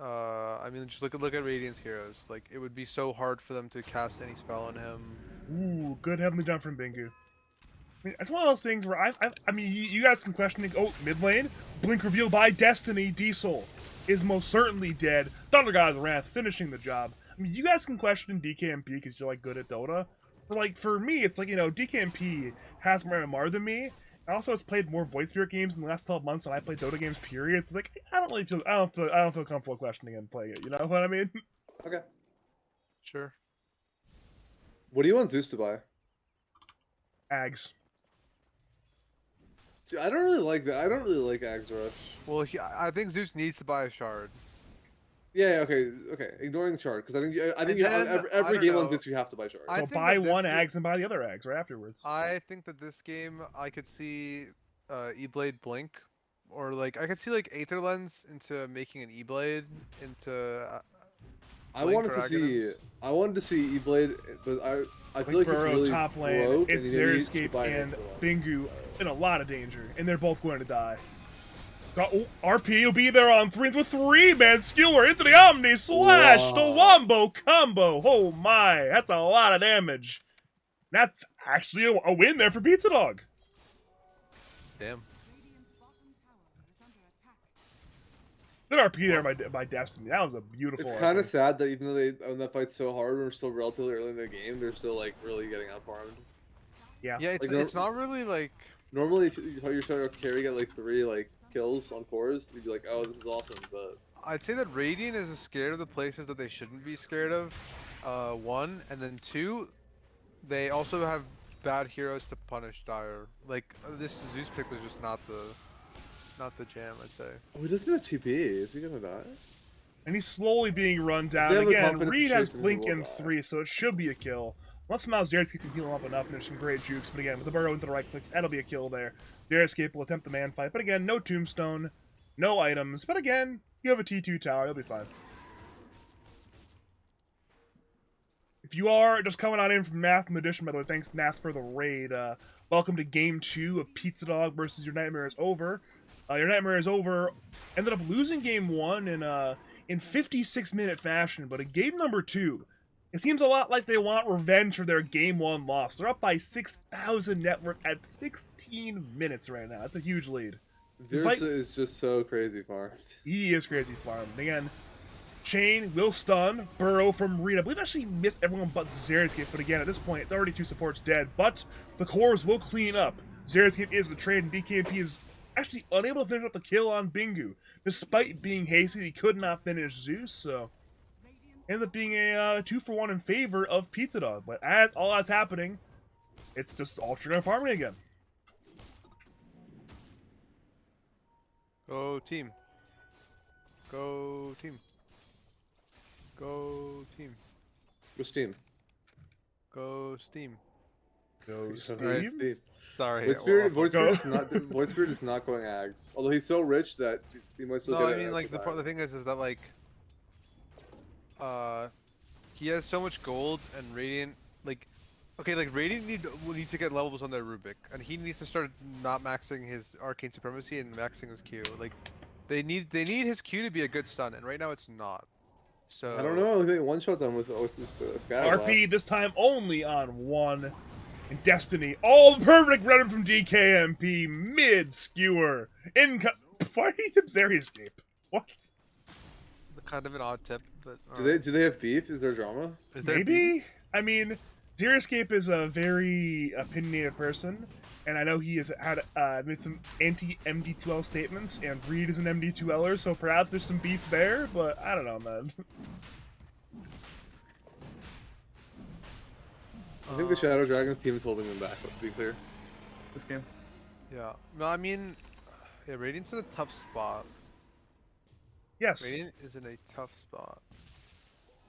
Speaker 2: I mean, just look at Radiant's heroes. Like, it would be so hard for them to cast any spell on him.
Speaker 1: Ooh, good heavenly jump from Bingu. I mean, it's one of those things where I mean, you guys can question it. Oh, mid lane, blink reveal by Destiny. Diesel is most certainly dead. Thunder God's Wrath finishing the job. I mean, you guys can question DKMP because you're like good at Dota, but like for me, it's like DKMP has more MMR than me. And also has played more Void Spirit games in the last 12 months than I played Dota games. Period. It's like I don't feel comfortable questioning him playing it. You know what I mean?
Speaker 3: Okay.
Speaker 2: Sure.
Speaker 3: What do you want Zeus to buy?
Speaker 1: Ags.
Speaker 3: Dude, I don't really like that. I don't really like Ags Rush.
Speaker 2: Well, I think Zeus needs to buy a shard.
Speaker 3: Yeah, okay. Ignoring the shard, because I think
Speaker 2: And
Speaker 3: you,
Speaker 2: then,
Speaker 3: every
Speaker 2: I don't
Speaker 3: game on
Speaker 2: know.
Speaker 3: Zeus you have to buy shard.
Speaker 2: I
Speaker 1: So
Speaker 2: think
Speaker 1: buy
Speaker 2: that this
Speaker 1: one
Speaker 2: ga-
Speaker 1: Ags and buy the other Ags right afterwards.
Speaker 2: I think that this game I could see E-Blade Blink, or like I could see like Aether Lens into making an E-Blade into.
Speaker 3: I
Speaker 2: Blink
Speaker 3: wanted
Speaker 2: or
Speaker 3: to see
Speaker 2: Aghanim's?
Speaker 3: E-Blade, but I feel like
Speaker 1: Burrow
Speaker 3: it's really
Speaker 1: top lane,
Speaker 3: broke,
Speaker 1: it's
Speaker 3: and you need to
Speaker 1: Xeriscape
Speaker 3: buy an
Speaker 1: and
Speaker 3: extra one.
Speaker 1: Bingu in a lot of danger, and they're both going to die. Oh, RP will be there on 3 with 3, man. Skewer into the Omni slash, the
Speaker 3: Wow.
Speaker 1: Wombo combo. Oh my, that's a lot of damage. That's actually a win there for Pizzadog.
Speaker 2: Damn.
Speaker 5: Radiant's bottom tower is under attack.
Speaker 1: Good RP there by Destiny. That was a beautiful
Speaker 3: It's
Speaker 1: RP.
Speaker 3: kind of sad that even though they own that fight so hard, we're still relatively early in the game. They're still like really getting out farmed.
Speaker 1: Yeah.
Speaker 2: Yeah, it's
Speaker 3: Like,
Speaker 2: it's not really like.
Speaker 3: Normally, if you're starting to carry get like 3 like kills on cores, you'd be like, oh, this is awesome. But
Speaker 2: I'd say that Radiant is scared of the places that they shouldn't be scared of. One, and then two, they also have bad heroes to punish Dire. Like this Zeus pick was just not the jam, I'd say.
Speaker 3: oh, he doesn't have TP. Is he gonna die?
Speaker 1: And he's slowly being run down.
Speaker 3: they have the
Speaker 1: Again,
Speaker 3: confidence
Speaker 1: Reed
Speaker 3: to
Speaker 1: has
Speaker 3: chase him, he
Speaker 1: Blink
Speaker 3: will
Speaker 1: in
Speaker 3: die.
Speaker 1: 3, so it should be a kill. Unless somehow Xeriscape can heal him up enough, and there's some great jukes. But again, with the Burrow into the right clicks, that'll be a kill there. Xeriscape will attempt the man fight. But again, no tombstone, no items. But again, you have a T2 tower, you'll be fine. If you are just coming on in from Math Edition, by the way, thanks to Math for the raid. Welcome to Game 2 of Pizzadog versus Your Nightmare is Over. Your Nightmare is Over ended up losing Game 1 in 56-minute fashion, but in Game number 2, it seems a lot like they want revenge for their Game 1 loss. They're up by 6,000 network at 16 minutes right now. That's a huge lead.
Speaker 3: Virsa is just so crazy farmed.
Speaker 1: He is crazy farm. Again, Chain will stun Burrow from Reed. I believe actually missed everyone but Xeriscape, but again, at this point, it's already 2 supports dead. But the cores will clean up. Xeriscape is the trade, and DKMP is actually unable to finish up the kill on Bingu. Despite being hasty, he could not finish Zeus, so ended up being a 2-for-1 in favor of Pizzadog. But as all that's happening, it's just alternate farming again.
Speaker 2: Go team. Go team. Go team.
Speaker 3: Which team?
Speaker 2: Go Steam.
Speaker 1: Go
Speaker 2: Alright,
Speaker 1: Steve.
Speaker 2: Sorry.
Speaker 3: Void Spirit,
Speaker 2: well,
Speaker 3: Void Spirit is not going Ags. Although he's so rich that he might still
Speaker 2: no,
Speaker 3: get
Speaker 2: I
Speaker 3: it
Speaker 2: mean
Speaker 3: at
Speaker 2: like the
Speaker 3: time.
Speaker 2: thing is that like, he has so much gold and Radiant like, okay, like Radiant will need to get levels on their Rubik, and he needs to start not maxing his Arcane Supremacy and maxing his Q. Like, they need his Q to be a good stun, and right now it's not. So
Speaker 3: I don't know. They one-shot them with this guy.
Speaker 1: RP this time only on 1. And Destiny, all perfect run from DKMP, mid skewer. Why did he tip Xeriscape? What?
Speaker 2: Kind of an odd tip, but
Speaker 3: Do they have beef? Is there drama?
Speaker 2: Is there
Speaker 1: Maybe?
Speaker 2: beef?
Speaker 1: I mean, Xeriscape is a very opinionated person, and I know he has had made some anti-MD2L statements, and Reed is an MD2Ler, so perhaps there's some beef there, but I don't know, man.
Speaker 3: I think the Shadow Dragons team is holding them back. To be clear, this game.
Speaker 2: Yeah. No, I mean, yeah, Radiant's in a tough spot.
Speaker 1: Yes.
Speaker 2: Radiant is in a tough spot.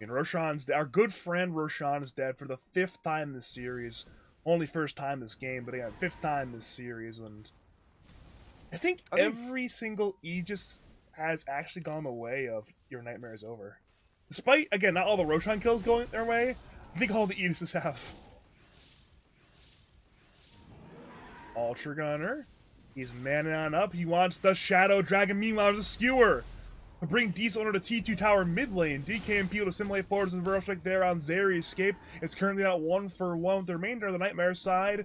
Speaker 1: And our good friend Roshan is dead for the 5th time this series. Only first time this game, but again, 5th time this series, and I think
Speaker 2: I think-
Speaker 1: every single Aegis has actually gone the way of your nightmare is over. Despite, again, not all the Roshan kills going their way, I think all the Aegises have. Ultra Gunner. He's manning on up. He wants the Shadow Dragon. Meanwhile, the Skewer. To bring Diesel under the T2 tower mid lane. DK and Peel to simulate forwards and Vertical Strike there on Zeri. Escape is currently out 1-for-1 with the remainder of the Nightmare side.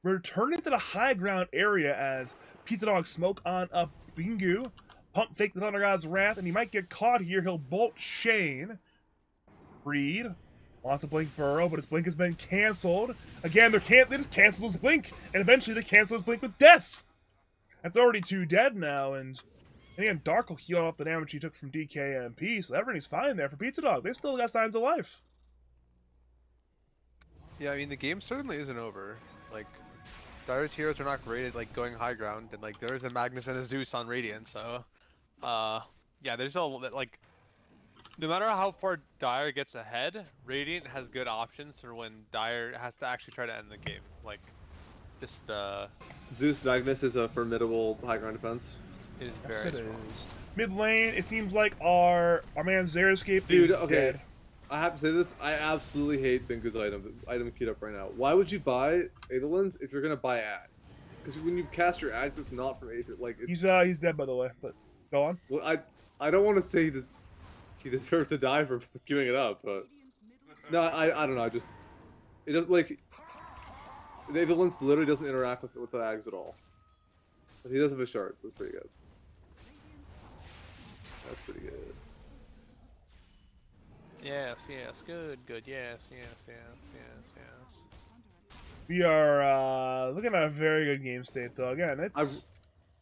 Speaker 1: Returning to the high ground area as Pizzadog smoke on up Bingu. Pump fake the Thunder God's Wrath, and he might get caught here. He'll bolt Shane. Reed wants to blink Burrow, but his blink has been canceled. Again, they just canceled his blink, and eventually they cancel his blink with death. That's already 2 dead now, and again, Dark will heal up the damage he took from DKMP, so everything's fine there for Pizzadog. They've still got signs of life.
Speaker 2: Yeah, I mean the game certainly isn't over. Like, Dire's heroes are not great at like going high ground, and like there's a Magnus and a Zeus on Radiant, so
Speaker 4: yeah, there's a like, no matter how far Dire gets ahead, Radiant has good options for when Dire has to actually try to end the game. Like, just
Speaker 3: Zeus Magnus is a formidable high ground defense.
Speaker 4: it is
Speaker 1: Yes,
Speaker 4: very
Speaker 1: it
Speaker 4: strong.
Speaker 1: is. Mid lane, it seems like our man Xeriscape
Speaker 3: Dude,
Speaker 1: is
Speaker 3: okay.
Speaker 1: dead.
Speaker 3: I have to say this. I absolutely hate Bingu's item queued up right now. Why would you buy Adolins if you're gonna buy Axe? Because when you cast your Axe, it's not from Aether. Like,
Speaker 1: He's dead, by the way, but go on.
Speaker 3: well, I don't want to say that he deserves to die for queuing it up, but no, I don't know. I just it doesn't like the Adolins literally doesn't interact with the Axe at all. But he does have a shard, so that's pretty good. That's pretty good.
Speaker 4: Yes, yes, good, yes, yes.
Speaker 1: We are looking at a very good game state, though. Again, it's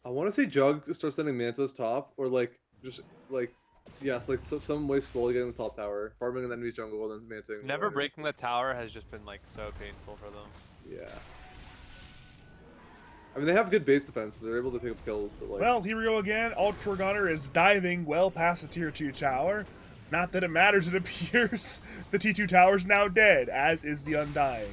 Speaker 3: I want to say Jug starts sending Mantas top, or like just like yes, like some way slowly getting the top tower, farming an enemy jungle, and then manting.
Speaker 4: Never breaking the tower has just been like so painful for them.
Speaker 3: Yeah. I mean, they have good base defense, so they're able to pick up kills, but like.
Speaker 1: well, here we go again. Ultra Gunner is diving well past the tier 2 tower. Not that it matters, it appears the T2 tower's now dead, as is the Undying.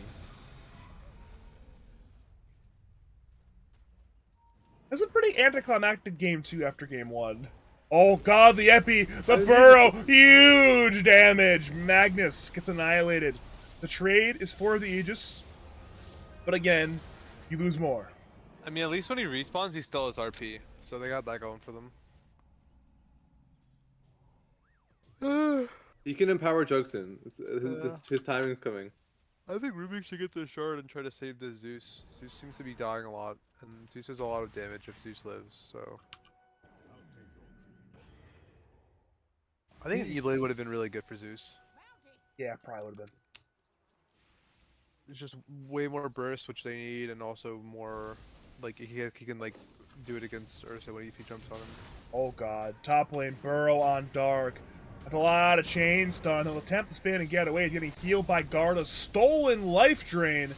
Speaker 1: It's a pretty anticlimactic game 2 after game 1. Oh god, the Epi, the Burrow, huge damage! Magnus gets annihilated. The trade is for the Aegis, but again, you lose more.
Speaker 4: I mean, at least when he respawns, he still has RP.
Speaker 2: so they got that going for them.
Speaker 3: He can empower Jugson.
Speaker 2: Yeah.
Speaker 3: His timing's coming.
Speaker 2: I think Rubik should get the shard and try to save the Zeus. Zeus seems to be dying a lot, and Zeus does a lot of damage if Zeus lives, so. I think an E-Blade would have been really good for Zeus.
Speaker 1: Yeah, probably would have been.
Speaker 2: It's just way more burst, which they need, and also more, like, he can, like, do it against Ursa when he jumps on him.
Speaker 1: Oh god, top lane, Burrow on Dark. With a lot of chain stun, he'll attempt to spin and get away. He's getting healed by Garda. Stolen life drain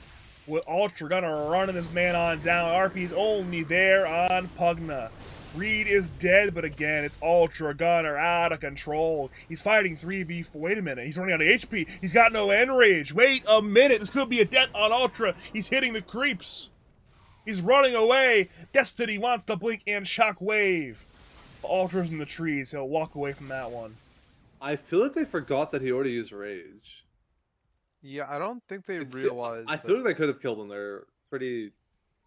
Speaker 1: with Ultra Gunner running this man on down. RP's only there on Pugna. Reed is dead, but again, it's Ultra Gunner out of control. He's fighting 3v4. Wait a minute, he's running out of HP. He's got no enrage. Wait a minute, this could be a death on Ultra. He's hitting the creeps. He's running away. Destiny wants to blink and shockwave. Ultra's in the trees. He'll walk away from that one.
Speaker 3: I feel like they forgot that he already used Rage.
Speaker 2: Yeah, I don't think they
Speaker 3: It's-
Speaker 2: realized.
Speaker 3: I feel like they could have killed him there. Pretty.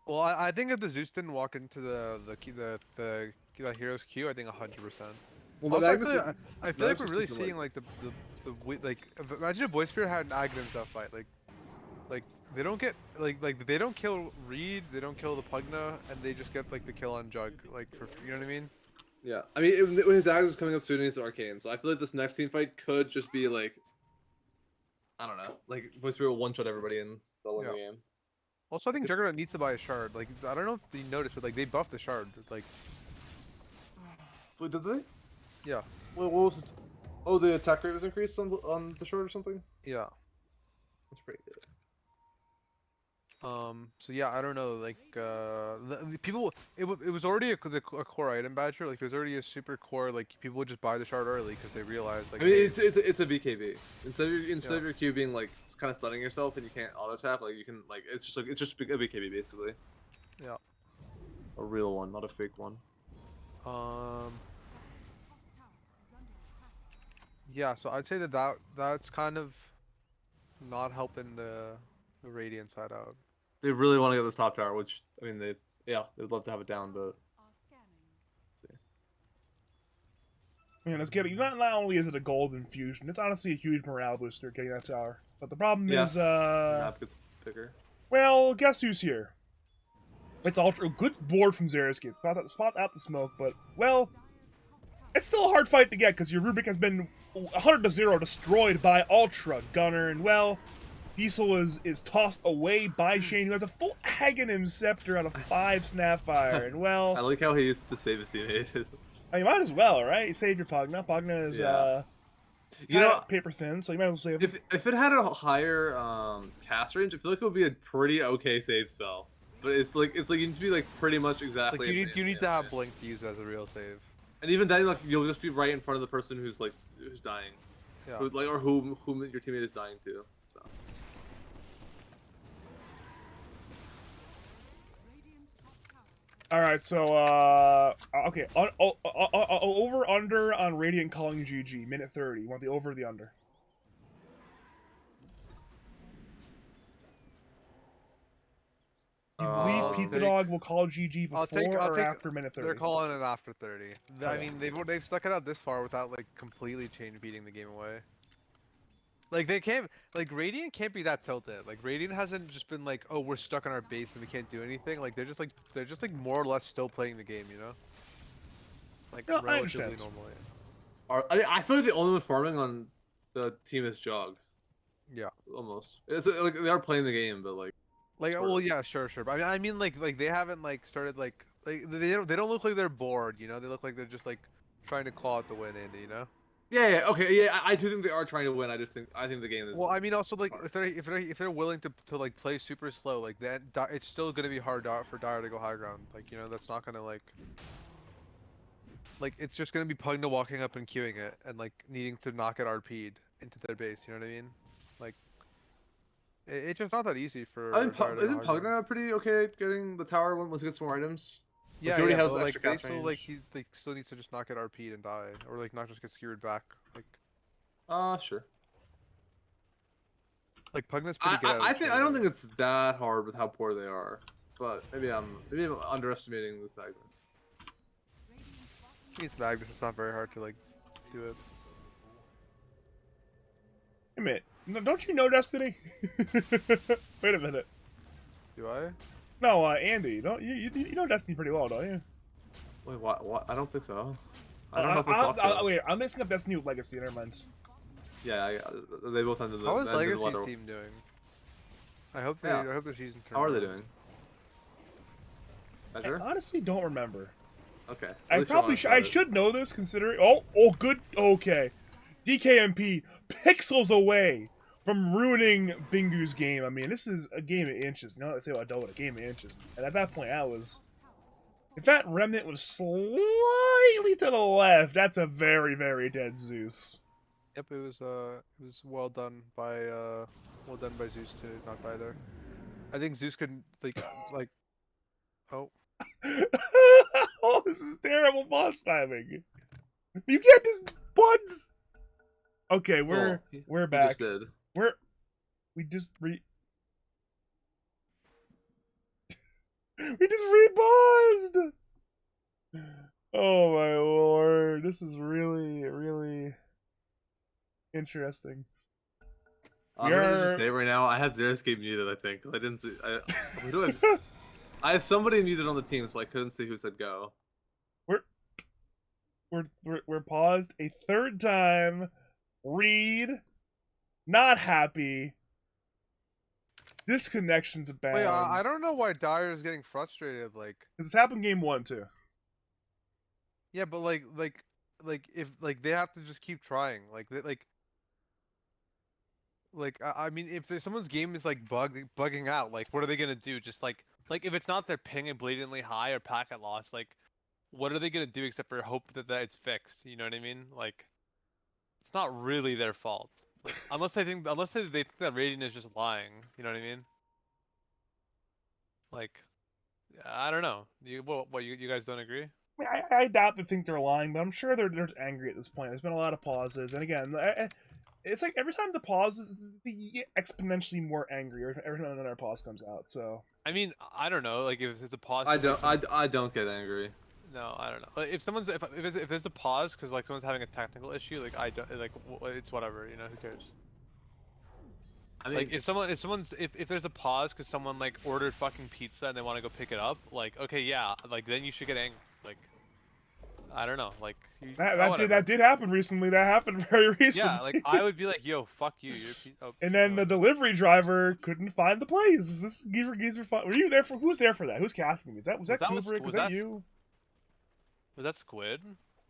Speaker 2: Well, I think if the Zeus didn't walk into the hero's queue, I think 100%.
Speaker 3: Well,
Speaker 2: Also,
Speaker 3: Magnus,
Speaker 2: I feel like
Speaker 3: Magnus
Speaker 2: we're
Speaker 3: is
Speaker 2: really
Speaker 3: just, like-
Speaker 2: seeing like like imagine if Voice Spirit had an Aghanim in that fight, like they don't get like they don't kill Reed, they don't kill the Pugna, and they just get like the kill on Jug, like for, you know what I mean?
Speaker 3: yeah. I mean, when his Aghanim is coming up soon, he's Arcane, so I feel like this next team fight could just be like, I don't know, like Voice Spirit will one-shot everybody and they'll win the game.
Speaker 2: Also, I think Juggernaut needs to buy a shard. Like I don't know if you noticed, but like they buffed the shard. Like
Speaker 3: Wait, did they?
Speaker 2: yeah,
Speaker 3: What was it? Oh, the attack rate was increased on the short or something?
Speaker 2: yeah.
Speaker 3: That's pretty good.
Speaker 2: So yeah, I don't know. Like the people, it was already a core item badger. Like it was already a super core. Like people would just buy the shard early because they realized like.
Speaker 3: I mean, it's a BKB. Instead
Speaker 2: Yeah.
Speaker 3: of your Q being like kind of stunning yourself and you can't auto tap, like you can like it's just a BKB basically.
Speaker 2: Yeah.
Speaker 3: A real one, not a fake one.
Speaker 2: Yeah, so I'd say that's kind of not helping the Radiant side out.
Speaker 3: They really want to get this top tower, which I mean, they'd love to have it down, but
Speaker 1: Man, let's get it. Not only is it a gold infusion, it's honestly a huge morale booster getting that tower. But the problem
Speaker 3: Yeah.
Speaker 1: is,
Speaker 3: map gets bigger.
Speaker 1: well, guess who's here? It's ultra good board from Xeriscape. Spots out the smoke, but well, it's still a hard fight to get because your Rubik has been 100-0 destroyed by Ultra Gunner, and well, Diesel is tossed away by Shane, who has a full Aghanim Scepter out of 5 Snapfire, and
Speaker 3: I
Speaker 1: well,
Speaker 3: like how he used to save his teammate.
Speaker 1: you might as well, right? You save your Pugna. Pugna is
Speaker 3: Yeah. You know,
Speaker 1: paper thin, so you might as well save him.
Speaker 3: if it had a higher cast range, I feel like it would be a pretty okay save spell. But it's like you need to be like pretty much exactly.
Speaker 2: Like you need to have Blink to use as a real save.
Speaker 3: And even then, like you'll just be right in front of the person who's dying,
Speaker 2: Yeah.
Speaker 3: or whom your teammate is dying to. So.
Speaker 1: All right, so okay, over under on Radiant calling GG, minute 30. You want the over or the under? You believe Pizzadog will call GG before or after minute 30?
Speaker 2: They're calling it after 30. I
Speaker 1: Okay.
Speaker 2: mean, they've stuck it out this far without like completely beating the game away. Like they can't, like Radiant can't be that tilted. Like Radiant hasn't just been like, oh, we're stuck on our base and we can't do anything. Like they're just like more or less still playing the game, you know? Like
Speaker 1: No, I
Speaker 2: relatively
Speaker 1: understand.
Speaker 2: normally.
Speaker 3: I feel like the only one farming on the team is Jog.
Speaker 2: Yeah.
Speaker 3: Almost. It's like they are playing the game, but like.
Speaker 2: Well, yeah, sure. But I mean, like they haven't like started like they don't look like they're bored, you know? They look like they're just like trying to claw at the win, Andy, you know?
Speaker 3: Yeah, okay, yeah. I do think they are trying to win. I think the game is.
Speaker 2: Well, I mean, also like if they're willing to like play super slow, like that, it's still gonna be hard for Dire to go high ground. Like you know, that's not gonna like it's just gonna be Pugna walking up and queuing it and like needing to knock it RP'd into their base. You know what I mean? Like it's just not that easy for.
Speaker 3: I mean,
Speaker 2: Dire to go
Speaker 3: isn't
Speaker 2: high ground.
Speaker 3: Pugna pretty okay at getting the tower once he gets more items?
Speaker 2: Yeah,
Speaker 3: he already
Speaker 2: yeah,
Speaker 3: has
Speaker 2: but, like
Speaker 3: extra
Speaker 2: they
Speaker 3: cast
Speaker 2: still
Speaker 3: range.
Speaker 2: he still needs to just not get RP'd and die, or like not just get skewered back.
Speaker 3: Sure.
Speaker 2: Like Pugna's pretty good.
Speaker 3: I don't think it's that hard with how poor they are, but maybe I'm underestimating this Magnus.
Speaker 2: It's Magnus. It's not very hard to like do it.
Speaker 1: Wait a minute. No, don't you know Destiny? Wait a minute.
Speaker 2: Do I?
Speaker 1: No, Andy. Don't you know Destiny pretty well, don't you?
Speaker 3: Wait, what? I don't think so. I don't know if we thought so.
Speaker 1: Wait, I'm mixing up Destiny with Legacy. Never mind.
Speaker 3: Yeah, they both ended the.
Speaker 2: How is
Speaker 3: ended the
Speaker 2: Legacy's
Speaker 3: letter.
Speaker 2: team doing? I hope
Speaker 3: Yeah.
Speaker 2: I hope their season.
Speaker 3: How are they
Speaker 2: turned
Speaker 3: doing?
Speaker 1: I
Speaker 3: Sure?
Speaker 1: honestly don't remember.
Speaker 3: Okay.
Speaker 1: I probably I should know this considering. Oh, good. Okay. DKMP pixels away from ruining Bingu's game. I mean, this is a game of inches. You know what I say about Dota? A game of inches. And at that point, I was. If that remnant was slightly to the left, that's a very, very dead Zeus.
Speaker 2: Yep, it was well done by Zeus to not die there. I think Zeus could like oh.
Speaker 1: Oh, this is terrible boss timing. You can't just buds. Okay, we're back.
Speaker 3: Just did.
Speaker 1: We just repaused. Oh my lord, this is really, really interesting.
Speaker 3: I'm gonna just say right now, I have Xeriscape muted. I think 'cause I didn't see. Who do I have somebody muted on the team, so I couldn't see who said go.
Speaker 1: We're paused a third time. Read, not happy. This connection's abound.
Speaker 2: Wait, I don't know why Dire is getting frustrated. Like,
Speaker 1: because it's happened game 1 too.
Speaker 2: yeah, but like if they have to just keep trying. I mean, if someone's game is like bugging out, like what are they gonna do? Just like if it's not their ping blatantly high or packet loss, like what are they gonna do except for hope that it's fixed? You know what I mean? Like it's not really their fault. Like, unless they think that Radiant is just lying. You know what I mean? Like
Speaker 4: I don't know. You guys don't agree?
Speaker 1: I mean, I doubt they think they're lying, but I'm sure they're angry at this point. There's been a lot of pauses, and again, it's like every time the pauses, you get exponentially more angry every time another pause comes out. So
Speaker 4: I mean, I don't know. Like if it's a pause.
Speaker 3: I
Speaker 4: 'cause,
Speaker 3: don't.
Speaker 4: like,
Speaker 3: I don't get angry.
Speaker 4: no, I don't know. Like, if there's a pause because like someone's having a technical issue, like I don't like it's whatever. You know, who cares?
Speaker 3: I mean,
Speaker 4: Like if there's a pause because someone like ordered fucking pizza and they want to go pick it up, like okay, yeah, like then you should get angry. Like I don't know, like
Speaker 1: that did happen recently. That happened very recently.
Speaker 4: yeah, like I would be like, yo, fuck you.
Speaker 1: And then the delivery driver couldn't find the place. Is this geezer were you there for? Who was there for that? Who's casting me? Was that Kubrick? Was that you?
Speaker 4: Was that Squid?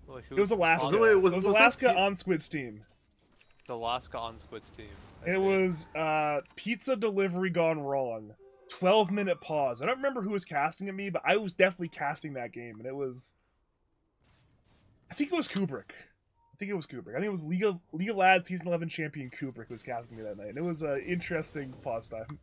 Speaker 4: Like,
Speaker 1: It was Alaska.
Speaker 3: Wait,
Speaker 1: It was
Speaker 3: was
Speaker 1: Alaska
Speaker 3: that
Speaker 1: on Squid's team.
Speaker 4: The Alaska on Squid's team. I
Speaker 1: It
Speaker 4: see.
Speaker 1: was pizza delivery gone wrong. 12-minute pause. I don't remember who was casting at me, but I was definitely casting that game, and it was. I think it was Kubrick. I think it was League of Lads Season 11 champion Kubrick who was casting me that night. And it was an interesting pause time.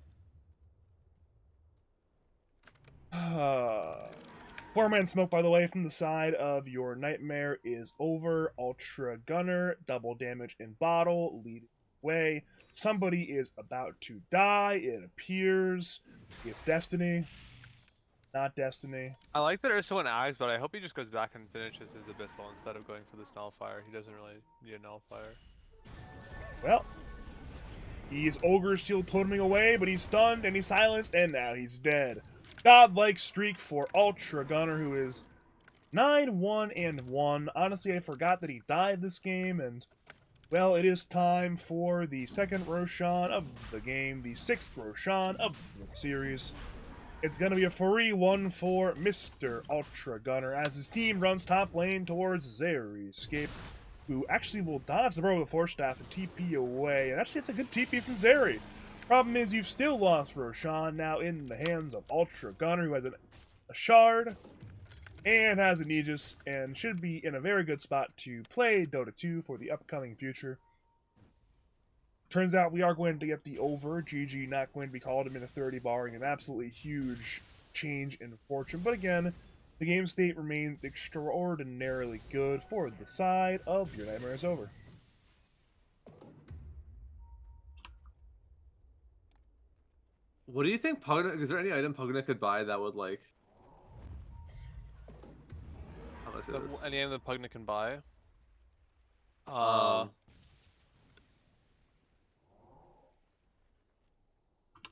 Speaker 1: 4-man smoke, by the way, from the side of your nightmare is over. Ultra Gunner, double damage in bottle, leading the way. Somebody is about to die, it appears. It's Destiny. Not Destiny.
Speaker 4: I like that Ursa Ags, but I hope he just goes back and finishes his Abyssal instead of going for this Nullifier. He doesn't really need a Nullifier.
Speaker 1: Well, he's Ogre Shield toteming away, but he's stunned and he's silenced, and now he's dead. Godlike streak for Ultra Gunner, who is 9-1-1. Honestly, I forgot that he died this game, and well, it is time for the second Roshan of the game, the sixth Roshan of the series. It's going to be a free one for Mr. Ultra Gunner as his team runs top lane towards Zeri, who actually will dodge the bro with the Force Staff and TP away. And actually, it's a good TP from Zeri. Problem is, you've still lost Roshan, now in the hands of Ultra Gunner, who has a Shard and has an Aegis, and should be in a very good spot to play Dota 2 for the upcoming future. Turns out we are going to get the over. GG not going to be called him in a 30, barring an absolutely huge change in fortune. But again, the game state remains extraordinarily good for the side of Your Nightmare is Over.
Speaker 3: what do you think Pugna? Is there any item Pugna could buy that would like? How do I say this?
Speaker 4: Any of the Pugna can buy.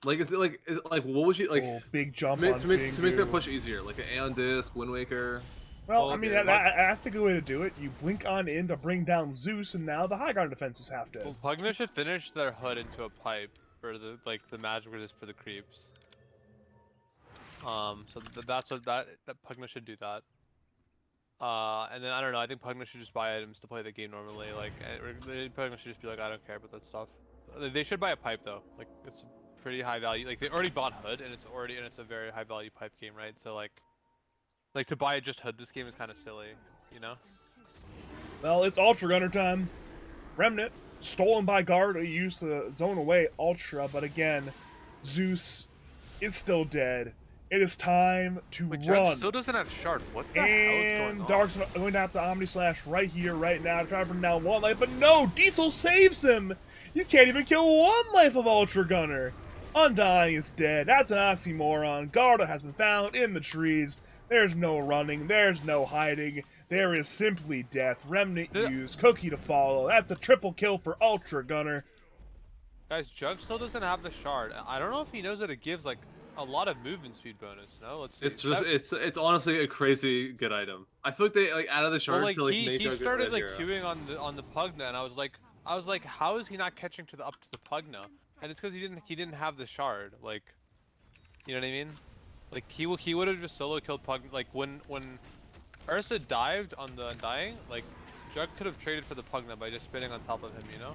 Speaker 3: Like is it like what would you like
Speaker 1: Big jump
Speaker 3: to
Speaker 1: on
Speaker 3: make
Speaker 1: Big
Speaker 3: that push easier, like an Aeon Disc, Wind Waker?
Speaker 1: Well,
Speaker 4: Oh,
Speaker 1: I mean,
Speaker 4: okay.
Speaker 1: that's the good way to do it. You blink on in to bring down Zeus, and now the high ground defense is half dead.
Speaker 4: Well, Pugna should finish their hood into a pipe for the magic resist for the creeps. So that's what that Pugna should do that. And then I don't know. I think Pugna should just buy items to play the game normally. Like Pugna should just be like, I don't care about that stuff. They should buy a pipe though. Like it's a pretty high value. Like they already bought hood, and it's a very high value pipe game, right? So like to buy just hood this game is kind of silly, you know?
Speaker 1: Well, it's Ultra Gunner time. Remnant, stolen by guard, he used to zone away Ultra, but again, Zeus is still dead. It is time to
Speaker 4: Wait,
Speaker 1: run.
Speaker 4: Jack still doesn't have shard. What the hell is going
Speaker 1: And
Speaker 4: on?
Speaker 1: Dark's going to have to Omni Slash right here, right now, to try to bring down one life, but no! Diesel saves him! You can't even kill one life of Ultra Gunner! Undying is dead. That's an oxymoron. Garda has been found in the trees. There's no running. There's no hiding. There is simply death. Remnant used. Cookie to follow. That's a triple kill for Ultra Gunner.
Speaker 4: Guys, Jug still doesn't have the shard. I don't know if he knows that it gives like a lot of movement speed bonus. No, let's see.
Speaker 3: It's just it's honestly a crazy good item. I feel like they like added the shard
Speaker 4: well, like
Speaker 3: to like
Speaker 4: he
Speaker 3: make a
Speaker 4: started
Speaker 3: good
Speaker 4: like
Speaker 3: hero.
Speaker 4: queuing on the Pugna, and I was like, how is he not catching up to the Pugna? And it's because he didn't have the shard. Like, you know what I mean? Like he would have just solo killed Pugna. Like when Ursa dived on the Undying, like Jug could have traded for the Pugna by just spinning on top of him, you know?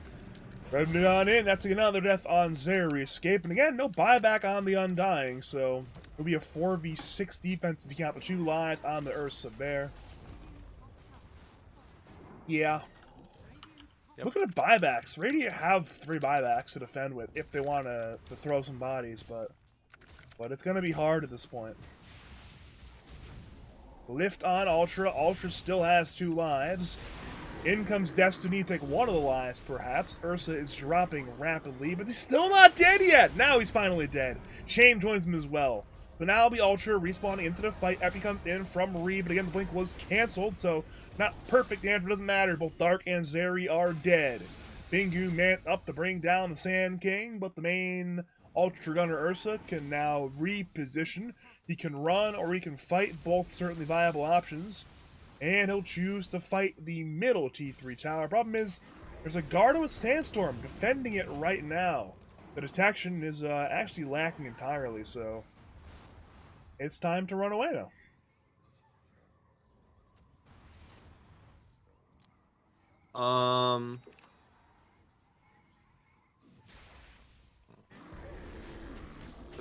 Speaker 1: Remnant on in. That's another death on Zeri. Escape. And again, no buyback on the Undying, so it'll be a 4v6 defense if you count the 2 lives on the Ursa Bear. Yeah.
Speaker 4: Yep.
Speaker 1: Look at the buybacks. Radiant have 3 buybacks to defend with if they want to throw some bodies, but it's going to be hard at this point. Lift on Ultra. Ultra still has 2 lives. In comes Destiny to take one of the lives, perhaps. Ursa is dropping rapidly, but he's still not dead yet! Now he's finally dead. Shame joins him as well. So now it'll be Ultra respawning into the fight. Epi comes in from Ree, but again, the blink was cancelled, so not perfect damage, but doesn't matter. Both Dark and Zeri are dead. Bingu mans up to bring down the Sand King, but the main Ultra Gunner Ursa can now reposition. He can run or he can fight, both certainly viable options. And he'll choose to fight the middle T3 tower. Problem is, there's a Garda with Sandstorm defending it right now. The detection is actually lacking entirely, so it's time to run away now.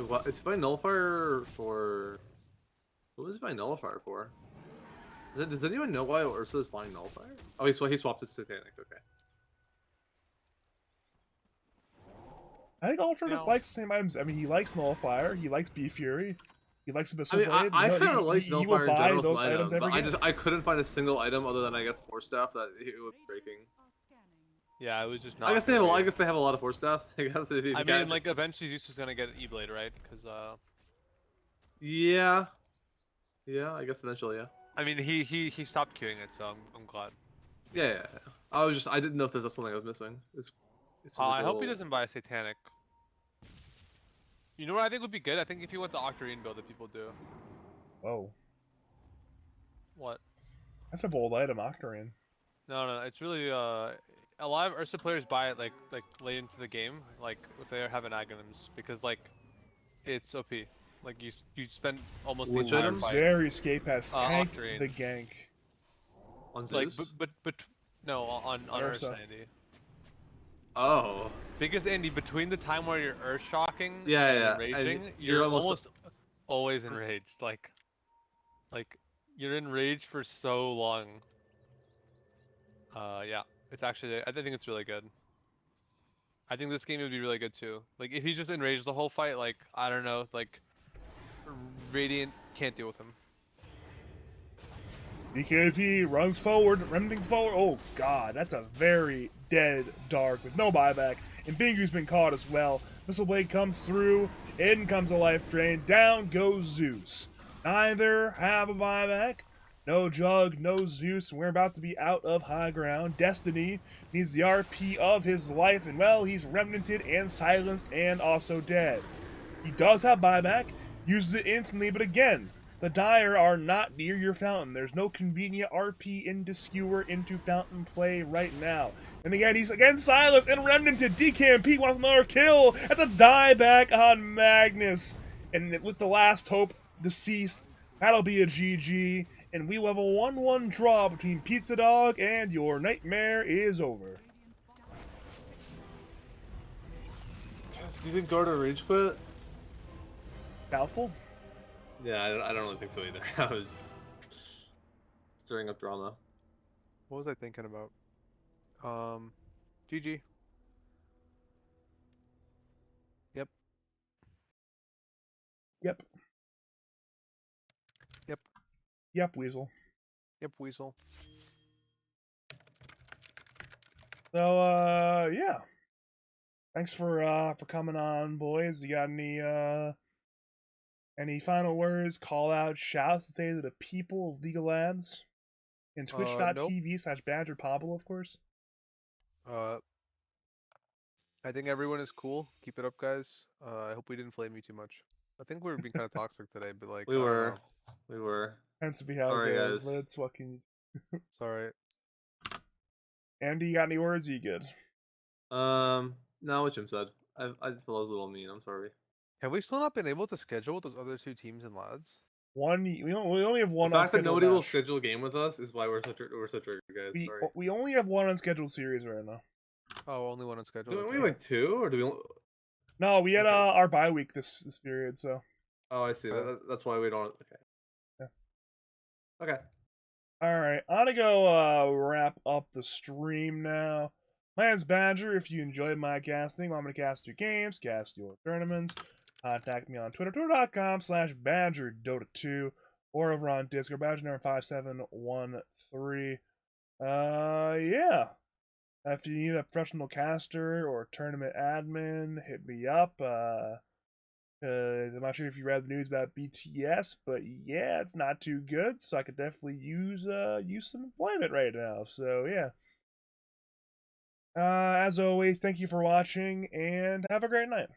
Speaker 3: What is by nullifier for? What is by nullifier for? Does anyone know why Ursa is buying nullifier? Oh, he swapped his Titanic. Okay.
Speaker 1: I think Ultra just likes the same items. I mean, he likes nullifier. He likes Bee Fury. He likes Abyssal Blade.
Speaker 3: I kind of like
Speaker 1: Nullifier
Speaker 3: in general
Speaker 1: those
Speaker 3: as an
Speaker 1: items
Speaker 3: item,
Speaker 1: every
Speaker 3: but
Speaker 1: game.
Speaker 3: I couldn't find a single item other than I guess Force Staff that it was breaking.
Speaker 4: Yeah, it was just not.
Speaker 3: I guess they have a lot of Force Staffs. I guess if you
Speaker 4: I mean, like eventually Zeus is gonna get E-Blade, right? Because
Speaker 3: yeah, I guess eventually, yeah.
Speaker 4: I mean, he stopped queuing it, so I'm glad.
Speaker 3: Yeah. I didn't know if there's something I was missing. It's
Speaker 4: I hope he doesn't buy a Satanic. You know what I think would be good? I think if he went the Octarine build that people do.
Speaker 1: Whoa.
Speaker 4: What?
Speaker 1: That's a bold item, Octarine.
Speaker 4: No, it's really a lot of Ursa players buy it like late into the game, like if they have an Aghanims, because like it's OP. Like you spend almost the
Speaker 3: Which
Speaker 4: entire
Speaker 3: items?
Speaker 4: fight.
Speaker 1: Zeri Escape has tanked
Speaker 4: Octarine.
Speaker 1: the gank.
Speaker 3: On
Speaker 4: Like
Speaker 3: Zeus?
Speaker 4: but no on
Speaker 1: Ursa.
Speaker 4: Ursa, Andy.
Speaker 3: Oh.
Speaker 4: Because Andy, between the time where you're Earth shocking
Speaker 3: Yeah.
Speaker 4: and raging,
Speaker 3: And
Speaker 4: you're
Speaker 3: you're
Speaker 4: almost always enraged. Like you're enraged for so long. Yeah, it's actually I think it's really good. I think this game would be really good too. Like if he just enraged the whole fight, like I don't know, like Radiant can't deal with him.
Speaker 1: BKP runs forward, remnant forward. Oh god, that's a very dead Dark with no buyback. And Bingu's been caught as well. Missile Blade comes through, in comes a life drain, down goes Zeus. Neither have a buyback. No Jug, no Zeus, we're about to be out of high ground. Destiny needs the RP of his life, and well, he's remnanted and silenced and also dead. He does have buyback, uses it instantly, but again, the Dire are not near your fountain. There's no convenient RP into Skewer into fountain play right now. And again, he's again silenced and remnanted. DKMP wants another kill. That's a dieback on Magnus. And with the last hope deceased, that'll be a GG. And we will have a 1-1 draw between Pizzadog, and your nightmare is over.
Speaker 3: Guys, do you think Garda rage quit?
Speaker 1: Doubtful?
Speaker 3: Yeah, I don't really think so either. I was stirring up drama.
Speaker 2: What was I thinking about? GG. Yep.
Speaker 1: Yep.
Speaker 2: Yep.
Speaker 1: Yep, Weasel.
Speaker 2: Yep, Weasel.
Speaker 1: So, yeah. Thanks for coming on, boys. You got any final words, call out, shouts to say to the people of League of Lads? And twitch.tv/Badger Pablo, of course.
Speaker 2: I think everyone is cool. Keep it up, guys. I hope we didn't flame you too much. I think we were being kind of toxic today, but like
Speaker 3: We
Speaker 2: I don't
Speaker 3: were.
Speaker 2: know.
Speaker 3: We were.
Speaker 1: Tends to be how
Speaker 3: Sorry,
Speaker 1: it goes,
Speaker 3: guys.
Speaker 1: but it's fucking...
Speaker 2: It's alright.
Speaker 1: Andy, you got any words? You good?
Speaker 3: No, what Jim said. I feel I was a little mean. I'm sorry.
Speaker 2: Have we still not been able to schedule with those other two teams and lads?
Speaker 1: We only have one
Speaker 3: The fact that
Speaker 1: unscheduled
Speaker 3: nobody will
Speaker 1: match.
Speaker 3: schedule a game with us is why we're such a guys. Sorry.
Speaker 1: We only have one unscheduled series right now.
Speaker 2: Oh, only one on schedule.
Speaker 3: Don't we
Speaker 2: okay.
Speaker 3: like two, or do we?
Speaker 1: No, we had
Speaker 3: Okay.
Speaker 1: our bye week this period, so...
Speaker 3: Oh, I see. That's why we don't. Okay.
Speaker 1: Yeah.
Speaker 3: Okay.
Speaker 1: Alright, I'm gonna go wrap up the stream now. My name's Badger. If you enjoyed my casting, I'm gonna cast your games, cast your tournaments. Contact me on Twitter, twitter.com/BadgerDota2, or over on Discord. Badge number 5713. Yeah. If you need a professional caster or tournament admin, hit me up. I'm not sure if you read the news about BTS, but yeah, it's not too good. So I could definitely use some employment right now. So yeah. As always, thank you for watching and have a great night.